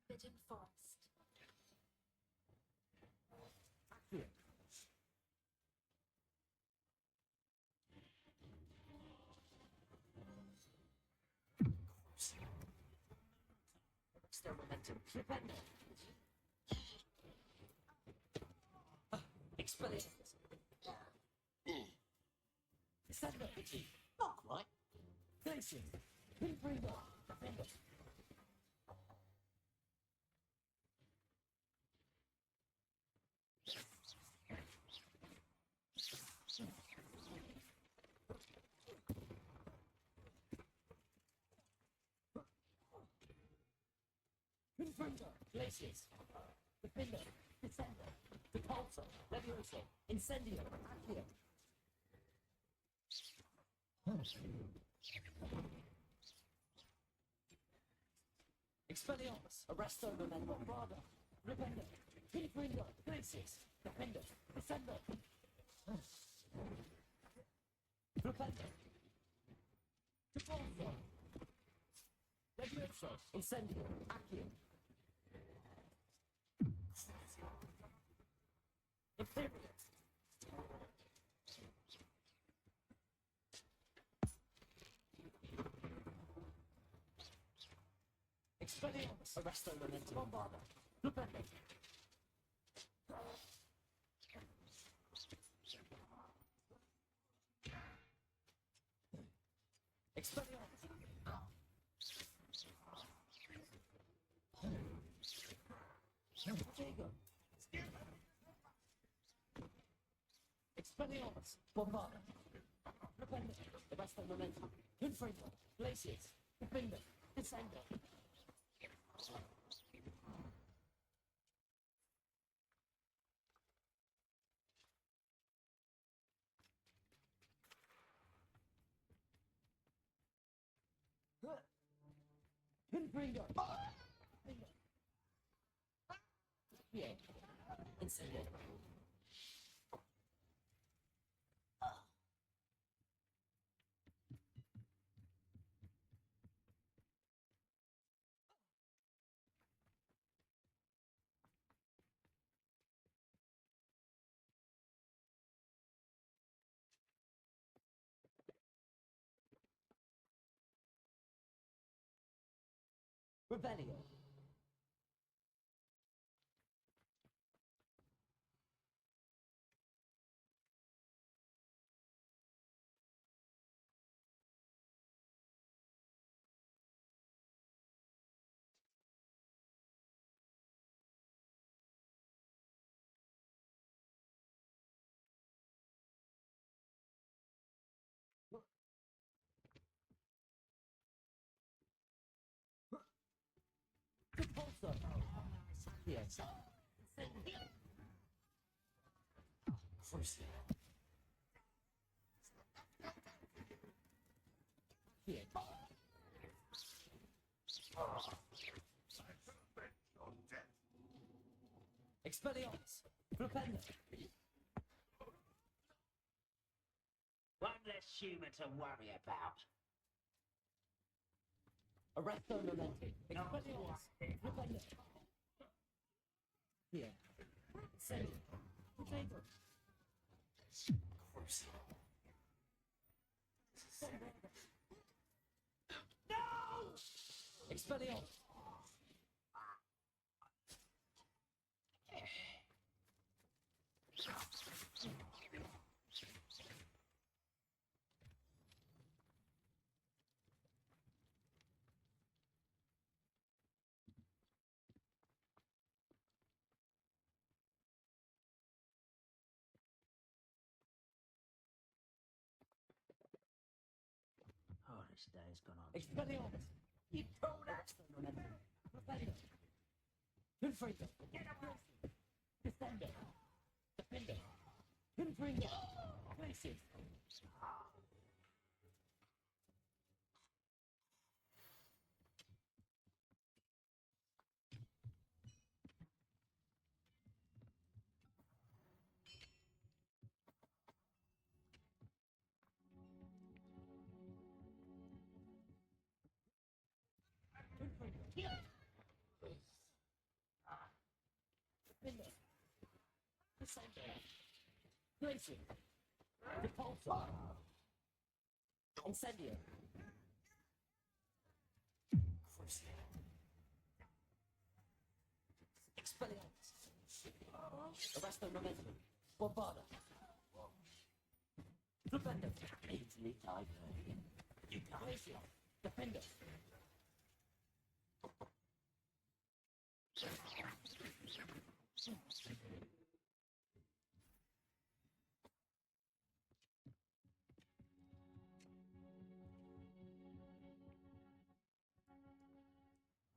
Forbidden Forest. Accio. Arresto momentum. Flipendo. Expelliarmus. Descender. Not quite. Glacius. Confringo. Defender. Confringo. Glacius. Defender. Descender. Repulsor. Levioso. Incendio. Accio. Expelliarmus. Arresto momentum. Bombardo. Repender. Confringo. Glacius. Defender. Descender. Repender. Repulsor. Levioso. Incendio. Accio. Imperius. Expelliarmus. Arresto momentum. Bombardo. Repender. Expelliarmus. Diego. Expelliarmus. Bombardo. Repender. Arresto momentum. Confringo. Glacius. Defender. Descender. Confringo. Yeah. Incendio. Rebellion. Repulsor. Yes. Crucio. Here. Expelliarmus! Propenda! One less human to worry about. Arresto Memento! Expelliarmus! Propenda! Here. Send it. Potato! Gross. No! Expelliarmus! Oh, this day's gone on. Expelliarmus! You told us! Propenda! Confringo! Get up! Defender! Defender! Confringo! Places! Defender! Defender! Places! Repulsor! Incendio! Crucial! Expelliarmus! Arresto Momentum! Bombarda! Defender! Easily diverted. You can't. Glacial! Defender!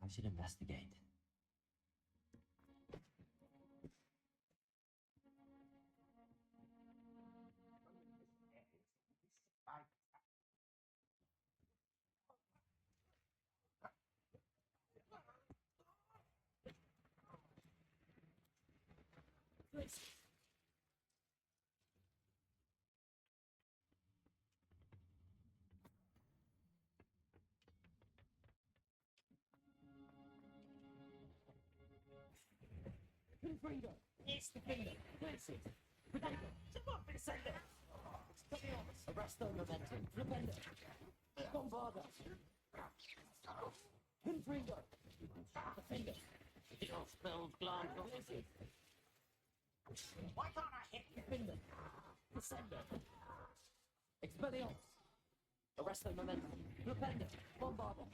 I should investigate. Places! Confringo! Yes, Defender! Places! Potato! Defender! Expelliarmus! Arresto Momentum! Defender! Bombarda! Confringo! Defender! Your spilled blood. Places! Why can't I hit you? Defender! Descender! Expelliarmus! Arresto Momentum! Defender! Bombarda!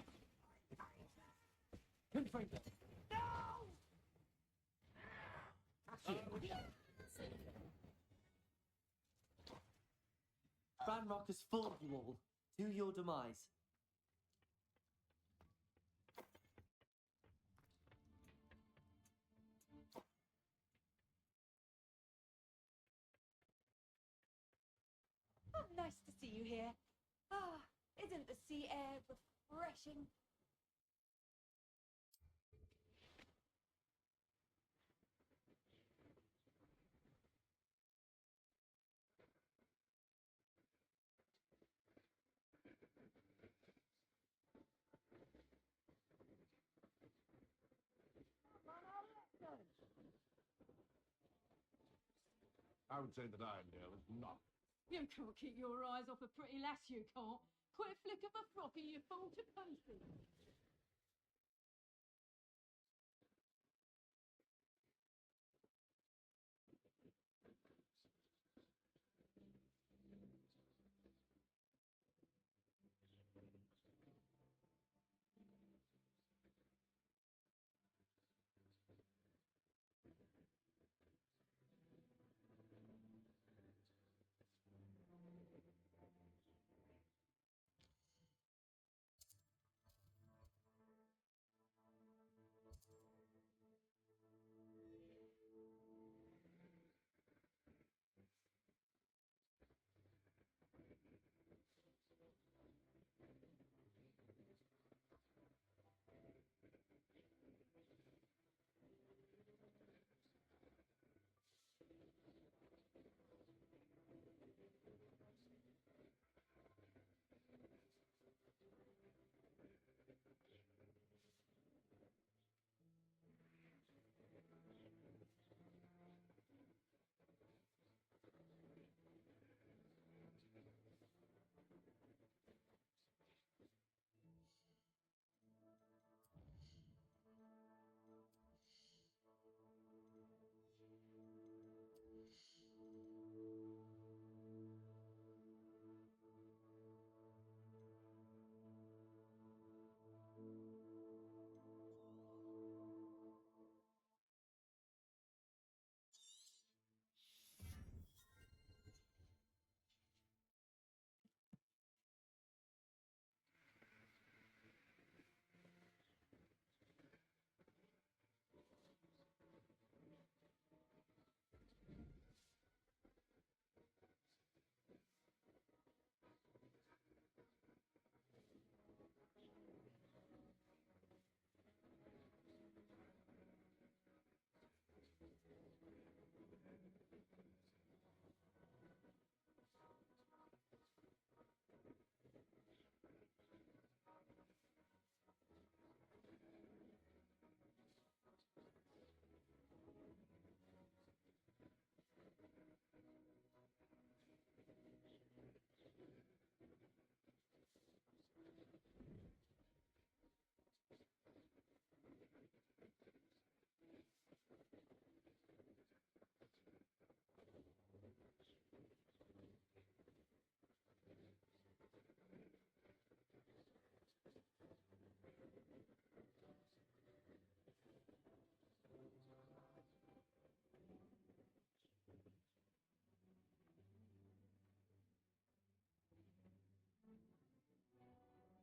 Confringo! Ranrock has fooled you all. To your demise. Oh, nice to see you here. Ah, isn't the sea air refreshing? I would say that Irondale is not. You can't keep your eyes off a pretty lass, you can't. Quick flick of a frock and you fall to pieces.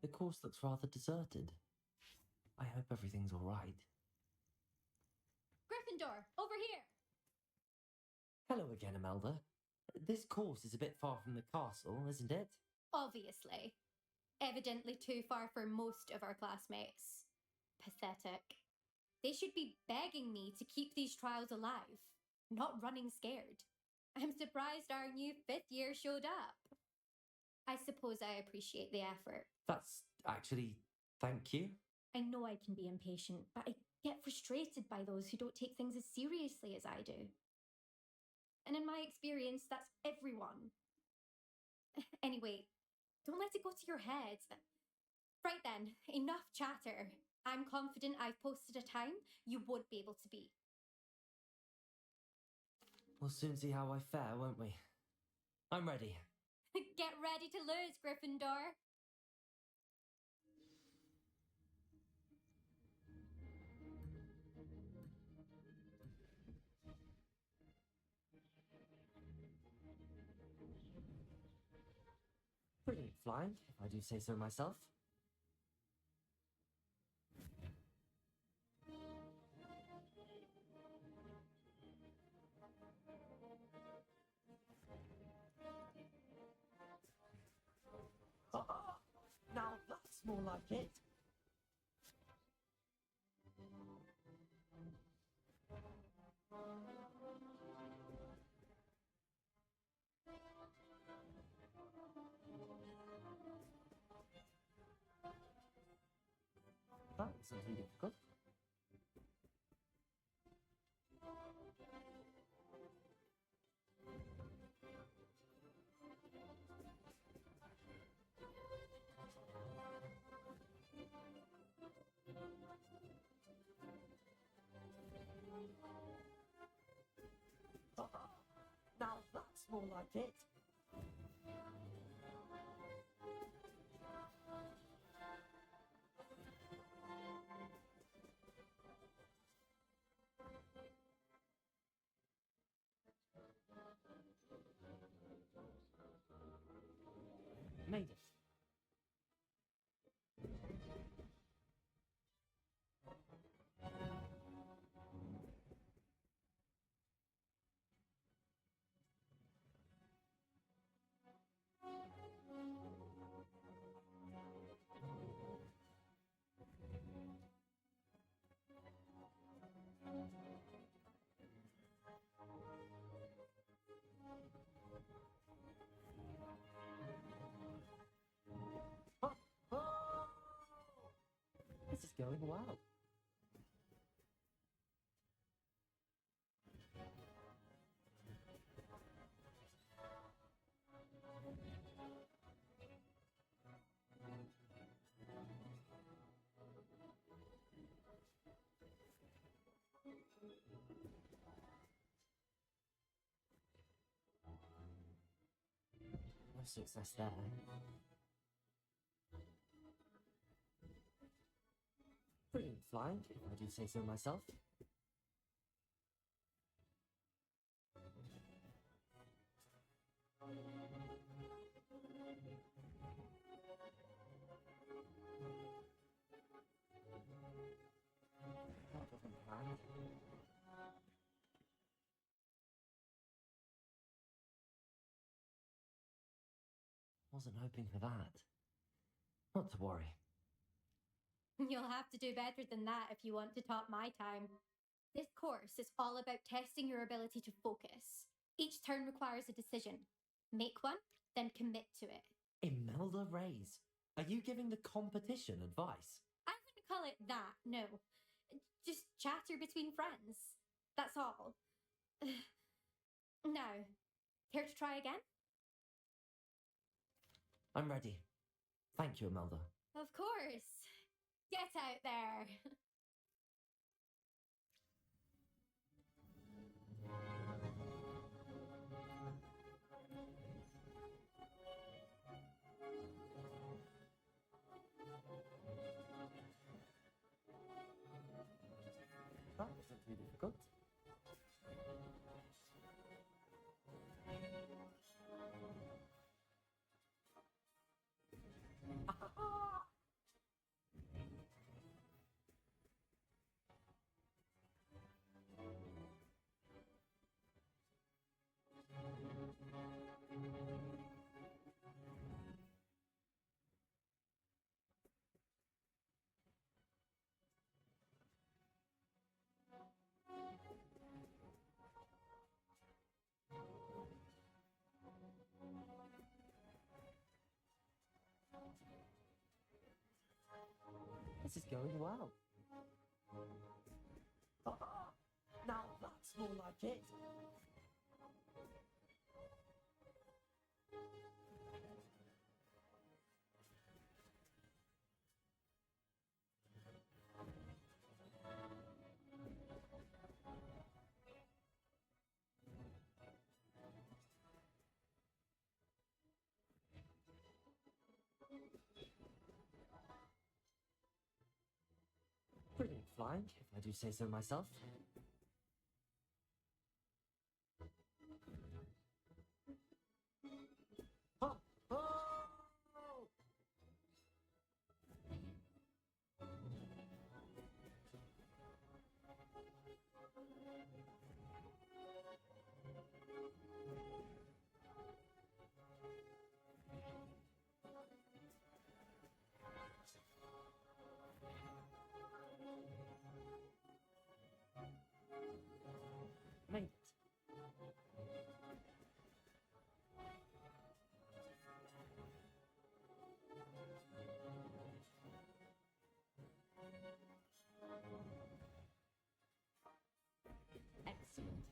The course looks rather deserted. I hope everything's all right. Gryffindor, over here! Hello again, Imelda. This course is a bit far from the castle, isn't it? Obviously. Evidently too far for most of our classmates. Pathetic. They should be begging me to keep these trials alive, not running scared. I'm surprised our new 5th year showed up. I suppose I appreciate the effort. That's actually... thank you. I know I can be impatient, but I get frustrated by those who don't take things as seriously as I do. And in my experience, that's everyone. Anyway, don't let it go to your head. Right then, enough chatter. I'm confident I've posted a time you won't be able to beat. We'll soon see how I fare, won't we? I'm ready. Get ready to lose, Gryffindor. Brilliant flying, if I do say so myself. Now that's more like it. That wasn't too difficult. Now that's more like it. Made it. This is going well. No success there. Brilliant flying, if I do say so myself. That wasn't planned. Wasn't hoping for that. Not to worry. You'll have to do better than that if you want to top my time. This course is all about testing your ability to focus. Each turn requires a decision. Make one, then commit to it. Imelda Reyes, are you giving the competition advice? I wouldn't call it that, no. Just chatter between friends. That's all. Now, care to try again? I'm ready. Thank you, Imelda. Of course. Get out there. That wasn't too difficult. This is going well. Now that's more like it. Brilliant flying, if I do say so myself. Ha! Oh! Made it. Excellent.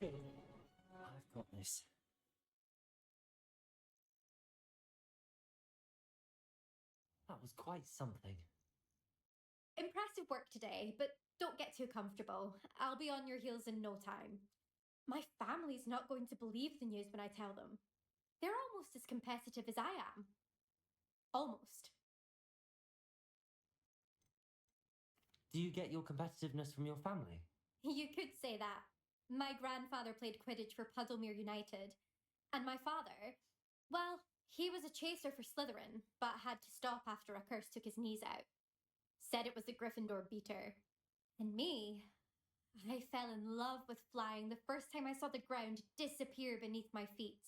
I've got this. That was quite something. Impressive work today, but don't get too comfortable. I'll be on your heels in no time. My family's not going to believe the news when I tell them. They're almost as competitive as I am. Almost. Do you get your competitiveness from your family? You could say that. My grandfather played Quidditch for Puddlemere United. And my father, well, he was a chaser for Slytherin, but had to stop after a curse took his knees out. Said it was the Gryffindor beater. And me, I fell in love with flying the first time I saw the ground disappear beneath my feet.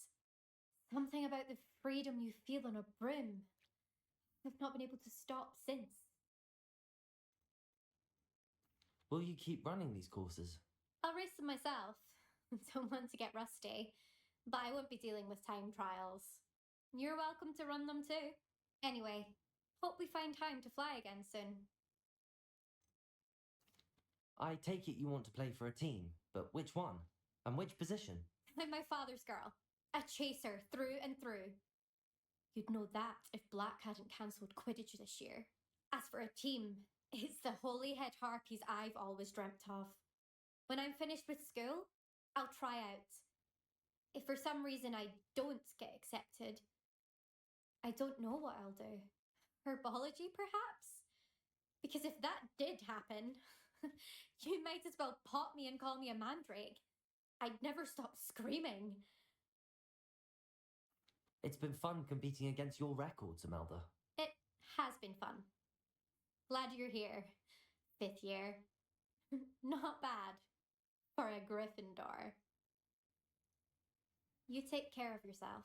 Something about the freedom you feel on a broom. I've not been able to stop since. Will you keep running these courses? I'll race them myself. Don't want to get rusty. But I won't be dealing with time trials. You're welcome to run them too. Anyway, hope we find time to fly again soon. I take it you want to play for a team, but which one? And which position? I'm my father's girl. A chaser through and through. You'd know that if Black hadn't cancelled Quidditch this year. As for a team, it's the Holyhead Harpies I've always dreamt of. When I'm finished with school, I'll try out. If for some reason I don't get accepted, I don't know what I'll do. Herbology, perhaps? Because if that did happen, you might as well pop me and call me a mandrake. I'd never stop screaming. It's been fun competing against your records, Imelda. It has been fun. Glad you're here. 5th year. Not bad for a Gryffindor. You take care of yourself.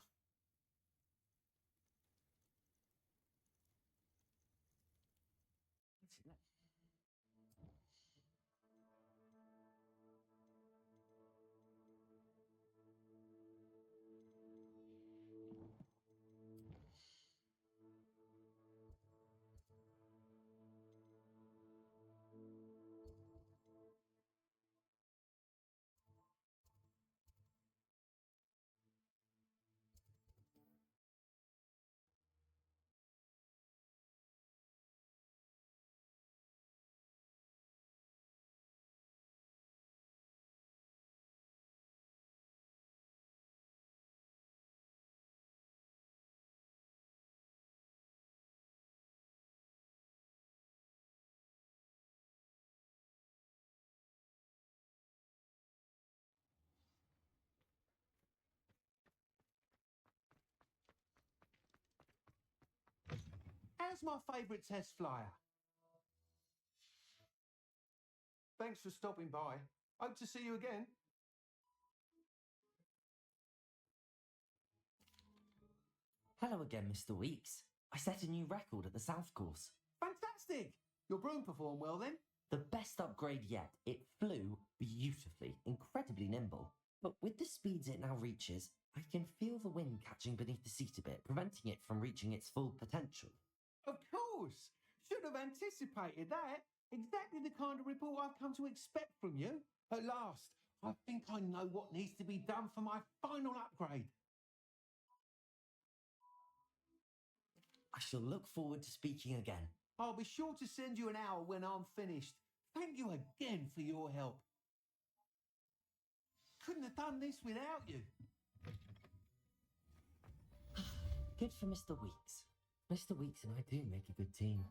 How's my favourite test flyer? Thanks for stopping by. Hope to see you again. Hello again, Mr. Weeks. I set a new record at the South Course. Fantastic! Your broom performed well then? The best upgrade yet. It flew beautifully, incredibly nimble. But with the speeds it now reaches, I can feel the wind catching beneath the seat a bit, preventing it from reaching its full potential. Of course! Should have anticipated that. Exactly the kind of report I've come to expect from you. At last, I think I know what needs to be done for my final upgrade. I shall look forward to speaking again. I'll be sure to send you an hour when I'm finished. Thank you again for your help. Couldn't have done this without you. Good for Mr. Weeks. Mr. Weeks and I do make a good team.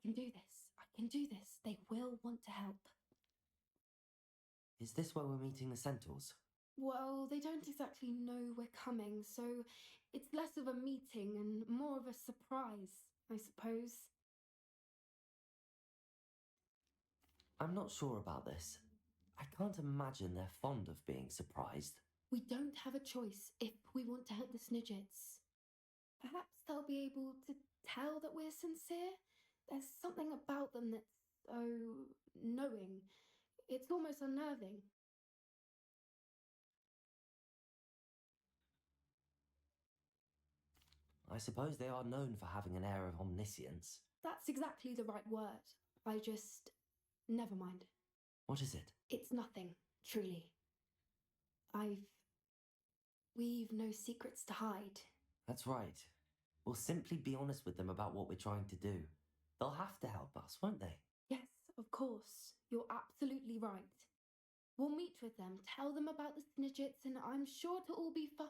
I can do this. I can do this. They will want to help. Is this where we're meeting the centaurs? Well, they don't exactly know we're coming, so it's less of a meeting and more of a surprise, I suppose. I'm not sure about this. I can't imagine they're fond of being surprised. We don't have a choice if we want to help the Snidgets. Perhaps they'll be able to tell that we're sincere. There's something about them that's so knowing. It's almost unnerving. I suppose they are known for having an air of omniscience. That's exactly the right word. I just... Never mind. What is it? It's nothing, truly. We've no secrets to hide. That's right. We'll simply be honest with them about what we're trying to do. They'll have to help us, won't they? Yes, of course. You're absolutely right. We'll meet with them, tell them about the Snidgets, and I'm sure it'll all be fun.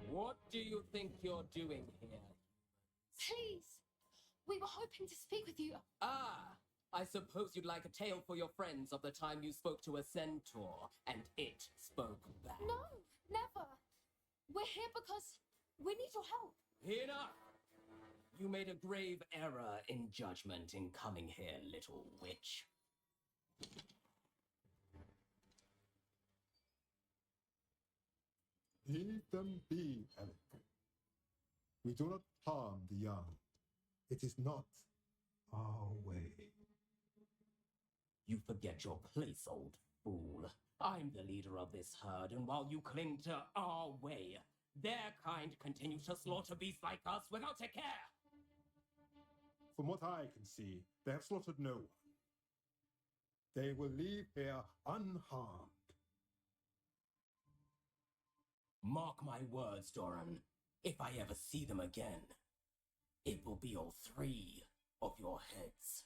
What do you think you're doing here? Please! We were hoping to speak with you. Ah! I suppose you'd like a tale for your friends of the time you spoke to a centaur, and it spoke back. No, never. We're here because we need your help. Enough! You made a grave error in judgment in coming here, little witch. Leave them be, Alec. We do not harm the young. It is not our way. You forget your place, old fool. I'm the leader of this herd, and while you cling to our way, their kind continue to slaughter beasts like us without a care. From what I can see, they have slaughtered no one. They will leave here unharmed. Mark my words, Doran. If I ever see them again, it will be all 3 of your heads.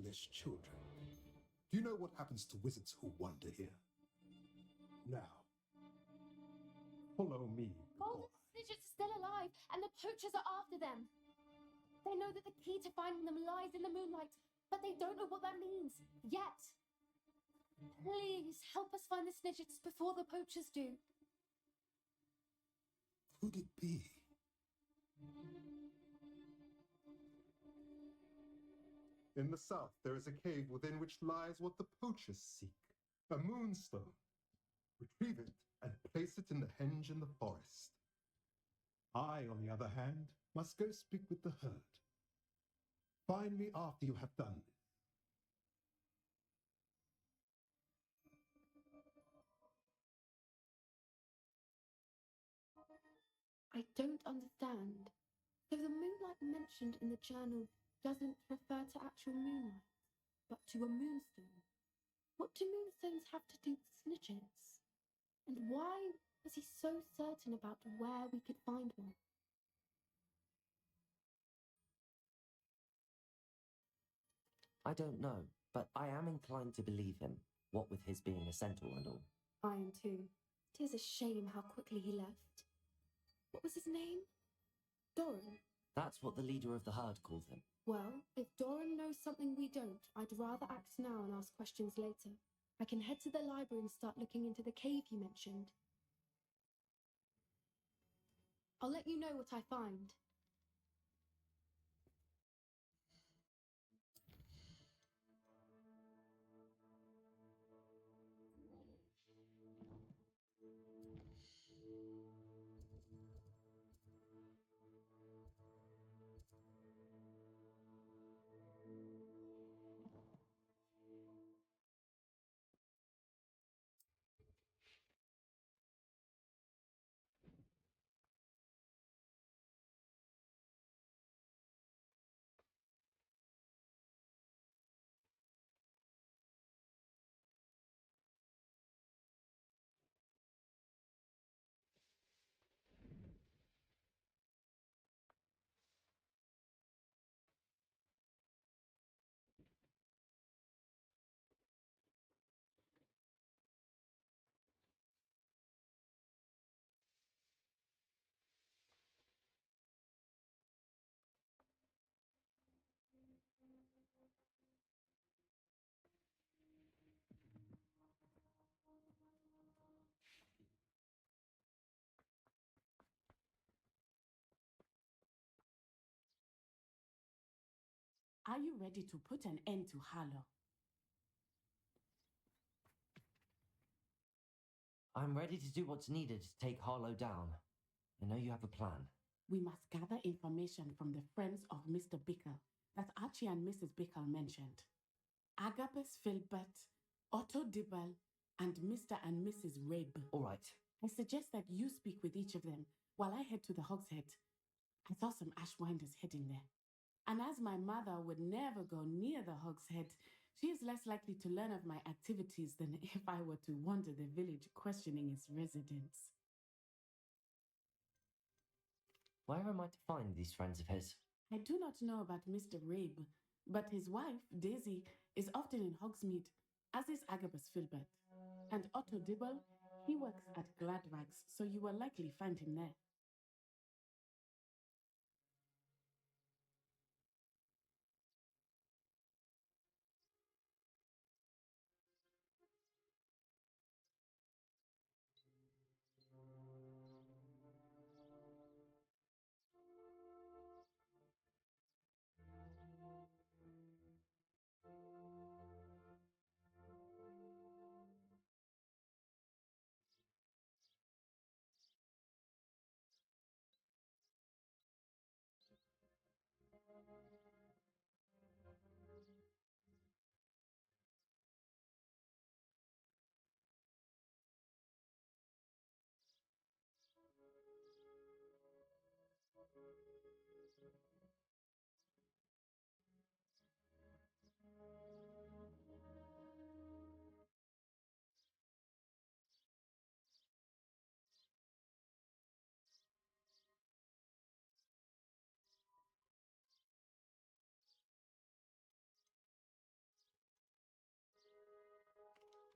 foolish children. Do you know what happens to wizards who wander here? Now, follow me. Golden Snitches are still alive, and the poachers are after them. They know that the key to finding them lies in the moonlight, but they don't know what that means yet. Please help us find the Snitches before the poachers do. Could it be? In the south, there is a cave within which lies what the poachers seek, a moonstone. Retrieve it and place it in the henge in the forest. I, on the other hand, must go speak with the herd. Find me after you have done this. I don't understand. So the moonlight mentioned in the journal doesn't refer to actual moonlight, but to a moonstone. What do moonstones have to do with snitches? And why was he so certain about where we could find one? I don't know, but I am inclined to believe him, what with his being a centaur and all. I am too. It is a shame how quickly he left. What was his name? Doran. That's what the leader of the herd called him. Well, if Doran knows something we don't, I'd rather act now and ask questions later. I can head to the library and start looking into the cave you mentioned. I'll let you know what I find. Are you ready to put an end to Harlow? I'm ready to do what's needed to take Harlow down. I know you have a plan. We must gather information from the friends of Mr. Bickle that Archie and Mrs. Bickle mentioned. Agabus Filbert, Otto Dibble, and Mr. and Mrs. Rabe. All right. I suggest that you speak with each of them while I head to the Hog's Head. I saw some Ashwinders heading there. And as my mother would never go near the Hog's Head, she is less likely to learn of my activities than if I were to wander the village questioning its residents. Where am I to find these friends of his? I do not know about Mr. Rabe, but his wife, Daisy, is often in Hogsmeade, as is Agabus Filbert. And Otto Dibble, he works at Gladrags, so you will likely find him there.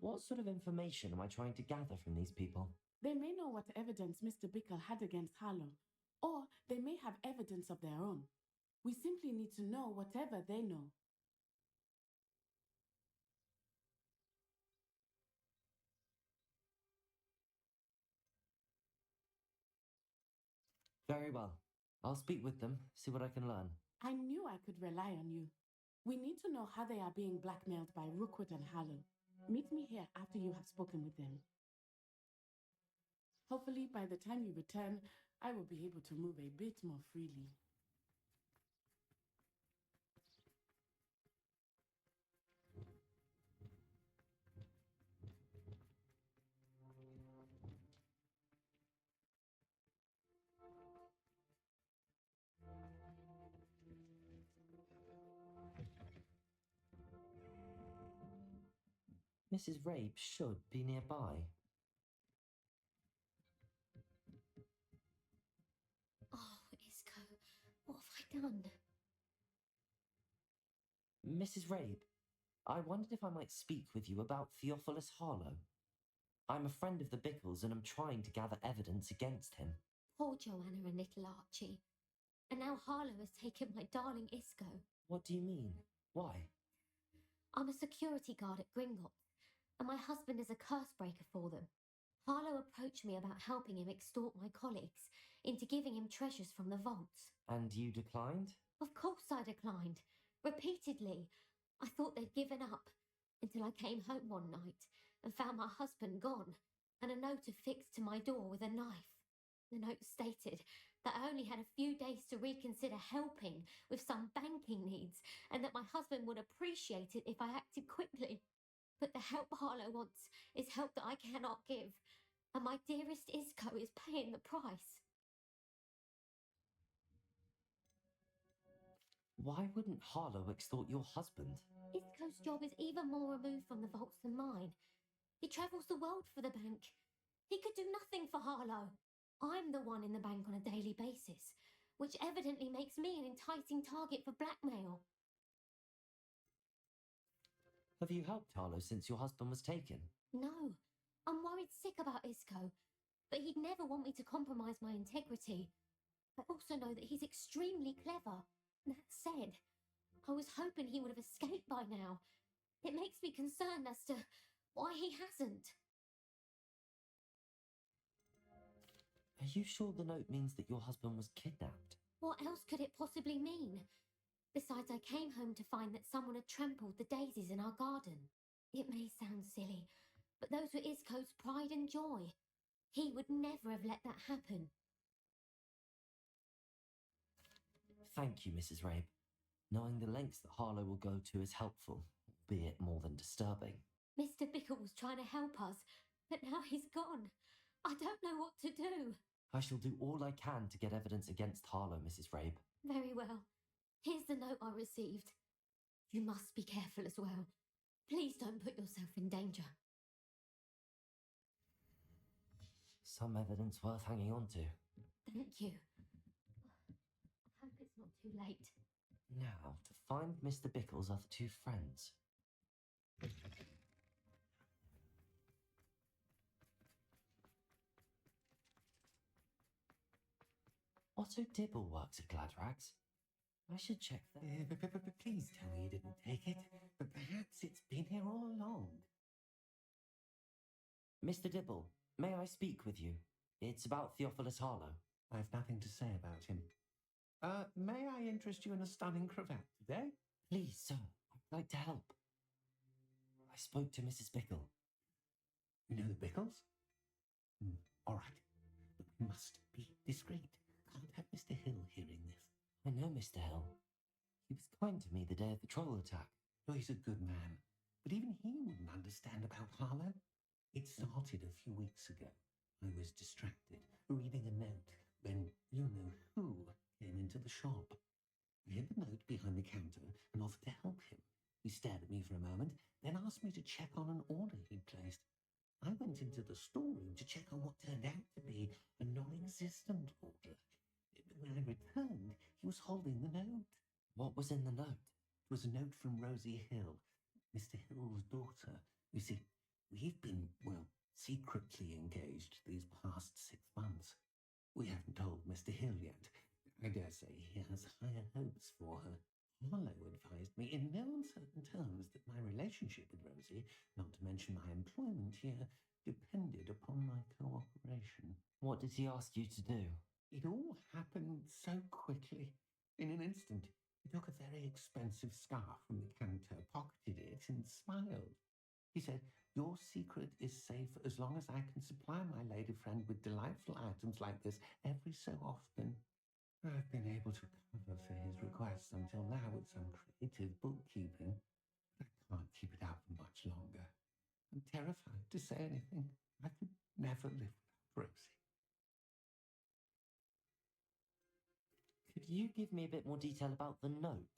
What sort of information am I trying to gather from these people? They may know what evidence Mr. Bickle had against Harlow, or they may have evidence of their own. We simply need to know whatever they know. Very well. I'll speak with them, see what I can learn. I knew I could rely on you. We need to know how they are being blackmailed by Rookwood and Harlow. Meet me here after you have spoken with them. Hopefully, by the time you return, I will be able to move a bit more freely. Mrs. Rabe should be nearby. Oh, Isco, what have I done? Mrs. Rabe, I wondered if I might speak with you about Theophilus Harlow. I'm a friend of the Bickles and I'm trying to gather evidence against him. Poor Joanna and little Archie. And now Harlow has taken my darling Isco. What do you mean? Why? I'm a security guard at Gringotts, and my husband is a curse breaker for them. Harlow approached me about helping him extort my colleagues into giving him treasures from the vaults. And you declined? Of course I declined. Repeatedly. I thought they'd given up, until I came home one night and found my husband gone, and a note affixed to my door with a knife. The note stated that I only had a few days to reconsider helping with some banking needs, and that my husband would appreciate it if I acted quickly. But the help Harlow wants is help that I cannot give, and my dearest Isco is paying the price. Why wouldn't Harlow extort your husband? Isco's job is even more removed from the vaults than mine. He travels the world for the bank. He could do nothing for Harlow. I'm the one in the bank on a daily basis, which evidently makes me an enticing target for blackmail. Have you helped Harlow since your husband was taken? No, I'm worried sick about Isco, but he'd never want me to compromise my integrity. I also know that he's extremely clever. That said, I was hoping he would have escaped by now. It makes me concerned as to why he hasn't. Are you sure the note means that your husband was kidnapped? What else could it possibly mean? Besides, I came home to find that someone had trampled the daisies in our garden. It may sound silly, but those were Isco's pride and joy. He would never have let that happen. Thank you, Mrs. Rabe. Knowing the lengths that Harlow will go to is helpful, albeit more than disturbing. Mr. Bickle was trying to help us, but now he's gone. I don't know what to do. I shall do all I can to get evidence against Harlow, Mrs. Rabe. Very well. Here's the note I received. You must be careful as well. Please don't put yourself in danger. Some evidence worth hanging on to. Thank you. I hope it's not too late. Now, to find Mr. Bickle's other two friends. Otto Dibble works at Gladrags. I should check that. Please tell me you didn't take it. But perhaps it's been here all along. Mr. Dibble, may I speak with you? It's about Theophilus Harlow. I have nothing to say about him. May I interest you in a stunning cravat today? Please, sir, I'd like to help. I spoke to Mrs. Bickle. You know the Bickles? All right, but we must be discreet. Can't have Mr. Hill hearing this. I know Mr. Hill. He was kind to me the day of the troll attack. Oh, he's a good man, but even he wouldn't understand about Harlow. It started a few weeks ago. I was distracted, reading a note, when you-know-who came into the shop. I hid the note behind the counter and offered to help him. He stared at me for a moment, then asked me to check on an order he'd placed. I went into the storeroom to check on what turned out to be a non-existent order. When I returned, he was holding the note. What was in the note? It was a note from Rosie Hill, Mr. Hill's daughter. You see, We've been, well, secretly engaged these past 6 months. We haven't told Mr. Hill yet. I dare say he has higher hopes for her. Harlow advised me in no uncertain terms that my relationship with Rosie, not to mention my employment here, depended upon my cooperation. What did he ask you to do? It all happened so quickly. In an instant, he took a very expensive scarf from the counter, pocketed it, and smiled. He said, "Your secret is safe as long as I can supply my lady friend with delightful items like this every so often." I've been able to cover for his requests until now with some creative bookkeeping. I can't keep it up for much longer. I'm terrified to say anything. I could never live without Rosie. Could you give me a bit more detail about the note?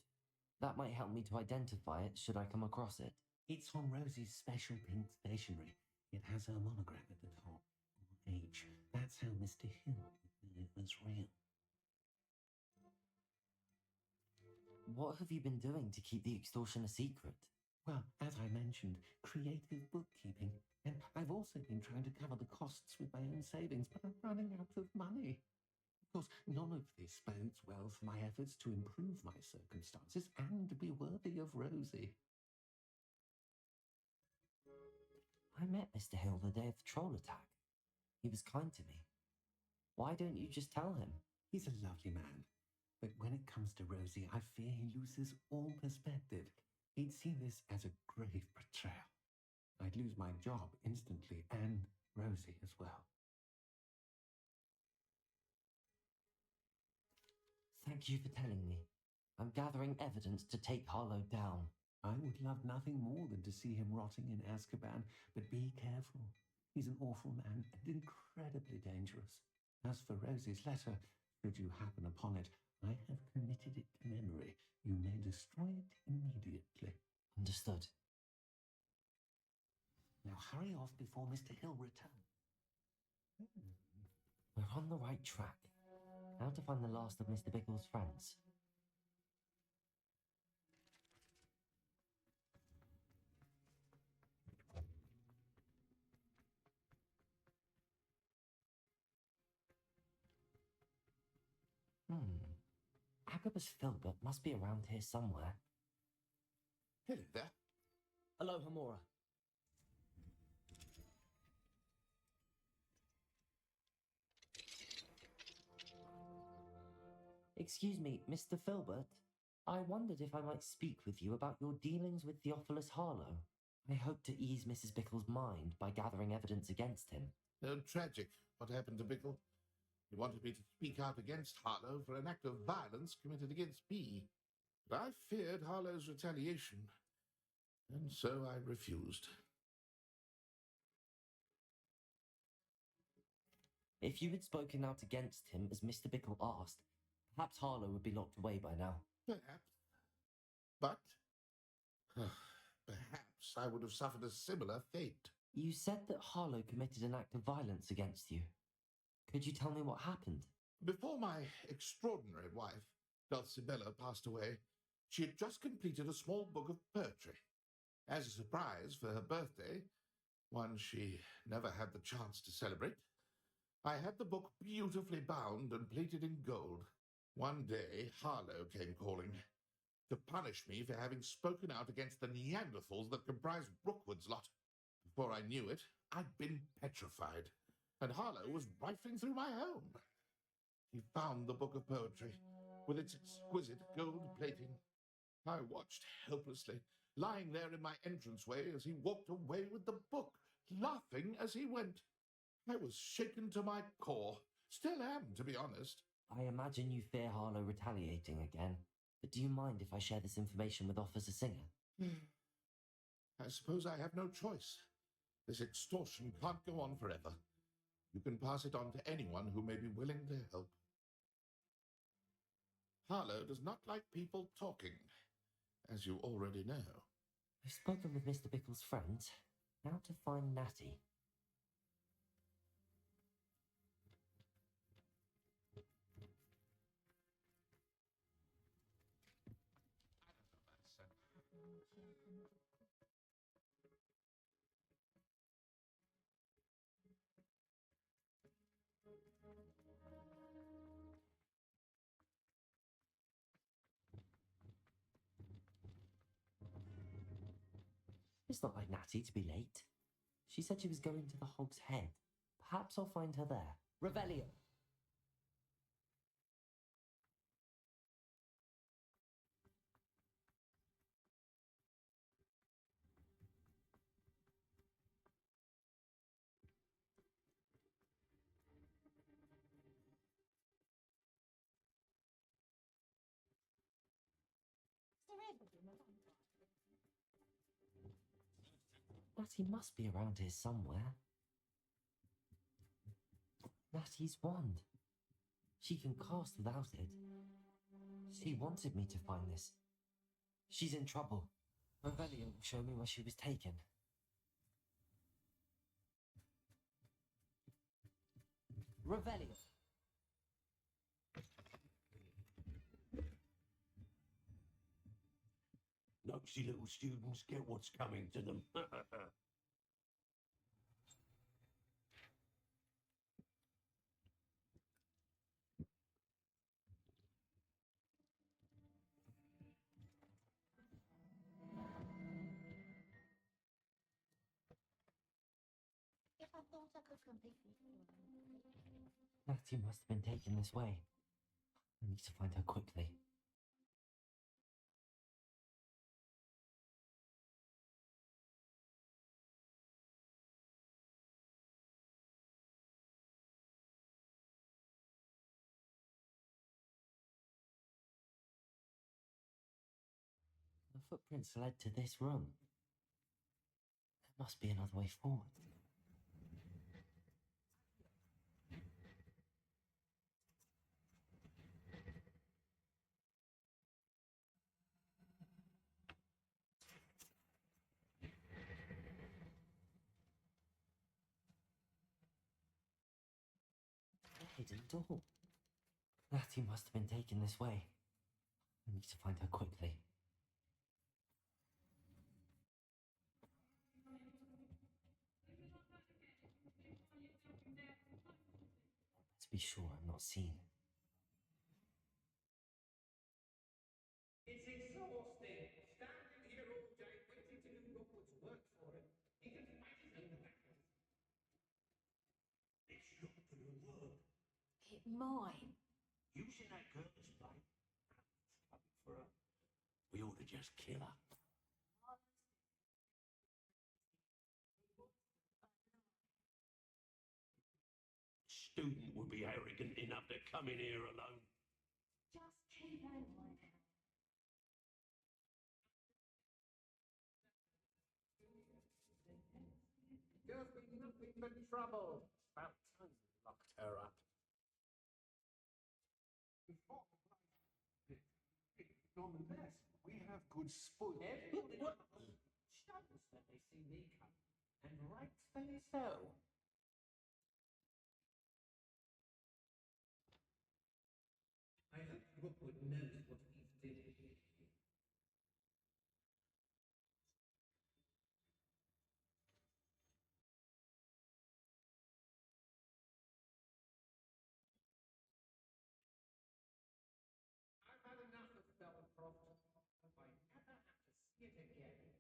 That might help me to identify it should I come across it. It's on Rosie's special pink stationery. It has her monogram at the top. H. That's how Mr. Hill was real. What have you been doing to keep the extortion a secret? Well, as I mentioned, creative bookkeeping. And I've also been trying to cover the costs with my own savings, but I'm running out of money. Of course, none of this bodes well for my efforts to improve my circumstances and be worthy of Rosie. I met Mr. Hill the day of the troll attack. He was kind to me. Why don't you just tell him? He's a lovely man. But when it comes to Rosie, I fear he loses all perspective. He'd see this as a grave betrayal. I'd lose my job instantly, and Rosie as well. Thank you for telling me. I'm gathering evidence to take Harlow down. I would love nothing more than to see him rotting in Azkaban, but be careful. He's an awful man and incredibly dangerous. As for Rosie's letter, should you happen upon it, I have committed it to memory. You may destroy it immediately. Understood. Now hurry off before Mr. Hill returns. We're on the right track. Now to find the last of Mr. Bickle's friends. Agabus Filbert must be around here somewhere. Hello there. Hello, Hamora. Excuse me, Mr. Filbert. I wondered if I might speak with you about your dealings with Theophilus Harlow. I hope to ease Mrs. Bickle's mind by gathering evidence against him. Oh, tragic. What happened to Bickle? He wanted me to speak out against Harlow for an act of violence committed against me. But I feared Harlow's retaliation, and so I refused. If you had spoken out against him as Mr. Bickle asked, perhaps Harlow would be locked away by now. Perhaps. But perhaps I would have suffered a similar fate. You said that Harlow committed an act of violence against you. Could you tell me what happened? Before my extraordinary wife, Dulcibella, passed away, she had just completed a small book of poetry. As a surprise for her birthday, one she never had the chance to celebrate, I had the book beautifully bound and plated in gold. One day, Harlow came calling to punish me for having spoken out against the Neanderthals that comprised Rookwood's lot. Before I knew it, I'd been petrified, and Harlow was rifling through my home. He found the book of poetry, with its exquisite gold plating. I watched helplessly, lying there in my entranceway as he walked away with the book, laughing as he went. I was shaken to my core. Still am, to be honest. I imagine you fear Harlow retaliating again, but do you mind if I share this information with Officer Singer? I suppose I have no choice. This extortion can't go on forever. You can pass it on to anyone who may be willing to help. Harlow does not like people talking, as you already know. I've spoken with Mr. Bickle's friends. Now to find Natty. It's not like Natty to be late. She said she was going to the Hog's Head. Perhaps I'll find her there. Revelio! Natty must be around here somewhere. Natty's wand. She can cast without it. She wanted me to find this. She's in trouble. Revelio will show me where she was taken. Revelio! Nosy little students get what's coming to them. If I thought I could completely... Natty must have been taken this way. I need to find her quickly. The footprints led to this room. There must be another way forward. A hidden door. Natty must have been taken this way. I need to find her quickly. To be sure I'm not seen. It's exhausting. Standing here all day waiting to do Rookwood's work for him. He can fight his own battles. It's not gonna work. It might. Using that girl as bait. Coming for her. We ought to just kill her. Student would be arrogant enough to come in here alone. Just keep an eye. You've been nothing but trouble. About time you locked her up. Nonetheless, we have good spoil. Everyone shudders when they see me come, and rightfully so. I hope Rookwood knows what he's doing. I've had enough of Belcroft. If I ever have to see it again.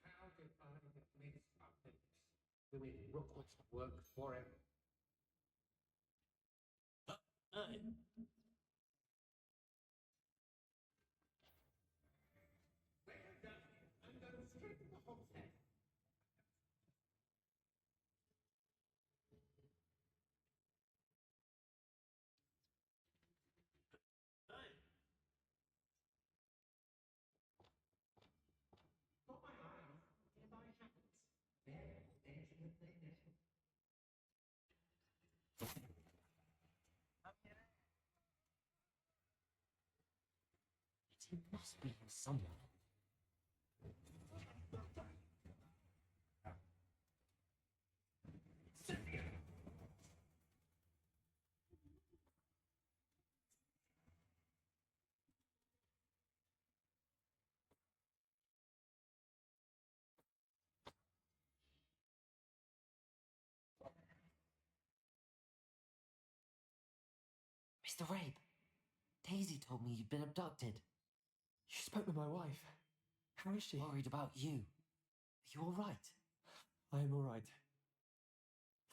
How did I get mixed up in this? Doing Rookwood's work for him. We're done. I'm going straight to the Hog's Head. Got my eye on nearby happens. They're edging at their nettle. It must be here somewhere. Mr. Rabe, Daisy told me you'd been abducted. You spoke with my wife. How is she? Worried about you. Are you all right? I am all right.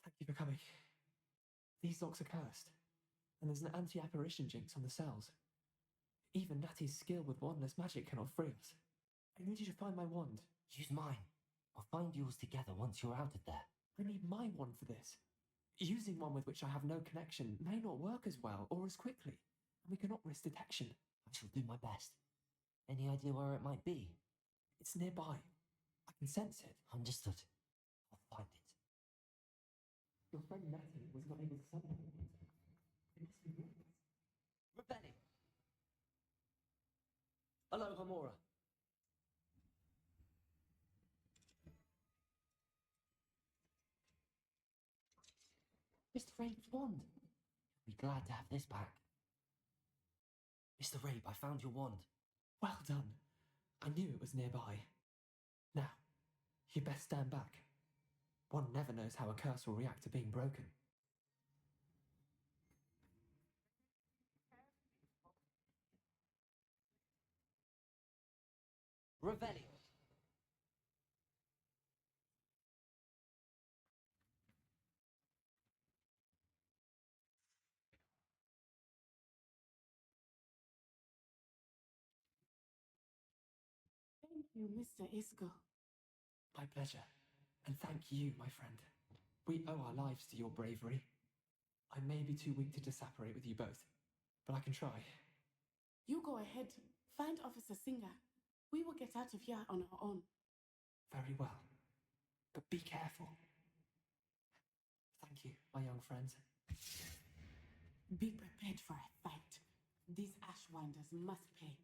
Thank you for coming. These locks are cursed, and there's an anti-apparition jinx on the cells. Even Natty's skill with wandless magic cannot free us. I need you to find my wand. Use mine. We'll find yours together once you're out of there. I need my wand for this. Using one with which I have no connection may not work as well or as quickly, and we cannot risk detection. I shall do my best. Any idea where it might be? It's nearby. I can sense it. Understood. I'll find it. Your friend Natty was not able to summon it. It must be yours. Rebelli! Hello, Hamora. Mr. Rabe's wand. You'll be glad to have this back. Mr. Rabe, I found your wand. Well done. I knew it was nearby. Now, you best stand back. One never knows how a curse will react to being broken. Revelio. Thank you, Mr. Isco. My pleasure. And thank you, my friend. We owe our lives to your bravery. I may be too weak to disapparate with you both, but I can try. You go ahead. Find Officer Singer. We will get out of here on our own. Very well. But be careful. Thank you, my young friends. Be prepared for a fight. These Ashwinders must pay.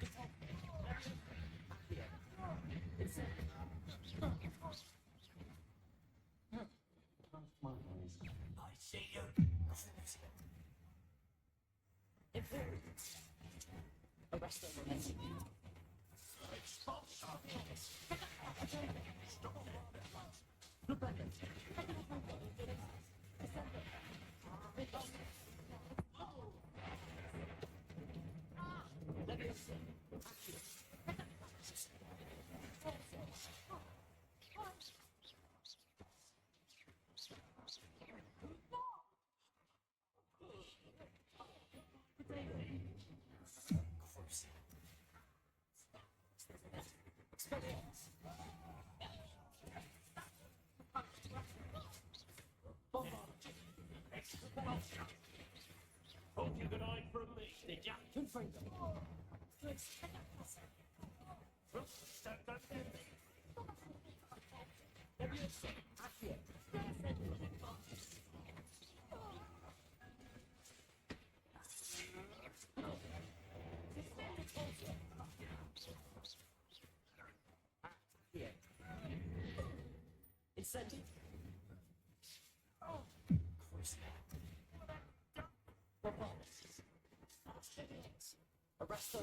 I see you. Arrest them. Hope you could hide from me, did ya? Incentive. Arrest them.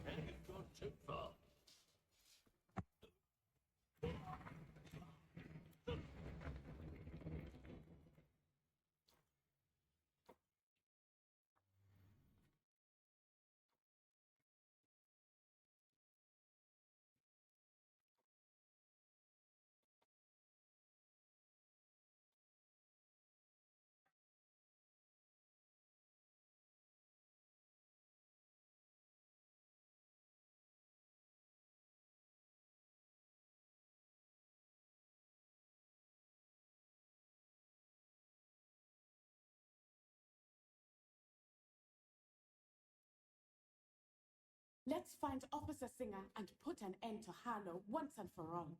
Haven't gone too far. Let's find Officer Singer and put an end to Harlow once and for all.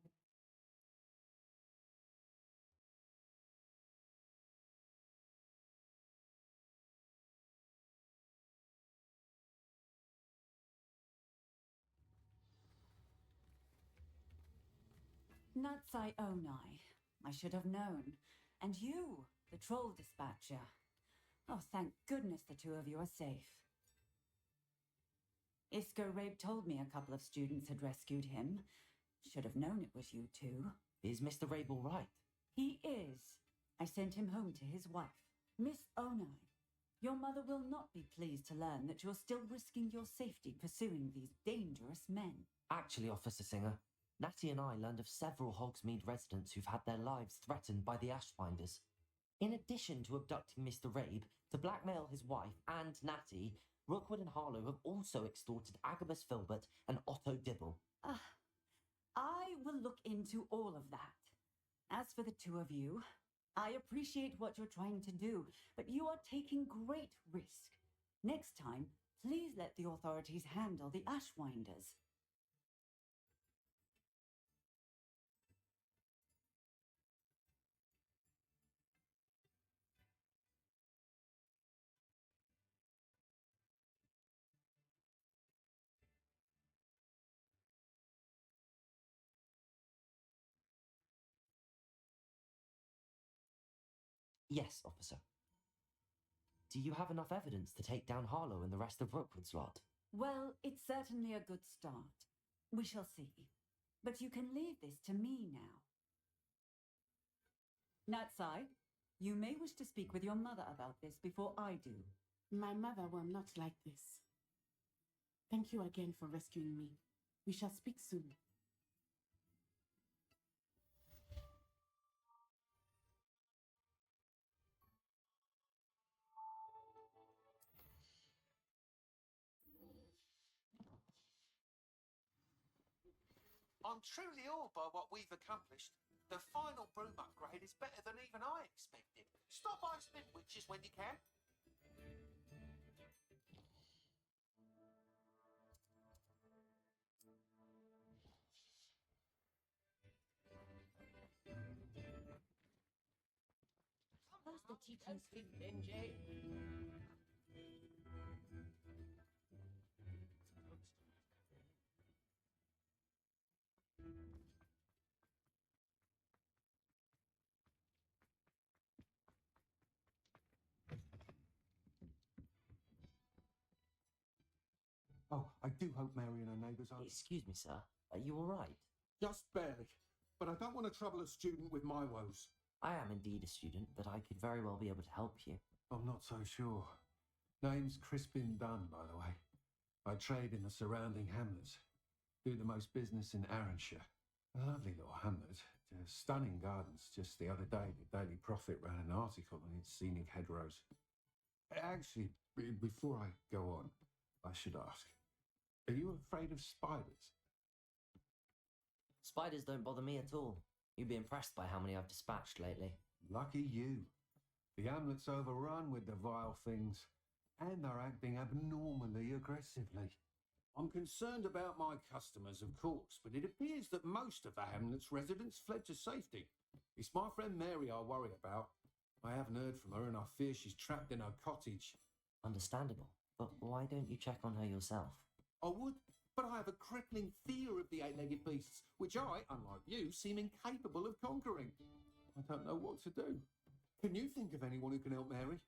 Natsai Onai. I should have known. And you, the troll dispatcher. Oh, thank goodness the two of you are safe. Isco Rabe told me a couple of students had rescued him. Should have known it was you two. Is Mr. Rabe all right? He is. I sent him home to his wife. Miss Onai, your mother will not be pleased to learn that you're still risking your safety pursuing these dangerous men. Actually, Officer Singer, Natty and I learned of several Hogsmeade residents who've had their lives threatened by the Ashfinders. In addition to abducting Mr. Rabe to blackmail his wife and Natty, Rookwood and Harlow have also extorted Agabus Filbert and Otto Dibble. I will look into all of that. As for the two of you, I appreciate what you're trying to do, but you are taking great risk. Next time, please let the authorities handle the Ashwinders. Yes, officer. Do you have enough evidence to take down Harlow and the rest of Rookwood's lot? Well, it's certainly a good start. We shall see. But you can leave this to me now. Natsai, you may wish to speak with your mother about this before I do. My mother will not like this. Thank you again for rescuing me. We shall speak soon. I'm truly awed by what we've accomplished. The final broom upgrade is better than even I expected. Stop ice witches when you can. Close the teaching sleep, NJ. Oh, I do hope Mary and her neighbours are... Excuse me, sir. Are you all right? Just barely. But I don't want to trouble a student with my woes. I am indeed a student, but I could very well be able to help you. I'm not so sure. Name's Crispin Dunn, by the way. I trade in the surrounding hamlets. Do the most business in Arranshire. A lovely little hamlet. Stunning gardens. Just the other day, the Daily Prophet ran an article on its scenic hedgerows. Actually, before I go on, I should ask. Are you afraid of spiders? Spiders don't bother me at all. You'd be impressed by how many I've dispatched lately. Lucky you. The hamlet's overrun with the vile things, and they're acting abnormally aggressively. I'm concerned about my customers, of course, but it appears that most of the hamlet's residents fled to safety. It's my friend Mary I worry about. I haven't heard from her, and I fear she's trapped in her cottage. Understandable. But why don't you check on her yourself? I would, but I have a crippling fear of the eight-legged beasts, which I, unlike you, seem incapable of conquering. I don't know what to do. Can you think of anyone who can help Mary?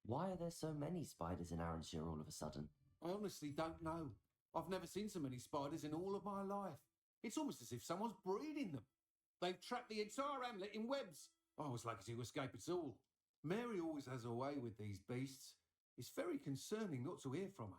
Why are there so many spiders in Arranshire all of a sudden? I honestly don't know. I've never seen so many spiders in all of my life. It's almost as if someone's breeding them. They've trapped the entire hamlet in webs. I was lucky to escape it all. Mary always has a way with these beasts. It's very concerning not to hear from her.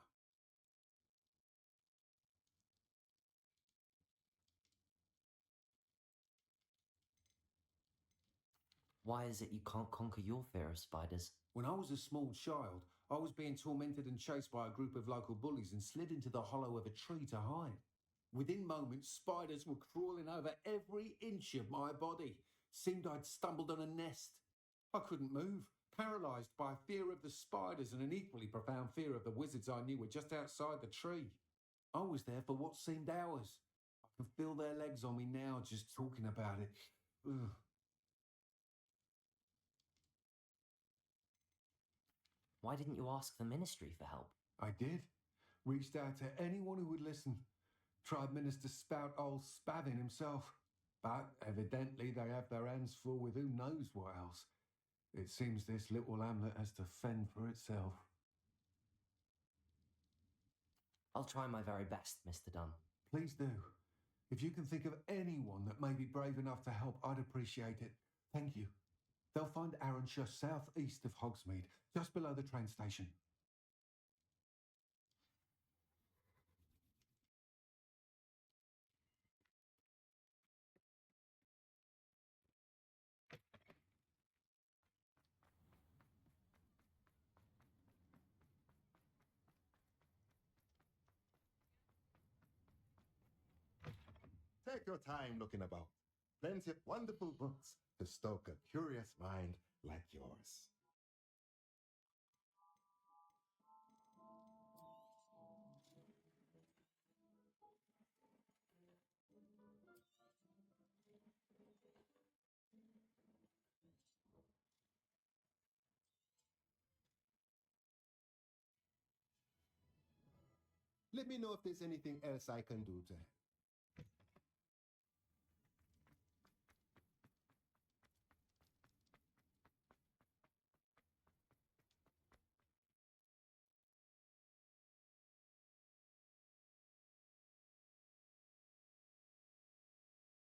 Why is it you can't conquer your fear of spiders? When I was a small child, I was being tormented and chased by a group of local bullies and slid into the hollow of a tree to hide. Within moments, spiders were crawling over every inch of my body. Seemed I'd stumbled on a nest. I couldn't move, paralysed by fear of the spiders and an equally profound fear of the wizards I knew were just outside the tree. I was there for what seemed hours. I can feel their legs on me now just talking about it. Ugh. Why didn't you ask the ministry for help? I did. Reached out to anyone who would listen. Tried Minister Spout old Spavin himself. But evidently they have their hands full with who knows what else. It seems this little hamlet has to fend for itself. I'll try my very best, Mr. Dunn. Please do. If you can think of anyone that may be brave enough to help, I'd appreciate it. Thank you. They'll find Arranshire southeast of Hogsmeade, just below the train station. Take your time looking about. Plenty of wonderful books to stoke a curious mind like yours. Let me know if there's anything else I can do to help.